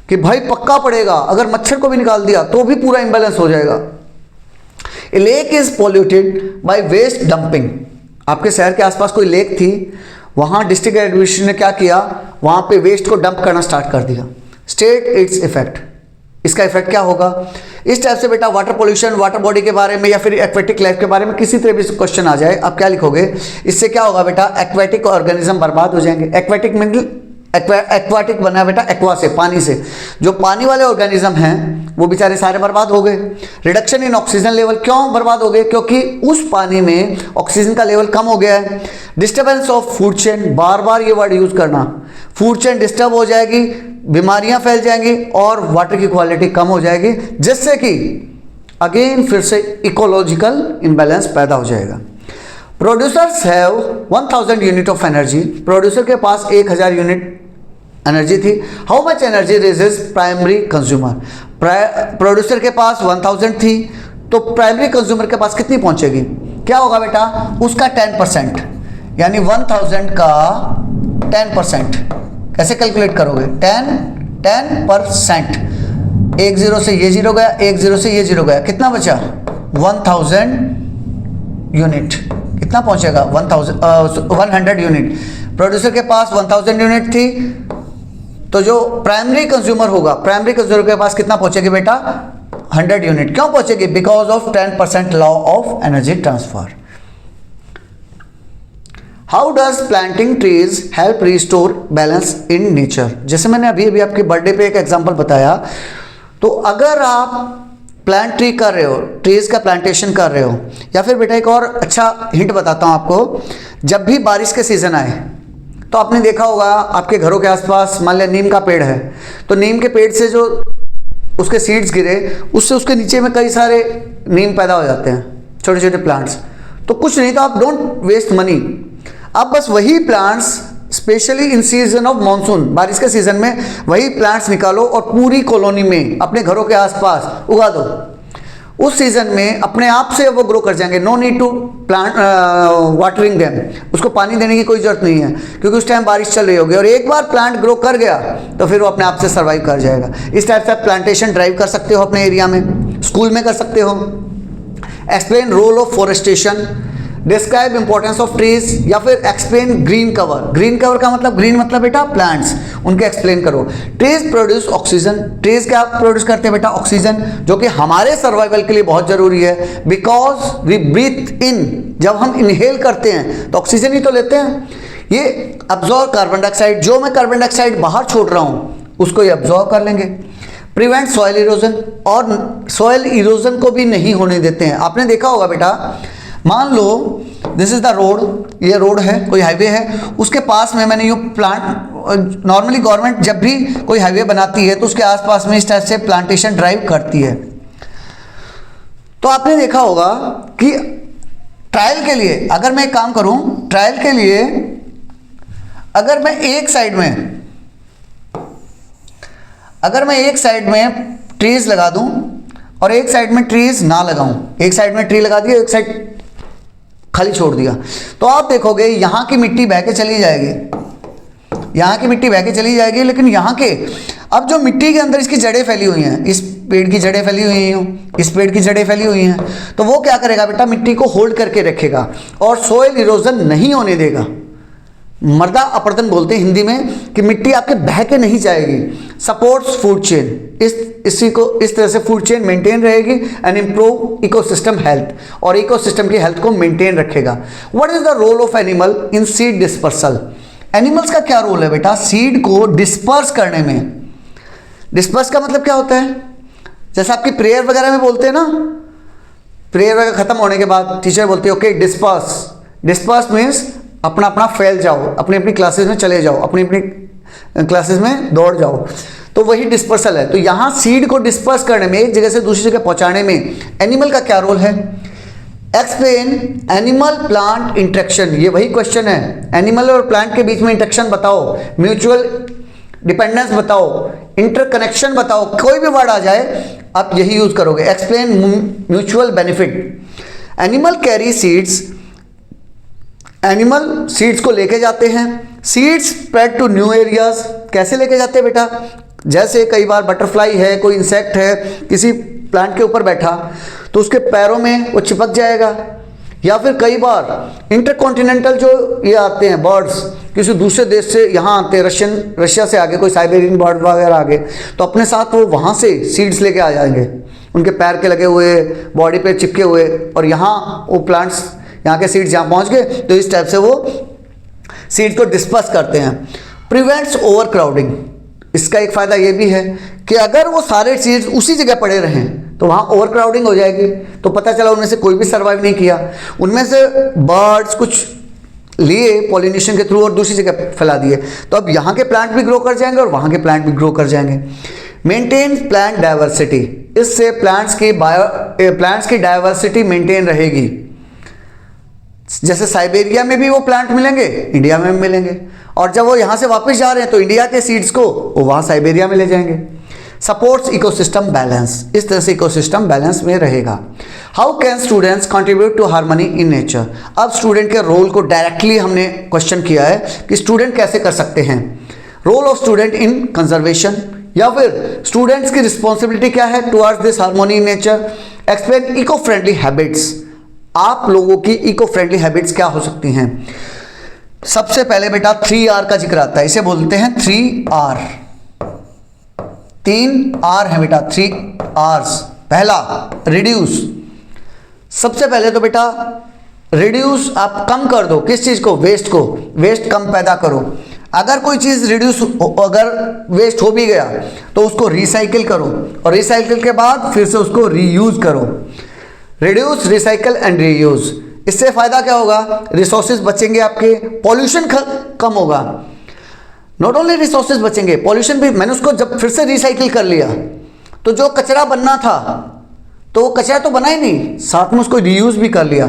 कि भाई पक्का पड़ेगा। अगर मच्छर को भी निकाल दिया तो भी पूरा इम्बैलेंस हो जाएगा। A lake is polluted by waste dumping, आपके शहर के आसपास कोई लेक थी, वहां डिस्ट्रिक्ट एडमिनिस्ट्रेशन ने क्या किया, वहां पे वेस्ट को डंप करना स्टार्ट कर दिया। स्टेट इट्स इफेक्ट, इसका इफेक्ट क्या होगा। इस टाइप से बेटा वाटर पोल्यूशन, वाटर बॉडी के बारे में या फिर एक्वेटिक लाइफ के बारे में किसी तरह भी क्वेश्चन आ जाए, आप क्या लिखोगे, इससे क्या होगा बेटा, एक्वेटिक ऑर्गेनिज्म बर्बाद हो जाएंगे। एक्वेटिक मीन एक्वाटिक बना है बेटा एक्वा से, पानी से, जो पानी वाले ऑर्गेनिज्म हैं वो बेचारे सारे बर्बाद हो गए। रिडक्शन इन ऑक्सीजन लेवल, क्यों बर्बाद हो गए, क्योंकि उस पानी में ऑक्सीजन का लेवल कम हो गया है। डिस्टर्बेंस ऑफ फूड चेन, बार बार ये वर्ड यूज करना, फूड चेन डिस्टर्ब हो जाएगी, बीमारियां फैल जाएंगी और वाटर की क्वालिटी कम हो जाएगी, जिससे कि अगेन फिर से इकोलॉजिकल इम्बैलेंस पैदा हो जाएगा। Producers have 1000 unit of energy, producer के पास 1000 यूनिट एनर्जी थी। How much energy raises primary consumer, producer के पास 1000 थी तो प्राइमरी कंज्यूमर के पास कितनी पहुंचेगी, क्या होगा बेटा, उसका 10%, यानी 1000 का 10%। कैसे कैलकुलेट करोगे, 10%, एक जीरो से ये जीरो गया, एक जीरो से ये जीरो गया, कितना बचा, 1000 यूनिट, कितना पहुंचेगा 100 यूनिट। प्रोड्यूसर के पास 1000 यूनिट थी, तो जो प्राइमरी कंज्यूमर होगा, प्राइमरी कंज्यूमर के पास कितना पहुंचेगी बेटा, 100 यूनिट। क्यों पहुंचेगी, because of 10% law of energy transfer. How does planting trees help restore balance in nature, जैसे मैंने अभी अभी आपके बर्थडे पे एक एग्जांपल बताया, तो अगर आप प्लांट ट्री कर रहे हो, ट्रीज का प्लांटेशन कर रहे हो, या फिर बेटा एक और अच्छा हिंट बताता हूं आपको, जब भी बारिश के सीजन आए तो आपने देखा होगा आपके घरों के आसपास मान लिया नीम का पेड़ है, तो नीम के पेड़ से जो उसके सीड्स गिरे, उससे उसके नीचे में कई सारे नीम पैदा हो जाते हैं, छोटे छोटे प्लांट्स। तो कुछ नहीं, तो आप डोंट वेस्ट मनी, आप बस वही plants specially in season of monsoon, बारिश के सीजन में वही प्लांट्स निकालो और पूरी कॉलोनी में अपने घरों के आसपास उगा दो। उस सीजन में अपने आप से वो ग्रो कर जाएंगे, no need to plant watering them, उसको पानी देने की कोई जरूरत नहीं है, क्योंकि उस टाइम बारिश चल रही होगी, और एक बार प्लांट ग्रो कर गया तो फिर वो अपने आप से सर्वाइव कर जाएगा। इस टाइप से आप प्लांटेशन ड्राइव कर सकते हो अपने एरिया में, स्कूल में कर सकते हो। Explain role of forestation, describe importance of trees, या फिर explain green cover. Green cover का मतलब, ग्रीन मतलब बेटा प्लांट्स, उनके एक्सप्लेन करो। ट्रीज प्रोड्यूस ऑक्सीजन, ट्रीज क्या प्रोड्यूस करते हैं बेटा, ऑक्सीजन, जो कि हमारे सर्वाइवल के लिए बहुत जरूरी है, बिकॉज वी ब्रीथ इन, जब हम इनहेल करते हैं तो ऑक्सीजन ही तो लेते हैं, ये अब्जॉर्व कार्बन डाइऑक्साइड, जो मैं कार्बन डाइऑक्साइड बाहर छोड़ रहा हूं उसको ये अब्जॉर्व कर लेंगे। प्रिवेंट सॉइल इरोजन, और सॉइल इरोजन को भी नहीं होने देते हैं। आपने देखा होगा बेटा, मान लो दिस इज द रोड, ये रोड है, कोई हाईवे है, उसके पास में मैंने ये प्लांट, नॉर्मली गवर्नमेंट जब भी कोई हाईवे बनाती है तो उसके आसपास में इस टाइप से प्लांटेशन ड्राइव करती है। तो आपने देखा होगा कि ट्रायल के लिए अगर मैं एक काम करूं, ट्रायल के लिए अगर मैं एक साइड में ट्रीज लगा दूं और एक साइड में ट्रीज ना लगाऊं, एक साइड में ट्री लगा दिया, एक साइड खाली छोड़ दिया, तो आप देखोगे यहाँ की मिट्टी बह के चली जाएगी, यहाँ की मिट्टी बह के चली जाएगी, लेकिन यहाँ के अब जो मिट्टी के अंदर इसकी जड़ें फैली हुई हैं, इस पेड़ की जड़ें फैली हुई हैं, इस पेड़ की जड़ें फैली हुई हैं, तो वो क्या करेगा बेटा, मिट्टी को होल्ड करके रखेगा और सोइल इरोजन नहीं होने देगा। मृदा अपरदन बोलते हैं हिंदी में, कि मिट्टी आपके बह के नहीं जाएगी। सपोर्ट्स फूड चेन, इसी को इस तरह से फूड चेन मेंटेन रहेगी एंड इम्प्रूव इकोसिस्टम हेल्थ, और इकोसिस्टम की हेल्थ को मेंटेन रखेगा। What is the role of animal in seed dispersal? Animals का क्या रोल है बेटा सीड को डिस्पर्स करने में? डिस्पर्स का मतलब क्या होता है? जैसे आपकी प्रेयर वगैरह में बोलते हैं ना, प्रेयर वगैरह खत्म होने के बाद टीचर बोलती है ओके डिस्पर्स। डिस्पर्स मीन्स अपना अपना फैल जाओ, अपनी अपनी क्लासेस में चले जाओ, अपनी अपनी क्लासेस में दौड़ जाओ, तो वही डिस्पर्सल है। तो यहाँ सीड को डिस्पर्स करने में, एक जगह से दूसरी जगह पहुंचाने में एनिमल का क्या रोल है? एक्सप्लेन एनिमल प्लांट इंटरेक्शन, ये वही क्वेश्चन है। एनिमल और प्लांट के बीच में इंटरेक्शन बताओ, म्यूचुअल डिपेंडेंस बताओ, इंटरकनेक्शन बताओ, कोई भी वर्ड आ जाए आप यही यूज करोगे। Explain mutual benefit. Animal carry seeds, animal seeds को लेके जाते हैं। Seeds spread to new areas, कैसे लेके जाते हैं बेटा? जैसे कई बार बटरफ्लाई है, कोई इंसेक्ट है किसी प्लांट के ऊपर बैठा, तो उसके पैरों में वो चिपक जाएगा। या फिर कई बार इंटरकॉन्टिनेंटल जो ये आते हैं बर्ड्स, किसी दूसरे देश से यहाँ आते हैं, रशिया से आगे कोई साइबेरियन बर्ड वगैरह आगे, तो अपने साथ वो वहाँ से सीड्स लेके आ जाएंगे, उनके पैर के लगे हुए, बॉडी पे चिपके हुए, और यहाँ वो प्लांट्स, यहाँ के सीड्स यहाँ पहुँच गए, तो इस टाइप से वो सीड्स को डिस्पर्स करते हैं। प्रिवेंट्स ओवर क्राउडिंग, इसका एक फ़ायदा ये भी है कि अगर वो सारे सीड्स उसी जगह पड़े रहें तो वहाँ ओवर क्राउडिंग हो जाएगी, तो पता चला उनमें से कोई भी सर्वाइव नहीं किया, उनमें से बर्ड्स कुछ लिए पॉलिनेशन के थ्रू और दूसरी जगह फैला दिए, तो अब यहाँ के प्लांट भी ग्रो कर जाएंगे और वहाँ के प्लांट भी ग्रो कर जाएंगे। मेंटेन प्लांट डाइवर्सिटी, इससे प्लांट्स की डाइवर्सिटी मेंटेन रहेगी। जैसे साइबेरिया में भी वो प्लांट मिलेंगे, इंडिया में भी मिलेंगे, और जब वो यहाँ से वापस जा रहे हैं तो इंडिया के सीड्स को वो वहाँ साइबेरिया में ले जाएंगे। सपोर्ट्स इकोसिस्टम बैलेंस, इस तरह से इकोसिस्टम बैलेंस में रहेगा। How can students contribute to harmony in nature? अब स्टूडेंट के रोल को डायरेक्टली हमने क्वेश्चन किया है कि स्टूडेंट कैसे कर सकते हैं। Role of student in conservation, या फिर स्टूडेंट्स की रिस्पॉन्सिबिलिटी क्या है towards this harmony in nature. Explain eco friendly habits, आप लोगों की इको फ्रेंडली हैबिट्स क्या हो सकती हैं। सबसे पहले बेटा 3R का जिक्र आता है, इसे बोलते हैं 3R, 3R है बेटा, 3Rs। पहला रिड्यूस, सबसे पहले तो बेटा रिड्यूस आप कम कर दो, किस चीज को? वेस्ट को, वेस्ट कम पैदा करो। अगर कोई चीज रिड्यूस, अगर वेस्ट हो भी गया तो उसको रिसाइकिल करो, और रिसाइकिल के बाद फिर से उसको रीयूज करो। रिड्यूस, रिसाइकल एंड रीयूज, इससे फायदा क्या होगा? रिसोर्सेज बचेंगे आपके, पॉल्यूशन कम होगा। नॉट ओनली रिसोर्सेज बचेंगे, पॉल्यूशन भी। मैंने उसको जब फिर से रिसाइकिल कर लिया तो जो कचरा बनना था तो वो कचरा तो बना ही नहीं, साथ में उसको रीयूज भी कर लिया।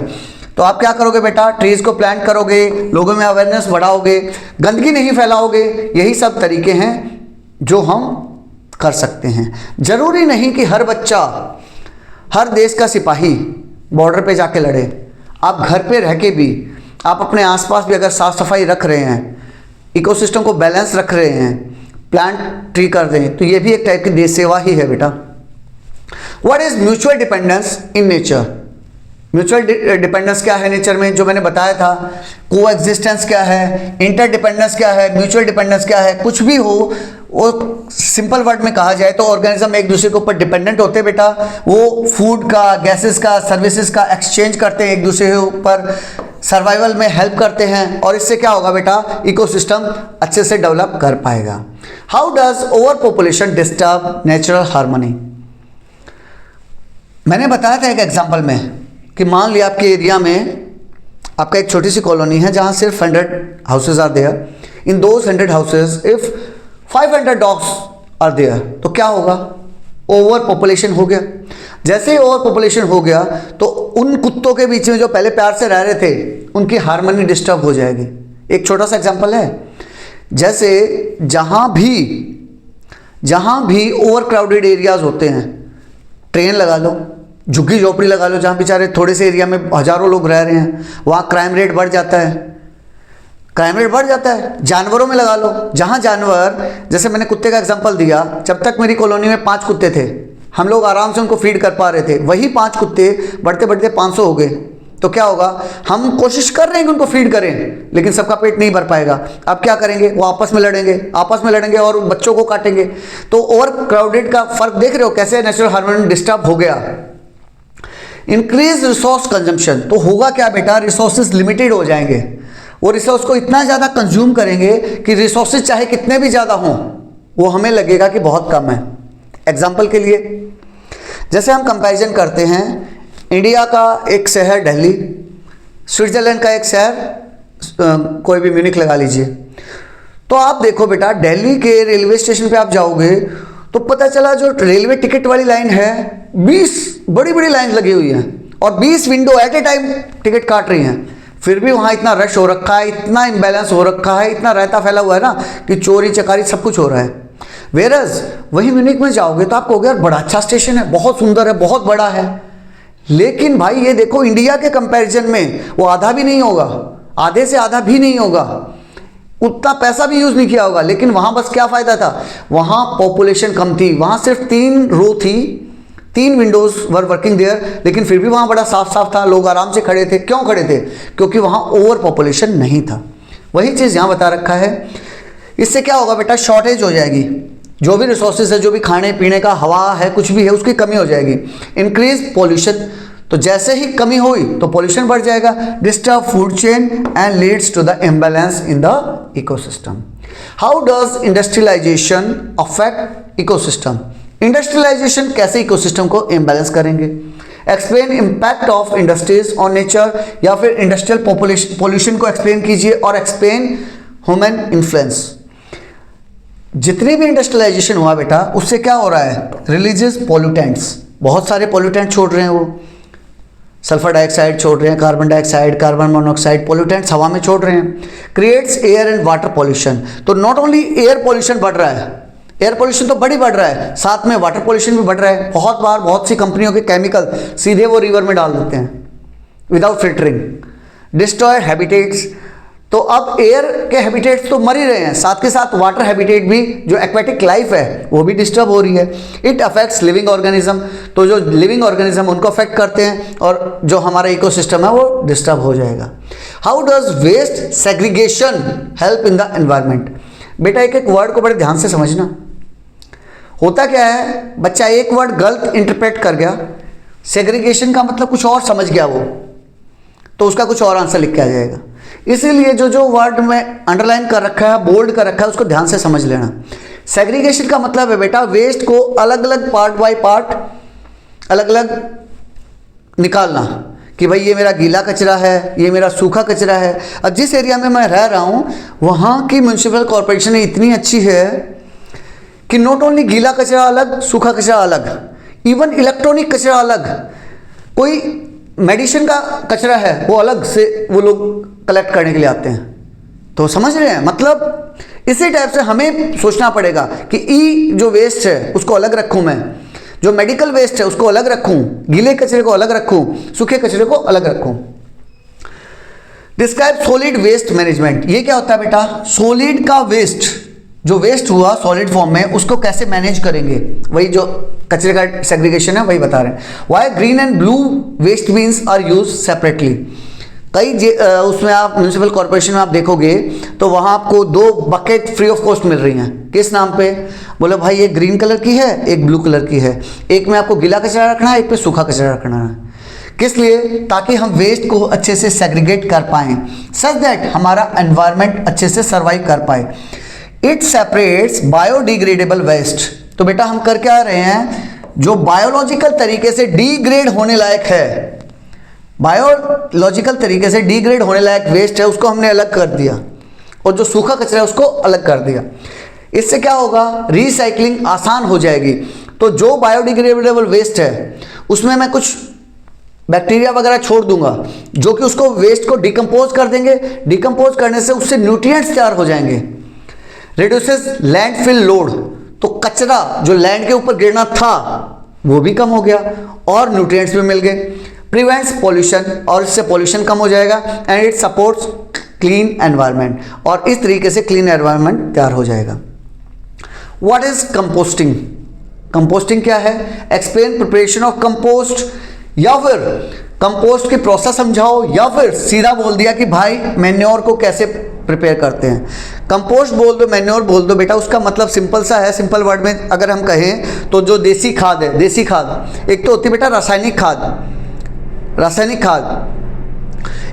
तो आप क्या करोगे बेटा? ट्रीज को प्लांट करोगे, लोगों में अवेयरनेस बढ़ाओगे, गंदगी नहीं फैलाओगे। यही सब तरीके हैं जो हम कर सकते हैं। जरूरी नहीं कि हर बच्चा, हर देश का सिपाही बॉर्डर पे जाके लड़े। आप घर पे रह के भी, आप अपने आसपास भी अगर साफ सफाई रख रहे हैं, इकोसिस्टम को बैलेंस रख रहे हैं, प्लांट ट्री कर रहे हैं, तो ये भी एक टाइप की देश सेवा ही है बेटा। What is mutual dependence in nature? Mutual dependence क्या है नेचर में, जो मैंने बताया था। को एग्जिस्टेंस क्या है, इंटरडिपेंडेंस क्या है, म्यूचुअल डिपेंडेंस क्या है। कुछ भी हो, वो सिंपल वर्ड में कहा जाए तो ऑर्गेनिज्म एक दूसरे के ऊपर डिपेंडेंट होते हैं बेटा। वो फूड का, गैसेस का, सर्विसेज का एक्सचेंज करते हैं एक दूसरे के ऊपर, सर्वाइवल में हेल्प करते हैं, और इससे क्या होगा बेटा? इकोसिस्टम अच्छे से डेवलप कर पाएगा। How does over population disturb natural harmony? मैंने बताया था एक एग्जाम्पल में कि मान लिया आपके एरिया में आपका एक छोटी सी कॉलोनी है जहां सिर्फ 100 houses are there. In those 100 houses if 500 dogs are there, तो क्या होगा? ओवर पॉपुलेशन हो गया। जैसे ही ओवर पॉपुलेशन हो गया तो उन कुत्तों के बीच में जो पहले प्यार से रह रहे थे, उनकी हार्मनी डिस्टर्ब हो जाएगी। एक छोटा सा एग्जांपल है, जैसे जहां भी ओवर क्राउडेड एरियाज होते हैं, ट्रेन लगा लो, झुग्गी झोपड़ी लगा लो, जहां बेचारे थोड़े से एरिया में हजारों लोग रह रहे हैं, वहां क्राइम रेट बढ़ जाता है। क्राइम रेट बढ़ जाता है। जानवरों में लगा लो, जहां जानवर, जैसे मैंने कुत्ते का एग्जांपल दिया, जब तक मेरी कॉलोनी में 5 कुत्ते थे, हम लोग आराम से उनको फीड कर पा रहे थे। वही 5 कुत्ते बढ़ते बढ़ते 500 हो गए, तो क्या होगा, हम कोशिश कर रहे हैं कि उनको फीड करें, लेकिन सबका पेट नहीं भर पाएगा। अब क्या करेंगे, वो आपस में लड़ेंगे और बच्चों को काटेंगे। तो ओवर क्राउडेड का फर्क देख रहे हो कैसे नेचुरल हार्मोनी डिस्टर्ब हो गया। इंक्रीज रिसोर्स कंजम्पशन, तो होगा क्या बेटा, रिसोर्सेज लिमिटेड हो जाएंगे। वो रिसोर्स को इतना ज़्यादा कंज्यूम करेंगे कि रिसोर्सेज चाहे कितने भी ज़्यादा हों वो हमें लगेगा कि बहुत कम है। एग्जाम्पल के लिए जैसे हम कंपैरिजन करते हैं, इंडिया का एक शहर दिल्ली, स्विट्जरलैंड का एक शहर कोई भी म्यूनिख लगा लीजिए। तो आप देखो बेटा, दिल्ली के रेलवे स्टेशन पे आप जाओगे तो पता चला जो रेलवे टिकट वाली लाइन है 20 बड़ी बड़ी लाइन लगी हुई है और 20 window at a time ticket काट रही हैं। फिर भी वहाँ इतना रश हो रखा है, इतना इम्बैलेंस हो रखा है, इतना रायता फैला हुआ है ना कि चोरी चकारी सब कुछ हो रहा है। वेरस वहीं म्यूनिख में जाओगे तो आप कहोगे यार बड़ा अच्छा स्टेशन है, बहुत सुंदर है, बहुत बड़ा है। लेकिन भाई ये देखो, इंडिया के कंपैरिजन में वो आधा भी नहीं होगा, आधे से आधा भी नहीं होगा, उतना पैसा भी यूज नहीं किया होगा। लेकिन वहां बस क्या फायदा था, वहां पॉपुलेशन कम थी, वहां सिर्फ 3 रो थी, 3 विंडोज वर वर्किंग देयर, लेकिन फिर भी वहां बड़ा साफ साफ था, लोग आराम से खड़े थे। क्यों खड़े थे, क्योंकि वहां ओवर पॉपुलेशन नहीं था। वही चीज यहां बता रखा है। इससे क्या होगा बेटा, शॉर्टेज हो जाएगी, जो भी रिसोर्सेज है, जो भी खाने पीने का, हवा है, कुछ भी है, उसकी कमी हो जाएगी। इंक्रीज पॉल्यूशन, तो जैसे ही कमी हुई तो पॉल्यूशन बढ़ जाएगा। Disturb food chain and leads to the imbalance in the ecosystem. How does industrialisation affect ecosystem, industrialisation कैसे इकोसिस्टम को इम्बैलेंस करेंगे। Explain impact of industries on nature, या फिर इंडस्ट्रियल पॉल्यूशन को एक्सप्लेन कीजिए और एक्सप्लेन ह्यूमन इन्फ्लुएंस। जितनी भी इंडस्ट्रियलाइजेशन हुआ बेटा, उससे क्या हो रहा है, रिलीजियस पॉल्यूटेंट्स, बहुत सारे पॉल्यूटेंट छोड़ रहे हैं, वो सल्फर डाइऑक्साइड छोड़ रहे हैं, carbon dioxide, carbon monoxide, pollutants हवा में छोड़ रहे हैं। Creates air and water pollution, तो नॉट ओनली एयर पॉल्यूशन बढ़ रहा है, एयर पॉल्यूशन तो बढ़ रहा है, साथ में वाटर पॉल्यूशन भी बढ़ रहा है। बहुत बार बहुत सी कंपनियों के केमिकल सीधे वो रिवर में डाल देते हैं विदाउट फिल्टरिंग। डिस्ट्रॉय हैबिटेट्स, तो अब एयर के हैबिटेट्स तो मर ही रहे हैं, साथ के साथ वाटर हैबिटेट भी, जो एक्वेटिक लाइफ है वो भी डिस्टर्ब हो रही है। इट अफेक्ट्स लिविंग ऑर्गेनिज्म, तो जो लिविंग ऑर्गेनिज्म उनको अफेक्ट करते हैं और जो हमारा इकोसिस्टम है वो डिस्टर्ब हो जाएगा। How does waste segregation help in the environment, बेटा एक एक वर्ड को बड़े ध्यान से समझना। होता क्या है, बच्चा एक वर्ड गलत इंटरप्रेट कर गया, सेग्रीगेशन का मतलब कुछ और समझ गया वो, तो उसका कुछ और आंसर लिख के आ जाएगा। इसीलिए जो जो वर्ड में अंडरलाइन कर रखा है, बोल्ड कर रखा है, उसको ध्यान से समझ लेना। सेग्रीगेशन का मतलब है बेटा वेस्ट को अलग अलग पार्ट बाय पार्ट अलग अलग निकालना, कि भाई ये मेरा गीला कचरा है, ये मेरा सूखा कचरा है। अब जिस एरिया में मैं रह रहा हूँ वहाँ की म्यूनिसिपल कॉरपोरेशन इतनी अच्छी है कि नॉट ओनली गीला कचरा अलग, सूखा कचरा अलग, इवन इलेक्ट्रॉनिक कचरा अलग, कोई मेडिसिन का कचरा है वो अलग से वो लोग कलेक्ट करने के लिए आते हैं। तो समझ रहे हैं, मतलब इसी टाइप से हमें सोचना पड़ेगा कि ई जो वेस्ट है उसको अलग रखूं, मैं जो मेडिकल वेस्ट है उसको अलग रखूं, गीले कचरे को अलग रखूं, सूखे कचरे को अलग रखूं। डिस्क्राइब सॉलिड वेस्ट मैनेजमेंट, ये क्या होता है बेटा, सॉलिड का वेस्ट, जो वेस्ट हुआ सॉलिड फॉर्म में उसको कैसे मैनेज करेंगे, वही जो कचरे का सेग्रीगेशन है वही बता रहे हैं। Why green and blue waste bins are use separately, कई उसमें आप म्यूनिसिपल कॉर्पोरेशन में आप देखोगे तो वहाँ आपको 2 बकेट फ्री ऑफ कॉस्ट मिल रही हैं। किस नाम पे, बोले भाई एक ग्रीन कलर की है, एक ब्लू कलर की है, एक में आपको गीला कचरा रखना है, एक पे सूखा कचरा रखना है। किस लिए, ताकि हम वेस्ट को अच्छे से सेग्रीगेट कर पाएँ, सच दैट हमारा एनवायरनमेंट अच्छे से सर्वाइव कर पाए। इट सेपरेट्स बायोडिग्रेडेबल वेस्ट, तो बेटा हम कर क्या रहे हैं, जो बायोलॉजिकल तरीके से डिग्रेड होने लायक है, बायोलॉजिकल तरीके से डिग्रेड होने लायक वेस्ट है उसको हमने अलग कर दिया, और जो सूखा कचरा है उसको अलग कर दिया। इससे क्या होगा, रिसाइकलिंग आसान हो जाएगी। तो जो बायोडिग्रेडेबल वेस्ट है उसमें मैं कुछ बैक्टीरिया वगैरह छोड़ दूंगा जो कि उसको वेस्ट को डिकम्पोज कर देंगे, डिकम्पोज करने से उससे न्यूट्रिएंट्स तैयार हो जाएंगे। रिड्यूसेस लैंडफिल लोड, तो कचरा जो लैंड के ऊपर गिरना था वो भी कम हो गया और न्यूट्रिएंट्स भी मिल गए। प्रिवेंट्स पॉल्यूशन, और इससे पॉल्यूशन कम हो जाएगा। And it supports clean environment, और इस तरीके से क्लीन एनवायरनमेंट तैयार हो जाएगा। व्हाट इज कंपोस्टिंग, कंपोस्टिंग क्या है, एक्सप्लेन प्रिपरेशन ऑफ कंपोस्ट, या फिर कंपोस्ट की प्रोसेस समझाओ, या फिर सीधा बोल दिया कि भाई मैन्योर को कैसे प्रिपेयर करते हैं। कंपोस्ट बोल दो, मैन्योर बोल दो बेटा, उसका मतलब सिंपल सा है। सिंपल वर्ड में अगर हम कहें तो जो देसी खाद है, देसी खाद एक तो होती है बेटा रासायनिक खाद, रासायनिक खाद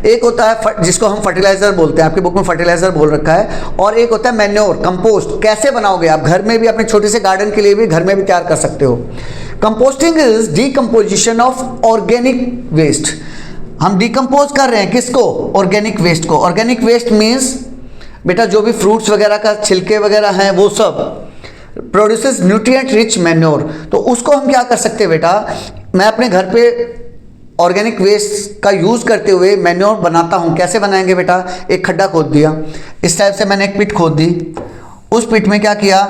एक होता है जिसको हम फर्टिलाइजर बोलते हैं, आपकी बुक में फर्टिलाइजर बोल रखा है, और एक होता है मैन्योर, कंपोस्ट। कैसे बनाओगे आप, घर में भी अपने छोटे से गार्डन के लिए भी घर में भी तैयार कर सकते हो। Composting is decomposition of organic waste. हम डिकम्पोज कर रहे हैं किसको, ऑर्गेनिक वेस्ट को। ऑर्गेनिक वेस्ट मीन्स बेटा जो भी फ्रूट्स वगैरह का छिलके वगैरह हैं वो सब प्रोड्यूसेस न्यूट्रिएंट रिच मैन्योर। तो उसको हम क्या कर सकते हैं बेटा, मैं अपने घर पे ऑर्गेनिक वेस्ट का यूज़ करते हुए मैन्योर बनाता हूँ। कैसे बनाएंगे बेटा, एक खड्डा खोद दिया, इस टाइप से मैंने एक पिट खोद दी, उस पिट में क्या किया,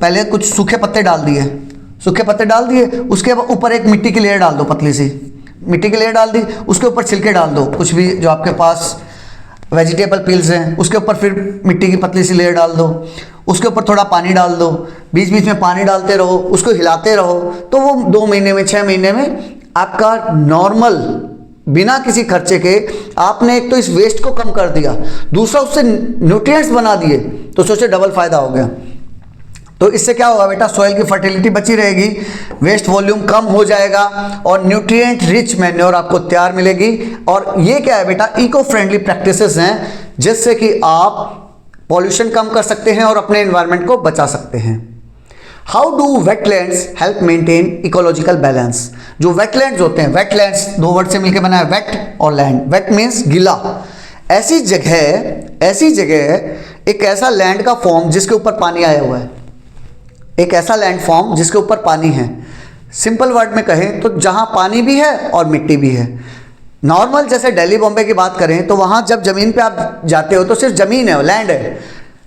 पहले कुछ सूखे पत्ते डाल दिए, सूखे पत्ते डाल दिए, उसके ऊपर एक मिट्टी की लेयर डाल दो, पतली सी मिट्टी की लेयर डाल दी, उसके ऊपर छिलके डाल दो, कुछ भी जो आपके पास वेजिटेबल पील्स हैं, उसके ऊपर फिर मिट्टी की पतली सी लेयर डाल दो, उसके ऊपर थोड़ा पानी डाल दो, बीच बीच में पानी डालते रहो, उसको हिलाते रहो, तो वो 2 महीने में 6 महीने में आपका नॉर्मल बिना किसी खर्चे के आपने एक तो इस वेस्ट को कम कर दिया, दूसरा उससे न्यूट्रिएंट्स बना दिए, तो सोचे डबल फायदा हो गया। तो इससे क्या होगा बेटा, सॉइल की फर्टिलिटी बची रहेगी, वेस्ट वॉल्यूम कम हो जाएगा और न्यूट्रिएंट रिच मैन्योर आपको तैयार मिलेगी। और ये क्या है बेटा, इको फ्रेंडली प्रैक्टिसेस हैं जिससे कि आप पॉल्यूशन कम कर सकते हैं और अपने एनवायरनमेंट को बचा सकते हैं। How do wetlands help maintain ecological balance. जो वेटलैंड्स होते हैं, वेटलैंड्स 2 वर्ड से मिलकर बना है, वेट और लैंड। वेट मीन्स गीला, ऐसी जगह एक ऐसा लैंड का फॉर्म जिसके ऊपर पानी आया हुआ है, एक ऐसा लैंड फॉर्म जिसके ऊपर पानी है। सिंपल वर्ड में कहें तो जहां पानी भी है और मिट्टी भी है। नॉर्मल जैसे दिल्ली बॉम्बे की बात करें तो वहां जब जमीन पे आप जाते हो तो सिर्फ जमीन है, लैंड है,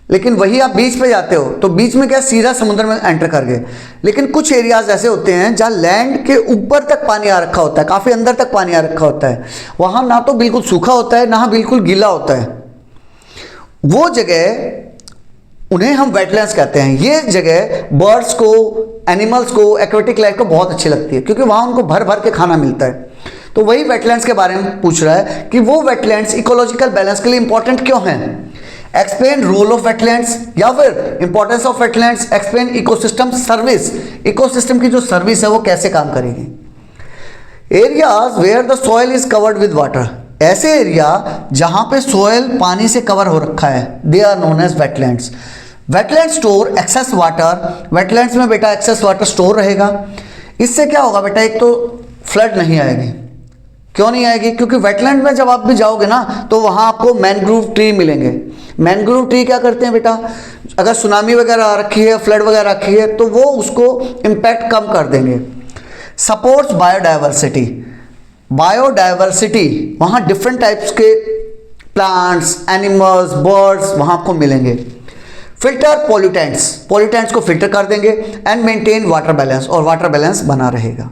लेकिन वही आप बीच पे जाते हो तो बीच में क्या सीधा समुद्र में एंटर कर गए। लेकिन कुछ एरियाज ऐसे होते हैं जहां लैंड के ऊपर तक पानी आ रखा होता है, काफी अंदर तक पानी आ रखा होता है, वहां ना तो बिल्कुल सूखा होता है ना बिल्कुल गीला होता है। वो जगह उन्हें हम वेटलैंड्स कहते हैं। ये जगह बर्ड्स को, एनिमल्स को, एक्वेटिक लाइफ को बहुत अच्छी लगती है क्योंकि वहां उनको भर भर के खाना मिलता है। तो वही वेटलैंड्स के बारे में पूछ रहा है कि वो वेटलैंड्स इकोलॉजिकल बैलेंस के लिए इंपॉर्टेंट क्यों हैं। एक्सप्लेन रोल ऑफ वेटलैंड्स या फिर importance of wetlands, explain ecosystem service, ecosystem की जो सर्विस है वो कैसे काम करेगी। Areas where the soil is covered with water, ऐसे एरिया जहां पे सॉइल पानी से कवर हो रखा है, they are known as wetlands. Wetland store excess water, wetlands में बेटा एक्सेस वाटर स्टोर रहेगा। इससे क्या होगा बेटा, एक तो फ्लड नहीं आएगी। क्यों नहीं आएगी, क्योंकि वेटलैंड में जब आप भी जाओगे ना तो वहां आपको मैनग्रोव ट्री मिलेंगे। मैनग्रोव ट्री क्या करते हैं बेटा, अगर सुनामी वगैरह आ रखी है, फ्लड वगैरह रखी है तो वो उसको इम्पैक्ट कम कर देंगे। सपोर्ट्स बायोडाइवर्सिटी, बायोडाइवर्सिटी वहाँ डिफरेंट टाइप्स के प्लांट्स, एनिमल्स, बर्ड्स वहाँ आपको मिलेंगे। फिल्टर पॉल्यूटेंट्स, पॉल्यूटेंट्स को फिल्टर कर देंगे। एंड मेंटेन वाटर बैलेंस, और वाटर बैलेंस बना रहेगा।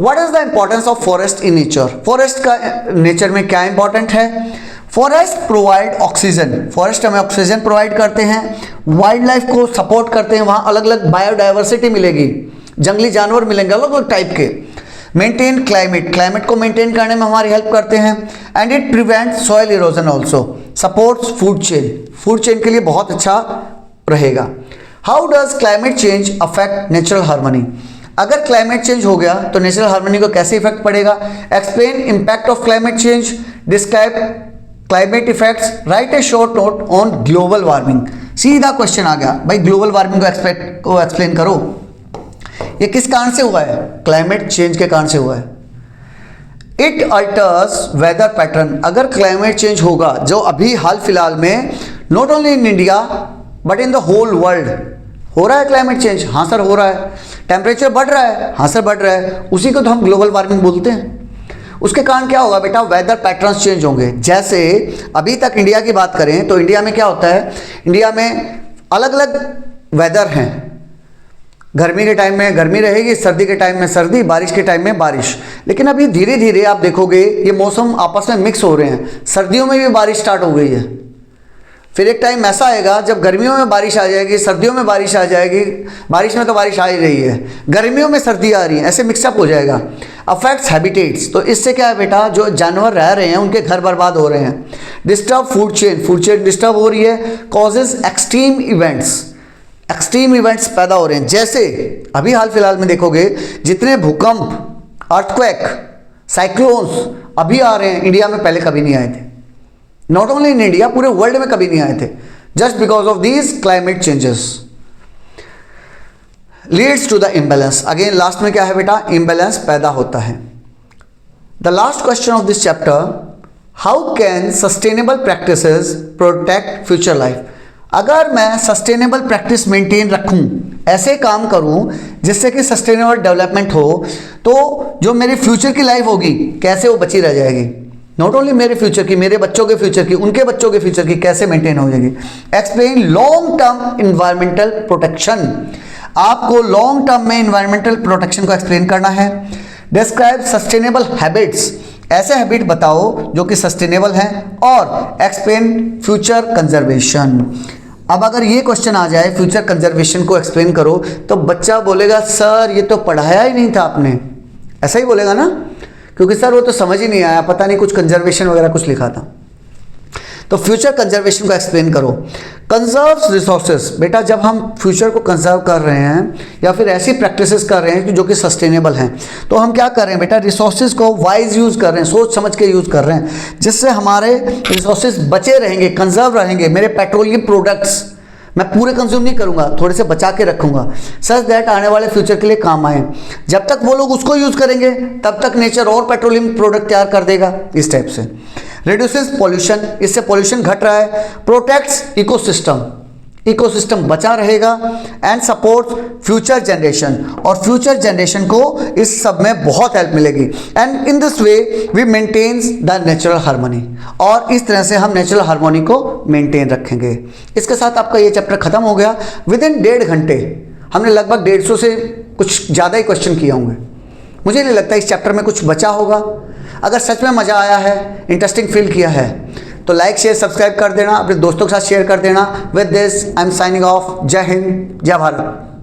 What is the importance of forest in nature, forest का नेचर में क्या इंपॉर्टेंट है। फॉरेस्ट प्रोवाइड ऑक्सीजन, फॉरेस्ट हमें ऑक्सीजन प्रोवाइड करते हैं, वाइल्ड लाइफ को सपोर्ट करते हैं, वहाँ अलग अलग बायोडाइवर्सिटी मिलेगी, जंगली जानवर मिलेंगे अलग अलग टाइप के। मेंटेन क्लाइमेट, क्लाइमेट को मेंटेन करने में हमारी हेल्प करते हैं। And it prevent soil erosion also, supports food chain, food chain के लिए बहुत अच्छा रहेगा। How does climate change affect natural harmony, अगर क्लाइमेट चेंज हो गया तो नेचुरल हार्मनी को कैसे इफेक्ट पड़ेगा। Explain impact of climate change, describe climate effects, right A short note on global warming. सीधा क्वेश्चन आ गया भाई, ग्लोबल वार्मिंग को एक्सप्लेन करो। ये किस कारण से हुआ है, क्लाइमेट चेंज के कारण से हुआ है। इट अल्टर्स वेदर पैटर्न, अगर क्लाइमेट चेंज होगा जो अभी हाल फिलहाल में not only in India but in the whole world हो रहा है क्लाइमेट चेंज, हाँ सर हो रहा है। टेम्परेचर बढ़ रहा है, हाँ सर बढ़ रहा है, उसी को तो हम ग्लोबल वार्मिंग बोलते हैं। उसके कारण क्या होगा बेटा, वेदर पैटर्न्स चेंज होंगे। जैसे अभी तक इंडिया की बात करें तो इंडिया में क्या होता है, इंडिया में अलग अलग वेदर हैं। गर्मी के टाइम में गर्मी रहेगी, सर्दी के टाइम में सर्दी, बारिश के टाइम में बारिश। लेकिन अभी धीरे धीरे आप देखोगे ये मौसम आपस में मिक्स हो रहे हैं, सर्दियों में भी बारिश स्टार्ट हो गई है। फिर एक टाइम ऐसा आएगा जब गर्मियों में बारिश आ जाएगी, सर्दियों में बारिश आ जाएगी, बारिश में तो बारिश आ ही रही है, गर्मियों में सर्दी आ रही है, ऐसे मिक्सअप हो जाएगा। अफेक्ट्स हैबिटेट्स, तो इससे क्या है बेटा, जो जानवर रह रहे हैं उनके घर बर्बाद हो रहे हैं। डिस्टर्ब फूड चेन डिस्टर्ब हो रही है। कॉजेज एक्सट्रीम इवेंट्स पैदा हो रहे हैं, जैसे अभी हाल फिलहाल में देखोगे जितने भूकंप, अर्थक्वेक, साइक्लोन्स अभी आ रहे हैं, इंडिया में पहले कभी नहीं आए थे। नॉट ओनली इन इंडिया, पूरे वर्ल्ड में कभी नहीं आए थे, just because of these climate changes leads to the imbalance. Again last में क्या है बेटा, इम्बैलेंस पैदा होता है। The last question of this chapter, how can sustainable practices protect future life. अगर मैं सस्टेनेबल प्रैक्टिस मेंटेन रखूं, ऐसे काम करूं जिससे कि सस्टेनेबल डेवलपमेंट हो, तो जो मेरी फ्यूचर की लाइफ होगी कैसे वो बची रह जाएगी। नॉट ओनली मेरे फ्यूचर की, मेरे बच्चों के फ्यूचर की, उनके बच्चों के फ्यूचर की कैसे मेंटेन हो जाएगी। Explain long term environmental protection. आपको लॉन्ग टर्म में इन्वायरमेंटल प्रोटेक्शन को एक्सप्लेन करना है। डिस्क्राइब सस्टेनेबल हैबिट्स, ऐसे हैबिट बताओ जो कि सस्टेनेबल हैं। और एक्सप्लेन फ्यूचर कंजर्वेशन। अब अगर ये क्वेश्चन आ जाए, फ्यूचर कंजर्वेशन को एक्सप्लेन करो, तो बच्चा बोलेगा सर ये तो पढ़ाया ही नहीं था आपने, ऐसा ही बोलेगा ना, क्योंकि सर वो तो समझ ही नहीं आया, पता नहीं कुछ कंजर्वेशन वगैरह कुछ लिखा था। तो फ्यूचर कंजर्वेशन को एक्सप्लेन करो। कंजर्व रिसोर्सेज, बेटा जब हम फ्यूचर को कंजर्व कर रहे हैं या फिर ऐसी प्रैक्टिसेस कर रहे हैं जो कि सस्टेनेबल हैं, तो हम क्या कर रहे हैं बेटा, रिसोर्सेज को वाइज यूज़ कर रहे हैं, सोच समझ के यूज़ कर रहे हैं, जिससे हमारे रिसोर्सेज बचे रहेंगे, कंजर्व रहेंगे। मेरे पेट्रोलियम प्रोडक्ट्स मैं पूरे कंज्यूम नहीं करूंगा, थोड़े से बचा के रखूंगा, सच दैट आने वाले फ्यूचर के लिए काम आए। जब तक वो लोग उसको यूज़ करेंगे तब तक नेचर और पेट्रोलियम प्रोडक्ट तैयार कर देगा, इस टाइप से। रिड्यूसेस पॉल्यूशन, इससे पॉल्यूशन घट रहा है। प्रोटेक्ट्स इकोसिस्टम बचा रहेगा। एंड सपोर्ट फ्यूचर जनरेशन, और फ्यूचर जनरेशन को इस सब में बहुत हेल्प मिलेगी। And in this way we maintains the natural harmony, और इस तरह से हम नेचुरल हार्मोनी को मेंटेन रखेंगे। इसके साथ आपका ये चैप्टर खत्म हो गया। विद इन 1.5 घंटे हमने लगभग 150 से कुछ ज़्यादा ही क्वेश्चन किए होंगे। मुझे नहीं लगता इस चैप्टर में कुछ बचा होगा। अगर सच में मज़ा आया है, इंटरेस्टिंग फील किया है, तो लाइक शेयर सब्सक्राइब कर देना, अपने दोस्तों के साथ शेयर कर देना। With this I am signing off. जय हिंद, जय भारत।